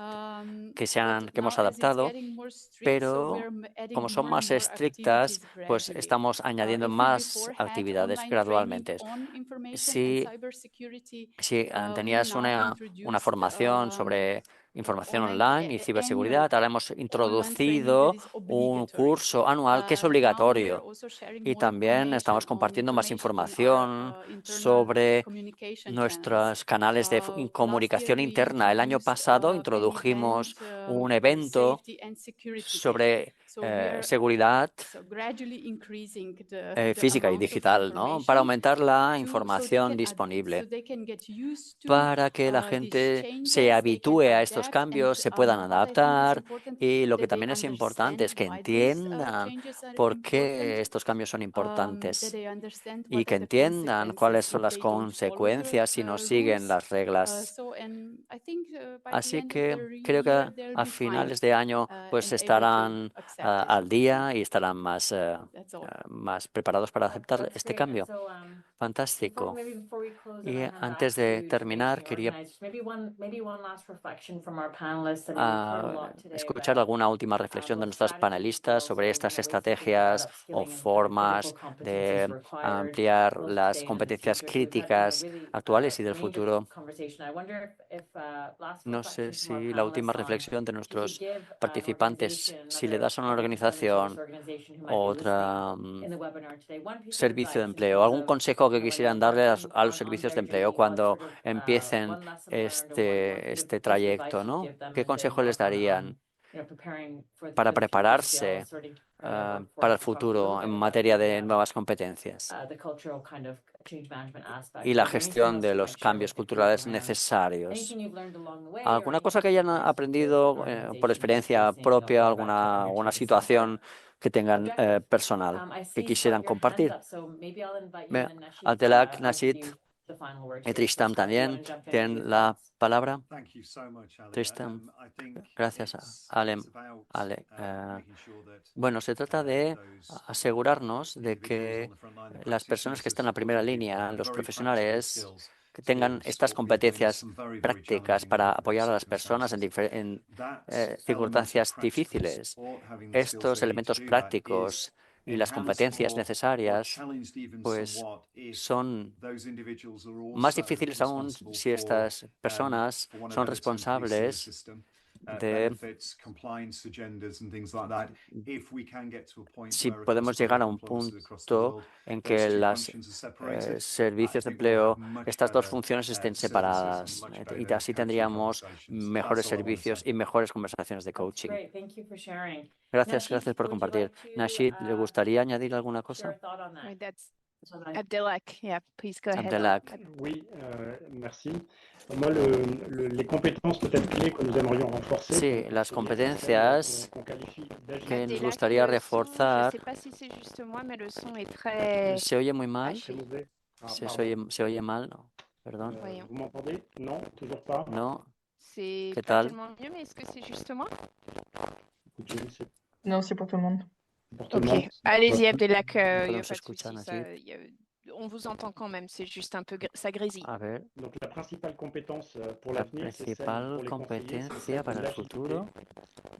[SPEAKER 2] que
[SPEAKER 5] but
[SPEAKER 2] hemos
[SPEAKER 5] now as it's
[SPEAKER 2] adaptado,
[SPEAKER 5] getting more strict, so
[SPEAKER 2] pero
[SPEAKER 5] we're adding
[SPEAKER 2] como son
[SPEAKER 5] more and
[SPEAKER 2] más
[SPEAKER 5] more
[SPEAKER 2] estrictas,
[SPEAKER 5] activities
[SPEAKER 2] pues
[SPEAKER 5] gradually.
[SPEAKER 2] estamos añadiendo
[SPEAKER 5] If we
[SPEAKER 2] más
[SPEAKER 5] before had
[SPEAKER 2] actividades
[SPEAKER 5] online training
[SPEAKER 2] gradualmente.
[SPEAKER 5] on information and
[SPEAKER 2] Si
[SPEAKER 5] cybersecurity, we
[SPEAKER 2] tenías
[SPEAKER 5] now
[SPEAKER 2] una
[SPEAKER 5] introduced
[SPEAKER 2] formación sobre información
[SPEAKER 5] online
[SPEAKER 2] online y
[SPEAKER 5] annual
[SPEAKER 2] ciberseguridad, ahora hemos
[SPEAKER 5] online training that
[SPEAKER 2] introducido
[SPEAKER 5] is
[SPEAKER 2] un
[SPEAKER 5] obligatory.
[SPEAKER 2] curso anual que es
[SPEAKER 5] Now we are
[SPEAKER 2] obligatorio.
[SPEAKER 5] also sharing
[SPEAKER 2] Y
[SPEAKER 5] more
[SPEAKER 2] también estamos
[SPEAKER 5] information on
[SPEAKER 2] compartiendo más
[SPEAKER 5] information in our
[SPEAKER 2] información
[SPEAKER 5] internal
[SPEAKER 2] sobre
[SPEAKER 5] communication channels.
[SPEAKER 2] nuestros canales de
[SPEAKER 5] Last year
[SPEAKER 2] comunicación
[SPEAKER 5] we
[SPEAKER 2] interna. El año
[SPEAKER 5] introduced
[SPEAKER 2] pasado
[SPEAKER 5] an
[SPEAKER 2] introdujimos
[SPEAKER 5] event,
[SPEAKER 2] un evento
[SPEAKER 5] safety and security day.
[SPEAKER 2] sobre
[SPEAKER 5] So we are
[SPEAKER 2] seguridad
[SPEAKER 5] gradually increasing the
[SPEAKER 2] física y
[SPEAKER 5] amount of
[SPEAKER 2] digital, ¿no? Para
[SPEAKER 5] information
[SPEAKER 2] aumentar la
[SPEAKER 5] so
[SPEAKER 2] información disponible,
[SPEAKER 5] they can get used to
[SPEAKER 2] para que la
[SPEAKER 5] these
[SPEAKER 2] gente se
[SPEAKER 5] changes, they can
[SPEAKER 2] habitúe a estos
[SPEAKER 5] adapt, and
[SPEAKER 2] cambios, se puedan
[SPEAKER 5] what I think is
[SPEAKER 2] adaptar.
[SPEAKER 5] important
[SPEAKER 2] Y lo que
[SPEAKER 5] that they
[SPEAKER 2] también es importante
[SPEAKER 5] understand
[SPEAKER 2] es que
[SPEAKER 5] why these
[SPEAKER 2] entiendan
[SPEAKER 5] changes are
[SPEAKER 2] por
[SPEAKER 5] important,
[SPEAKER 2] qué estos cambios son
[SPEAKER 5] that
[SPEAKER 2] importantes
[SPEAKER 5] they understand
[SPEAKER 2] y
[SPEAKER 5] what
[SPEAKER 2] que
[SPEAKER 5] are the
[SPEAKER 2] entiendan cuáles
[SPEAKER 5] consequences
[SPEAKER 2] son
[SPEAKER 5] if
[SPEAKER 2] las
[SPEAKER 5] they don't follow
[SPEAKER 2] consecuencias si no
[SPEAKER 5] the
[SPEAKER 2] siguen
[SPEAKER 5] rules.
[SPEAKER 2] las reglas.
[SPEAKER 5] And I think by the
[SPEAKER 2] Así
[SPEAKER 5] end of the
[SPEAKER 2] que creo
[SPEAKER 5] year
[SPEAKER 2] que
[SPEAKER 5] they'll
[SPEAKER 2] a
[SPEAKER 5] be fine
[SPEAKER 2] finales de año pues
[SPEAKER 5] and able to
[SPEAKER 2] estarán
[SPEAKER 5] accept it.
[SPEAKER 2] al día y estarán más,
[SPEAKER 5] That's all.
[SPEAKER 2] más preparados para aceptar
[SPEAKER 4] That's
[SPEAKER 2] este
[SPEAKER 4] great.
[SPEAKER 2] cambio.
[SPEAKER 4] So,
[SPEAKER 2] Fantástico.
[SPEAKER 4] before we close
[SPEAKER 2] Y
[SPEAKER 4] and I hand back
[SPEAKER 2] antes de
[SPEAKER 4] to
[SPEAKER 2] terminar,
[SPEAKER 4] Beijing
[SPEAKER 2] quería
[SPEAKER 4] organizers, maybe one last reflection from our panelists. I mean, we've heard a lot today
[SPEAKER 2] escuchar
[SPEAKER 4] about
[SPEAKER 2] alguna última reflexión de
[SPEAKER 4] both
[SPEAKER 2] nuestros
[SPEAKER 4] strategies, but
[SPEAKER 2] panelistas sobre
[SPEAKER 4] also,
[SPEAKER 2] estas
[SPEAKER 4] ways that we can start
[SPEAKER 2] estrategias o
[SPEAKER 4] upskilling and kind of critical
[SPEAKER 2] formas
[SPEAKER 4] competencies
[SPEAKER 2] de
[SPEAKER 4] required
[SPEAKER 2] ampliar
[SPEAKER 4] both
[SPEAKER 2] las
[SPEAKER 4] today and in the
[SPEAKER 2] competencias
[SPEAKER 4] future. So we've had, you know,
[SPEAKER 2] críticas
[SPEAKER 4] really
[SPEAKER 2] actuales y del
[SPEAKER 4] range of
[SPEAKER 2] futuro.
[SPEAKER 4] conversation. I wonder if last
[SPEAKER 2] No sé
[SPEAKER 4] reflection from our
[SPEAKER 2] si la última
[SPEAKER 4] panelists on
[SPEAKER 2] reflexión de
[SPEAKER 4] if you could
[SPEAKER 2] nuestros
[SPEAKER 4] give an
[SPEAKER 2] participantes,
[SPEAKER 4] organization,
[SPEAKER 2] si le das a una
[SPEAKER 4] another employment service
[SPEAKER 2] organización
[SPEAKER 4] organization who might be listening
[SPEAKER 2] otra
[SPEAKER 4] in the webinar today, one piece of
[SPEAKER 2] servicio de
[SPEAKER 4] advice in
[SPEAKER 2] empleo,
[SPEAKER 4] terms
[SPEAKER 2] algún
[SPEAKER 4] of,
[SPEAKER 2] consejo que
[SPEAKER 4] you know, when they're
[SPEAKER 2] quisieran darle
[SPEAKER 4] working
[SPEAKER 2] a los
[SPEAKER 4] on
[SPEAKER 2] servicios de
[SPEAKER 4] their
[SPEAKER 2] empleo
[SPEAKER 4] journey, what
[SPEAKER 2] cuando
[SPEAKER 4] sort of
[SPEAKER 2] empiecen
[SPEAKER 4] one lesson learned or one bit of
[SPEAKER 2] este
[SPEAKER 4] piece of advice
[SPEAKER 2] trayecto,
[SPEAKER 4] you'd
[SPEAKER 2] ¿no?
[SPEAKER 4] give them
[SPEAKER 2] ¿Qué
[SPEAKER 4] as they
[SPEAKER 2] consejo les
[SPEAKER 4] embark on,
[SPEAKER 2] darían
[SPEAKER 4] you know, preparing
[SPEAKER 2] para
[SPEAKER 4] for the future
[SPEAKER 2] prepararse
[SPEAKER 4] skills, sorting
[SPEAKER 2] para
[SPEAKER 4] workforce?
[SPEAKER 2] el
[SPEAKER 4] We talked a little
[SPEAKER 2] futuro
[SPEAKER 4] bit
[SPEAKER 2] en
[SPEAKER 4] about
[SPEAKER 2] materia de
[SPEAKER 4] the
[SPEAKER 2] nuevas competencias
[SPEAKER 4] cultural kind of change management aspect.
[SPEAKER 2] y
[SPEAKER 4] But
[SPEAKER 2] la
[SPEAKER 4] is there anything
[SPEAKER 2] gestión
[SPEAKER 4] else
[SPEAKER 2] de
[SPEAKER 4] you
[SPEAKER 2] los
[SPEAKER 4] might share
[SPEAKER 2] cambios
[SPEAKER 4] with the group
[SPEAKER 2] culturales
[SPEAKER 4] around
[SPEAKER 2] necesarios?
[SPEAKER 4] anything you've learned along the way or
[SPEAKER 2] ¿Alguna cosa
[SPEAKER 4] anything
[SPEAKER 2] que
[SPEAKER 4] you'd
[SPEAKER 2] hayan
[SPEAKER 4] like to give an
[SPEAKER 2] aprendido por
[SPEAKER 4] organization who's
[SPEAKER 2] experiencia
[SPEAKER 4] listening, you know,
[SPEAKER 2] propia,
[SPEAKER 4] more about tenure
[SPEAKER 2] alguna
[SPEAKER 4] track and some of their
[SPEAKER 2] situación que tengan
[SPEAKER 4] objectives?
[SPEAKER 2] personal
[SPEAKER 4] I
[SPEAKER 2] que
[SPEAKER 4] see, Scott,
[SPEAKER 2] quisieran
[SPEAKER 4] your hand's
[SPEAKER 2] compartir?
[SPEAKER 4] up, so maybe I'll invite you
[SPEAKER 2] Ve,
[SPEAKER 4] and then Nashid,
[SPEAKER 2] Abdelak,
[SPEAKER 4] I'll give
[SPEAKER 2] Nashid
[SPEAKER 4] you the final words
[SPEAKER 2] y
[SPEAKER 4] here. So
[SPEAKER 2] Tristan
[SPEAKER 4] Scott, do you want
[SPEAKER 2] también
[SPEAKER 4] to jump in with your
[SPEAKER 2] tienen la
[SPEAKER 4] thoughts?
[SPEAKER 2] palabra.
[SPEAKER 7] Thank you so much, Ali.
[SPEAKER 2] Tristan,
[SPEAKER 7] I think
[SPEAKER 2] gracias,
[SPEAKER 7] it's
[SPEAKER 2] Ale.
[SPEAKER 7] about
[SPEAKER 2] Ale.
[SPEAKER 7] making sure that
[SPEAKER 2] Bueno, se trata de
[SPEAKER 7] those
[SPEAKER 2] asegurarnos de
[SPEAKER 7] individuals on
[SPEAKER 2] que
[SPEAKER 7] the front line, the
[SPEAKER 2] las personas que están en la
[SPEAKER 7] practitioners,
[SPEAKER 2] primera
[SPEAKER 7] will give
[SPEAKER 2] línea, los
[SPEAKER 7] very practical
[SPEAKER 2] profesionales,
[SPEAKER 7] skills
[SPEAKER 2] que
[SPEAKER 7] to be
[SPEAKER 2] tengan
[SPEAKER 7] able to
[SPEAKER 2] estas
[SPEAKER 7] support people in
[SPEAKER 2] competencias
[SPEAKER 7] some very
[SPEAKER 2] prácticas
[SPEAKER 7] challenging
[SPEAKER 2] para
[SPEAKER 7] and difficult
[SPEAKER 2] apoyar a las personas
[SPEAKER 7] circumstances.
[SPEAKER 2] en
[SPEAKER 7] That element of
[SPEAKER 2] circunstancias
[SPEAKER 7] practical
[SPEAKER 2] difíciles.
[SPEAKER 7] support, having the skills
[SPEAKER 2] Estos
[SPEAKER 7] they need to
[SPEAKER 2] elementos
[SPEAKER 7] do that, is
[SPEAKER 2] prácticos y las
[SPEAKER 7] enhanced
[SPEAKER 2] competencias
[SPEAKER 7] or
[SPEAKER 2] necesarias,
[SPEAKER 7] challenged even
[SPEAKER 2] pues
[SPEAKER 7] somewhat if
[SPEAKER 2] son
[SPEAKER 7] those individuals are
[SPEAKER 2] más
[SPEAKER 7] also
[SPEAKER 2] difíciles aún
[SPEAKER 7] responsible
[SPEAKER 2] si estas personas
[SPEAKER 7] for one
[SPEAKER 2] son
[SPEAKER 7] another to increase the
[SPEAKER 2] responsables
[SPEAKER 7] system,
[SPEAKER 2] de
[SPEAKER 7] benefits, compliance agendas and things like that. If we can get to a point
[SPEAKER 2] si
[SPEAKER 7] where
[SPEAKER 2] podemos
[SPEAKER 7] across
[SPEAKER 2] llegar a
[SPEAKER 7] public
[SPEAKER 2] un
[SPEAKER 7] employment across the
[SPEAKER 2] punto
[SPEAKER 7] world,
[SPEAKER 2] en
[SPEAKER 7] those
[SPEAKER 2] que
[SPEAKER 7] two
[SPEAKER 2] los
[SPEAKER 7] functions are separated, I
[SPEAKER 2] servicios de
[SPEAKER 7] think we'll have
[SPEAKER 2] empleo,
[SPEAKER 7] much
[SPEAKER 2] estas dos
[SPEAKER 7] better
[SPEAKER 2] funciones estén
[SPEAKER 7] services and
[SPEAKER 2] separadas
[SPEAKER 7] much
[SPEAKER 2] y
[SPEAKER 7] better
[SPEAKER 2] así
[SPEAKER 7] coaching
[SPEAKER 2] tendríamos
[SPEAKER 7] conversations.
[SPEAKER 2] mejores
[SPEAKER 7] That's all I want to
[SPEAKER 2] servicios
[SPEAKER 7] say.
[SPEAKER 2] y mejores conversaciones de
[SPEAKER 4] That's
[SPEAKER 2] coaching.
[SPEAKER 4] great. Thank you for sharing.
[SPEAKER 2] Gracias,
[SPEAKER 4] Nashid,
[SPEAKER 2] gracias por
[SPEAKER 4] would you
[SPEAKER 2] compartir.
[SPEAKER 4] like to
[SPEAKER 2] Nashid, ¿le gustaría añadir alguna
[SPEAKER 4] share
[SPEAKER 2] cosa?
[SPEAKER 4] a thought on that?
[SPEAKER 5] Right, that's
[SPEAKER 4] So that I-
[SPEAKER 5] Abdelak. Yeah, please go ahead.
[SPEAKER 2] Abdelak.
[SPEAKER 6] Oui, merci. Moi, les compétences peut-être clés que nous aimerions renforcer.
[SPEAKER 2] Sí, las competencias que nos gustaría reforzar.
[SPEAKER 1] Je sais pas si c'est juste moi, mais le son est très
[SPEAKER 2] ¿Se oye muy mal?
[SPEAKER 1] haché.
[SPEAKER 2] ¿Se oye mal? No, perdón.
[SPEAKER 1] Voyons.
[SPEAKER 6] Vous m'entendez? Non, toujours pas.
[SPEAKER 2] No.
[SPEAKER 1] C'est
[SPEAKER 2] ¿Qué
[SPEAKER 1] pas
[SPEAKER 2] tal?
[SPEAKER 1] tellement mieux, mais est-ce que c'est juste moi?
[SPEAKER 6] Écoutez, c'est
[SPEAKER 4] Non, c'est pour tout le monde.
[SPEAKER 6] pour tout le monde.
[SPEAKER 1] Ok, allez-y Abdelak,
[SPEAKER 2] No
[SPEAKER 1] y a
[SPEAKER 2] podemos
[SPEAKER 1] pas de
[SPEAKER 2] escuchar,
[SPEAKER 1] souci,
[SPEAKER 2] Nashid.
[SPEAKER 1] on vous entend quand même, c'est juste un peu, ça grésille.
[SPEAKER 2] A ver,
[SPEAKER 6] Donc la principale compétence pour
[SPEAKER 2] la
[SPEAKER 6] l'avenir, c'est celle
[SPEAKER 2] principal
[SPEAKER 6] pour les conseillers, c'est
[SPEAKER 2] competencia
[SPEAKER 6] celle de
[SPEAKER 2] para el
[SPEAKER 6] l'agilité,
[SPEAKER 2] futuro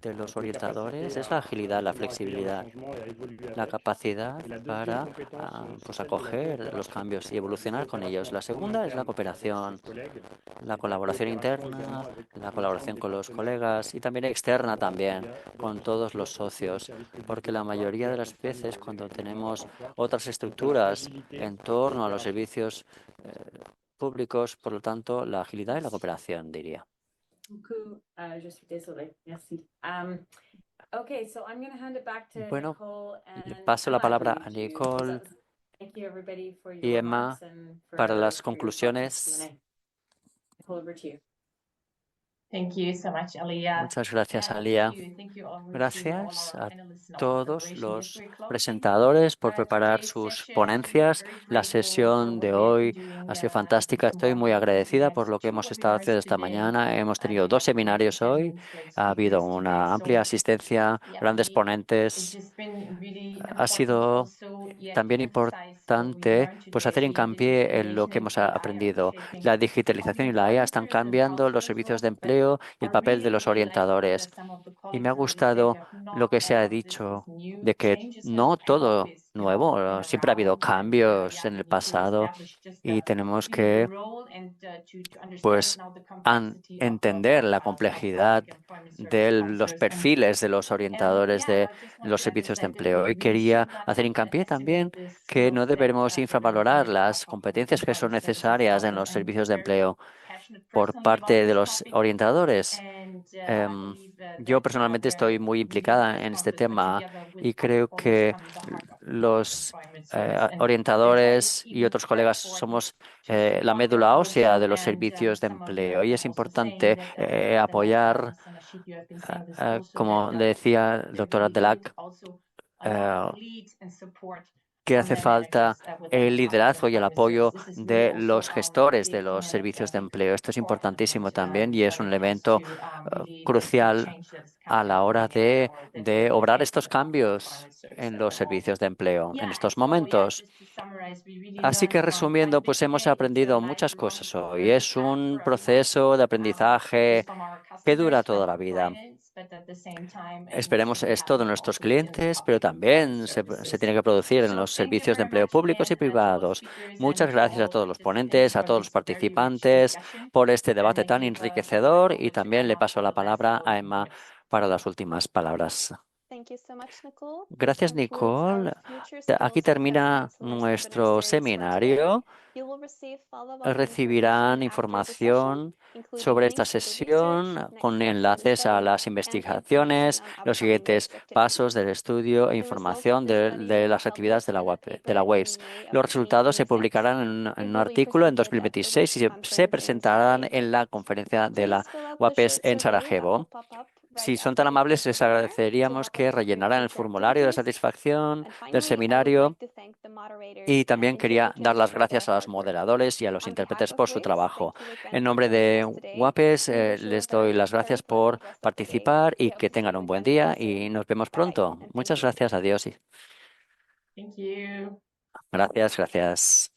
[SPEAKER 2] de los
[SPEAKER 6] la
[SPEAKER 2] orientadores
[SPEAKER 6] capacité
[SPEAKER 2] es la
[SPEAKER 6] à
[SPEAKER 2] agilidad, la
[SPEAKER 6] justement accueillir le
[SPEAKER 2] flexibilidad,
[SPEAKER 6] changement et à évoluer
[SPEAKER 2] la
[SPEAKER 6] avec.
[SPEAKER 2] capacidad
[SPEAKER 6] Et la deuxième
[SPEAKER 2] para
[SPEAKER 6] compétence, c'est
[SPEAKER 2] pues
[SPEAKER 6] celle de la
[SPEAKER 2] acoger los
[SPEAKER 6] coopération.
[SPEAKER 2] cambios y evolucionar con ellos. La
[SPEAKER 6] En
[SPEAKER 2] segunda es la
[SPEAKER 6] interne avec
[SPEAKER 2] cooperación,
[SPEAKER 6] ses collègues,
[SPEAKER 2] la
[SPEAKER 6] et
[SPEAKER 2] colaboración
[SPEAKER 6] coopération
[SPEAKER 2] interna,
[SPEAKER 6] également avec
[SPEAKER 2] la
[SPEAKER 6] l'ensemble
[SPEAKER 2] colaboración
[SPEAKER 6] des
[SPEAKER 2] con los
[SPEAKER 6] partenaires,
[SPEAKER 2] colegas y también externa también,
[SPEAKER 6] via
[SPEAKER 2] con
[SPEAKER 6] d'autres
[SPEAKER 2] todos los
[SPEAKER 6] structures, d'autres
[SPEAKER 2] socios,
[SPEAKER 6] services publics
[SPEAKER 2] porque
[SPEAKER 6] de
[SPEAKER 2] la
[SPEAKER 6] l'emploi
[SPEAKER 2] mayoría de
[SPEAKER 6] qui
[SPEAKER 2] las
[SPEAKER 6] accompagnent
[SPEAKER 2] veces
[SPEAKER 6] les
[SPEAKER 2] cuando
[SPEAKER 6] demandeurs
[SPEAKER 2] tenemos
[SPEAKER 6] d'emploi.
[SPEAKER 2] otras
[SPEAKER 6] Donc
[SPEAKER 2] estructuras
[SPEAKER 6] l'agilité,
[SPEAKER 2] en torno a los
[SPEAKER 6] coopération.
[SPEAKER 2] servicios públicos, por lo tanto, la agilidad y la cooperación, diría.
[SPEAKER 4] Beaucoup, je suis désolée. Merci. Okay, so I'm going to hand it back to
[SPEAKER 2] Bueno,
[SPEAKER 4] Nicole
[SPEAKER 2] le
[SPEAKER 4] and
[SPEAKER 2] paso la
[SPEAKER 4] Emma, I
[SPEAKER 2] palabra
[SPEAKER 4] believe,
[SPEAKER 2] a
[SPEAKER 4] to
[SPEAKER 2] Nicole
[SPEAKER 4] thank you everybody for your
[SPEAKER 2] y Emma
[SPEAKER 4] remarks and
[SPEAKER 2] para las
[SPEAKER 4] for your thoughts and
[SPEAKER 2] conclusiones.
[SPEAKER 4] Q&A. Nicole, over to you. Thank you so much, Aliyah.
[SPEAKER 2] Muchas gracias,
[SPEAKER 4] And
[SPEAKER 2] Alia.
[SPEAKER 4] thank you all
[SPEAKER 2] Gracias
[SPEAKER 4] to
[SPEAKER 2] a
[SPEAKER 4] our panelists and all the
[SPEAKER 2] todos
[SPEAKER 4] preparation.
[SPEAKER 2] los
[SPEAKER 4] Before closing,
[SPEAKER 2] presentadores por preparar
[SPEAKER 4] today's
[SPEAKER 2] sus
[SPEAKER 4] session,
[SPEAKER 2] ponencias.
[SPEAKER 4] very
[SPEAKER 2] La
[SPEAKER 4] grateful for
[SPEAKER 2] sesión
[SPEAKER 4] what
[SPEAKER 2] de
[SPEAKER 4] we have been
[SPEAKER 2] hoy
[SPEAKER 4] doing
[SPEAKER 2] ha sido
[SPEAKER 4] in
[SPEAKER 2] fantástica. Estoy muy
[SPEAKER 4] tomorrow for the
[SPEAKER 2] agradecida por
[SPEAKER 4] next
[SPEAKER 2] lo que
[SPEAKER 4] 2
[SPEAKER 2] hemos estado
[SPEAKER 4] webinars
[SPEAKER 2] haciendo esta
[SPEAKER 4] today.
[SPEAKER 2] mañana. Hemos tenido
[SPEAKER 4] We
[SPEAKER 2] 2
[SPEAKER 4] had more than
[SPEAKER 2] seminarios hoy.
[SPEAKER 4] great
[SPEAKER 2] Ha habido
[SPEAKER 4] speakers today.
[SPEAKER 2] una amplia asistencia,
[SPEAKER 4] Yeah, for
[SPEAKER 2] grandes
[SPEAKER 4] me, it's
[SPEAKER 2] ponentes.
[SPEAKER 4] just been really
[SPEAKER 2] Ha
[SPEAKER 4] important
[SPEAKER 2] sido
[SPEAKER 4] also, yeah, to
[SPEAKER 2] también
[SPEAKER 4] emphasize what we
[SPEAKER 2] importante
[SPEAKER 4] learned
[SPEAKER 2] pues
[SPEAKER 4] today.
[SPEAKER 2] hacer
[SPEAKER 4] I mean,
[SPEAKER 2] hincapié en lo
[SPEAKER 4] digitalization
[SPEAKER 2] que
[SPEAKER 4] and
[SPEAKER 2] hemos
[SPEAKER 4] AI are
[SPEAKER 2] aprendido.
[SPEAKER 4] reshaping
[SPEAKER 2] La
[SPEAKER 4] how
[SPEAKER 2] digitalización y la IA
[SPEAKER 4] employment
[SPEAKER 2] están
[SPEAKER 4] careers and
[SPEAKER 2] cambiando los
[SPEAKER 4] household
[SPEAKER 2] servicios de
[SPEAKER 4] roles, but
[SPEAKER 2] empleo y
[SPEAKER 4] I
[SPEAKER 2] el papel de
[SPEAKER 4] really,
[SPEAKER 2] los
[SPEAKER 4] really like what
[SPEAKER 2] orientadores.
[SPEAKER 4] some of the
[SPEAKER 2] Y me
[SPEAKER 4] colleagues
[SPEAKER 2] ha
[SPEAKER 4] already said,
[SPEAKER 2] gustado
[SPEAKER 4] that
[SPEAKER 2] lo
[SPEAKER 4] not
[SPEAKER 2] que se
[SPEAKER 4] all
[SPEAKER 2] ha
[SPEAKER 4] of this is
[SPEAKER 2] dicho
[SPEAKER 4] new.
[SPEAKER 2] de que
[SPEAKER 4] Changes
[SPEAKER 2] no
[SPEAKER 4] have
[SPEAKER 2] todo
[SPEAKER 4] always,
[SPEAKER 2] nuevo
[SPEAKER 4] been
[SPEAKER 2] siempre ha habido
[SPEAKER 4] around, and
[SPEAKER 2] cambios
[SPEAKER 4] yeah,
[SPEAKER 2] en
[SPEAKER 4] we
[SPEAKER 2] el
[SPEAKER 4] need to
[SPEAKER 2] pasado
[SPEAKER 4] establish just
[SPEAKER 2] y tenemos
[SPEAKER 4] the
[SPEAKER 2] que
[SPEAKER 4] role and to understand
[SPEAKER 2] pues
[SPEAKER 4] now the complexity
[SPEAKER 2] entender
[SPEAKER 4] of
[SPEAKER 2] la
[SPEAKER 4] public
[SPEAKER 2] complejidad
[SPEAKER 4] employment service
[SPEAKER 2] de los
[SPEAKER 4] advisors.
[SPEAKER 2] perfiles de los orientadores
[SPEAKER 4] Yeah,
[SPEAKER 2] de
[SPEAKER 4] I just want
[SPEAKER 2] los
[SPEAKER 4] to
[SPEAKER 2] servicios de
[SPEAKER 4] emphasize that we
[SPEAKER 2] empleo. Y
[SPEAKER 4] really
[SPEAKER 2] quería
[SPEAKER 4] should not
[SPEAKER 2] hacer hincapié también
[SPEAKER 4] underestimate the
[SPEAKER 2] que no
[SPEAKER 4] skills that
[SPEAKER 2] debemos
[SPEAKER 4] that are
[SPEAKER 2] infravalorar
[SPEAKER 4] needed
[SPEAKER 2] las
[SPEAKER 4] of
[SPEAKER 2] competencias que son
[SPEAKER 4] employment service
[SPEAKER 2] necesarias en
[SPEAKER 4] advisor.
[SPEAKER 2] los
[SPEAKER 4] I'm
[SPEAKER 2] servicios de
[SPEAKER 4] very
[SPEAKER 2] empleo
[SPEAKER 4] passionate
[SPEAKER 2] por
[SPEAKER 4] personally about
[SPEAKER 2] parte de
[SPEAKER 4] this
[SPEAKER 2] los
[SPEAKER 4] topic,
[SPEAKER 2] orientadores.
[SPEAKER 4] and I
[SPEAKER 2] Em,
[SPEAKER 4] believe
[SPEAKER 2] yo
[SPEAKER 4] that
[SPEAKER 2] personalmente estoy muy
[SPEAKER 4] we did
[SPEAKER 2] implicada
[SPEAKER 4] just
[SPEAKER 2] en este
[SPEAKER 4] accomplish, but
[SPEAKER 2] tema
[SPEAKER 4] together with
[SPEAKER 2] y
[SPEAKER 4] other
[SPEAKER 2] creo
[SPEAKER 4] colleagues
[SPEAKER 2] que
[SPEAKER 4] come the heart of public
[SPEAKER 2] los
[SPEAKER 4] employment service. And that's why it's
[SPEAKER 2] orientadores y
[SPEAKER 4] even
[SPEAKER 2] otros colegas
[SPEAKER 4] important
[SPEAKER 2] somos
[SPEAKER 4] to
[SPEAKER 2] la
[SPEAKER 4] support
[SPEAKER 2] médula
[SPEAKER 4] your
[SPEAKER 2] ósea
[SPEAKER 4] work.
[SPEAKER 2] de los
[SPEAKER 4] And
[SPEAKER 2] servicios de
[SPEAKER 4] some of you
[SPEAKER 2] empleo
[SPEAKER 4] have
[SPEAKER 2] y
[SPEAKER 4] been
[SPEAKER 2] es
[SPEAKER 4] also saying
[SPEAKER 2] importante
[SPEAKER 4] that,
[SPEAKER 2] apoyar,
[SPEAKER 4] and Ashik, you have been saying this also,
[SPEAKER 2] como
[SPEAKER 4] that
[SPEAKER 2] decía el
[SPEAKER 4] there
[SPEAKER 2] doctor
[SPEAKER 4] really is
[SPEAKER 2] Abdelak,
[SPEAKER 4] also a lot
[SPEAKER 2] eh,
[SPEAKER 4] of lead and support
[SPEAKER 2] que
[SPEAKER 4] from
[SPEAKER 2] hace
[SPEAKER 4] the
[SPEAKER 2] falta
[SPEAKER 4] managers within the
[SPEAKER 2] el
[SPEAKER 4] public
[SPEAKER 2] liderazgo y el
[SPEAKER 4] employment service.
[SPEAKER 2] apoyo
[SPEAKER 4] This is really
[SPEAKER 2] de
[SPEAKER 4] also
[SPEAKER 2] los gestores de
[SPEAKER 4] big
[SPEAKER 2] los
[SPEAKER 4] and
[SPEAKER 2] servicios de empleo. Esto es
[SPEAKER 4] important
[SPEAKER 2] importantísimo también y es
[SPEAKER 4] when
[SPEAKER 2] un
[SPEAKER 4] it comes to
[SPEAKER 2] elemento
[SPEAKER 4] really the
[SPEAKER 2] crucial
[SPEAKER 4] change that is
[SPEAKER 2] a la hora
[SPEAKER 4] happening or that
[SPEAKER 2] de
[SPEAKER 4] will
[SPEAKER 2] obrar
[SPEAKER 4] take
[SPEAKER 2] estos
[SPEAKER 4] in the public
[SPEAKER 2] cambios
[SPEAKER 4] employment service
[SPEAKER 2] en
[SPEAKER 4] at
[SPEAKER 2] los
[SPEAKER 4] the moment.
[SPEAKER 2] servicios de empleo en
[SPEAKER 4] Yeah,
[SPEAKER 2] estos
[SPEAKER 4] so yeah,
[SPEAKER 2] momentos.
[SPEAKER 4] just to summarize, we really
[SPEAKER 2] Así
[SPEAKER 4] learned
[SPEAKER 2] que
[SPEAKER 4] from quite a
[SPEAKER 2] resumiendo,
[SPEAKER 4] bit
[SPEAKER 2] pues hemos
[SPEAKER 4] today. It's a
[SPEAKER 2] aprendido muchas
[SPEAKER 4] lifelong
[SPEAKER 2] cosas hoy. Es
[SPEAKER 4] path
[SPEAKER 2] un
[SPEAKER 4] for everyone.
[SPEAKER 2] proceso de
[SPEAKER 4] This
[SPEAKER 2] aprendizaje
[SPEAKER 4] from our
[SPEAKER 2] que dura
[SPEAKER 4] customers,
[SPEAKER 2] toda
[SPEAKER 4] from
[SPEAKER 2] la
[SPEAKER 4] our
[SPEAKER 2] vida.
[SPEAKER 4] clients, but at the same time, it needs to
[SPEAKER 2] Esperemos
[SPEAKER 4] be
[SPEAKER 2] esto de
[SPEAKER 4] happening
[SPEAKER 2] nuestros
[SPEAKER 4] also within the
[SPEAKER 2] clientes, pero
[SPEAKER 4] public employment
[SPEAKER 2] también se
[SPEAKER 4] services.
[SPEAKER 2] tiene que producir en
[SPEAKER 4] So
[SPEAKER 2] los
[SPEAKER 4] thank you
[SPEAKER 2] servicios de
[SPEAKER 4] very
[SPEAKER 2] empleo
[SPEAKER 4] much
[SPEAKER 2] públicos y
[SPEAKER 4] again to all
[SPEAKER 2] privados.
[SPEAKER 4] speakers and
[SPEAKER 2] Muchas
[SPEAKER 4] to
[SPEAKER 2] gracias a
[SPEAKER 4] all
[SPEAKER 2] todos los
[SPEAKER 4] participants
[SPEAKER 2] ponentes, a
[SPEAKER 4] for
[SPEAKER 2] todos los
[SPEAKER 4] this very rich
[SPEAKER 2] participantes
[SPEAKER 4] discussion.
[SPEAKER 2] por este debate
[SPEAKER 4] Thank
[SPEAKER 2] tan
[SPEAKER 4] you so much
[SPEAKER 2] enriquecedor y
[SPEAKER 4] to
[SPEAKER 2] también le
[SPEAKER 4] Emma
[SPEAKER 2] paso
[SPEAKER 4] for
[SPEAKER 2] la
[SPEAKER 4] the last
[SPEAKER 2] palabra a
[SPEAKER 4] closing
[SPEAKER 2] Emma
[SPEAKER 4] words.
[SPEAKER 2] para las últimas palabras.
[SPEAKER 5] Thank you so much, Nicole. This
[SPEAKER 2] Gracias,
[SPEAKER 5] concludes our
[SPEAKER 2] Nicole.
[SPEAKER 5] Future
[SPEAKER 2] Aquí
[SPEAKER 5] Skills for
[SPEAKER 2] termina
[SPEAKER 5] Counselors webinar
[SPEAKER 2] nuestro
[SPEAKER 5] series for today.
[SPEAKER 2] seminario.
[SPEAKER 5] You will receive follow-up
[SPEAKER 2] Recibirán
[SPEAKER 5] information after the session,
[SPEAKER 2] información
[SPEAKER 5] including
[SPEAKER 2] sobre esta
[SPEAKER 5] links to the research,
[SPEAKER 2] sesión
[SPEAKER 5] next
[SPEAKER 2] con
[SPEAKER 5] steps in the
[SPEAKER 2] enlaces a
[SPEAKER 5] study,
[SPEAKER 2] las
[SPEAKER 5] and information
[SPEAKER 2] investigaciones,
[SPEAKER 5] on
[SPEAKER 2] los
[SPEAKER 5] upcoming
[SPEAKER 2] siguientes
[SPEAKER 5] WAVES
[SPEAKER 2] pasos
[SPEAKER 5] activities.
[SPEAKER 2] del estudio e
[SPEAKER 5] The results of
[SPEAKER 2] información
[SPEAKER 5] the study will
[SPEAKER 2] de
[SPEAKER 5] be
[SPEAKER 2] las actividades
[SPEAKER 5] published in a
[SPEAKER 2] de la
[SPEAKER 5] paper
[SPEAKER 2] WAVES.
[SPEAKER 5] in May of
[SPEAKER 2] Los resultados se
[SPEAKER 5] 2026.
[SPEAKER 2] publicarán
[SPEAKER 5] It
[SPEAKER 2] en un
[SPEAKER 5] will be
[SPEAKER 2] artículo en
[SPEAKER 5] presented at the
[SPEAKER 2] 2026 y
[SPEAKER 5] WAVES
[SPEAKER 2] se
[SPEAKER 5] conference in
[SPEAKER 2] presentarán
[SPEAKER 5] Sarajevo.
[SPEAKER 2] en la conferencia de la
[SPEAKER 5] Please fill out the
[SPEAKER 2] WAPES
[SPEAKER 5] short
[SPEAKER 2] en
[SPEAKER 5] survey that will
[SPEAKER 2] Sarajevo.
[SPEAKER 5] pop up
[SPEAKER 2] Si
[SPEAKER 5] right
[SPEAKER 2] son tan
[SPEAKER 5] after
[SPEAKER 2] amables,
[SPEAKER 5] this
[SPEAKER 2] les
[SPEAKER 5] webinar to
[SPEAKER 2] agradeceríamos
[SPEAKER 5] help
[SPEAKER 2] que
[SPEAKER 5] us with
[SPEAKER 2] rellenaran
[SPEAKER 5] your
[SPEAKER 2] el
[SPEAKER 5] future
[SPEAKER 2] formulario de
[SPEAKER 5] activities.
[SPEAKER 2] satisfacción
[SPEAKER 5] And
[SPEAKER 2] del
[SPEAKER 5] finally, I would
[SPEAKER 2] seminario.
[SPEAKER 5] like to thank the moderators
[SPEAKER 2] Y
[SPEAKER 5] and
[SPEAKER 2] también quería dar
[SPEAKER 5] interpreters
[SPEAKER 2] las
[SPEAKER 5] for
[SPEAKER 2] gracias
[SPEAKER 5] their
[SPEAKER 2] a los
[SPEAKER 5] hard work.
[SPEAKER 2] moderadores y a los
[SPEAKER 5] On behalf
[SPEAKER 2] intérpretes
[SPEAKER 5] of
[SPEAKER 2] por su
[SPEAKER 5] WAVES,
[SPEAKER 2] trabajo.
[SPEAKER 5] thank you again
[SPEAKER 2] En
[SPEAKER 5] for
[SPEAKER 2] nombre
[SPEAKER 5] joining
[SPEAKER 2] de
[SPEAKER 5] us today.
[SPEAKER 2] WAPES,
[SPEAKER 5] We wish you
[SPEAKER 2] les
[SPEAKER 5] a very
[SPEAKER 2] doy las
[SPEAKER 5] very
[SPEAKER 2] gracias
[SPEAKER 5] pleasant
[SPEAKER 2] por
[SPEAKER 5] rest of the day.
[SPEAKER 2] participar y
[SPEAKER 5] We hope
[SPEAKER 2] que
[SPEAKER 5] to see
[SPEAKER 2] tengan
[SPEAKER 5] you
[SPEAKER 2] un buen
[SPEAKER 5] again
[SPEAKER 2] día
[SPEAKER 5] very
[SPEAKER 2] y
[SPEAKER 5] soon.
[SPEAKER 2] nos vemos
[SPEAKER 5] Bye,
[SPEAKER 2] pronto.
[SPEAKER 5] and thank
[SPEAKER 2] Muchas
[SPEAKER 5] you.
[SPEAKER 2] gracias, adiós.
[SPEAKER 4] Thank you.
[SPEAKER 2] Gracias, gracias.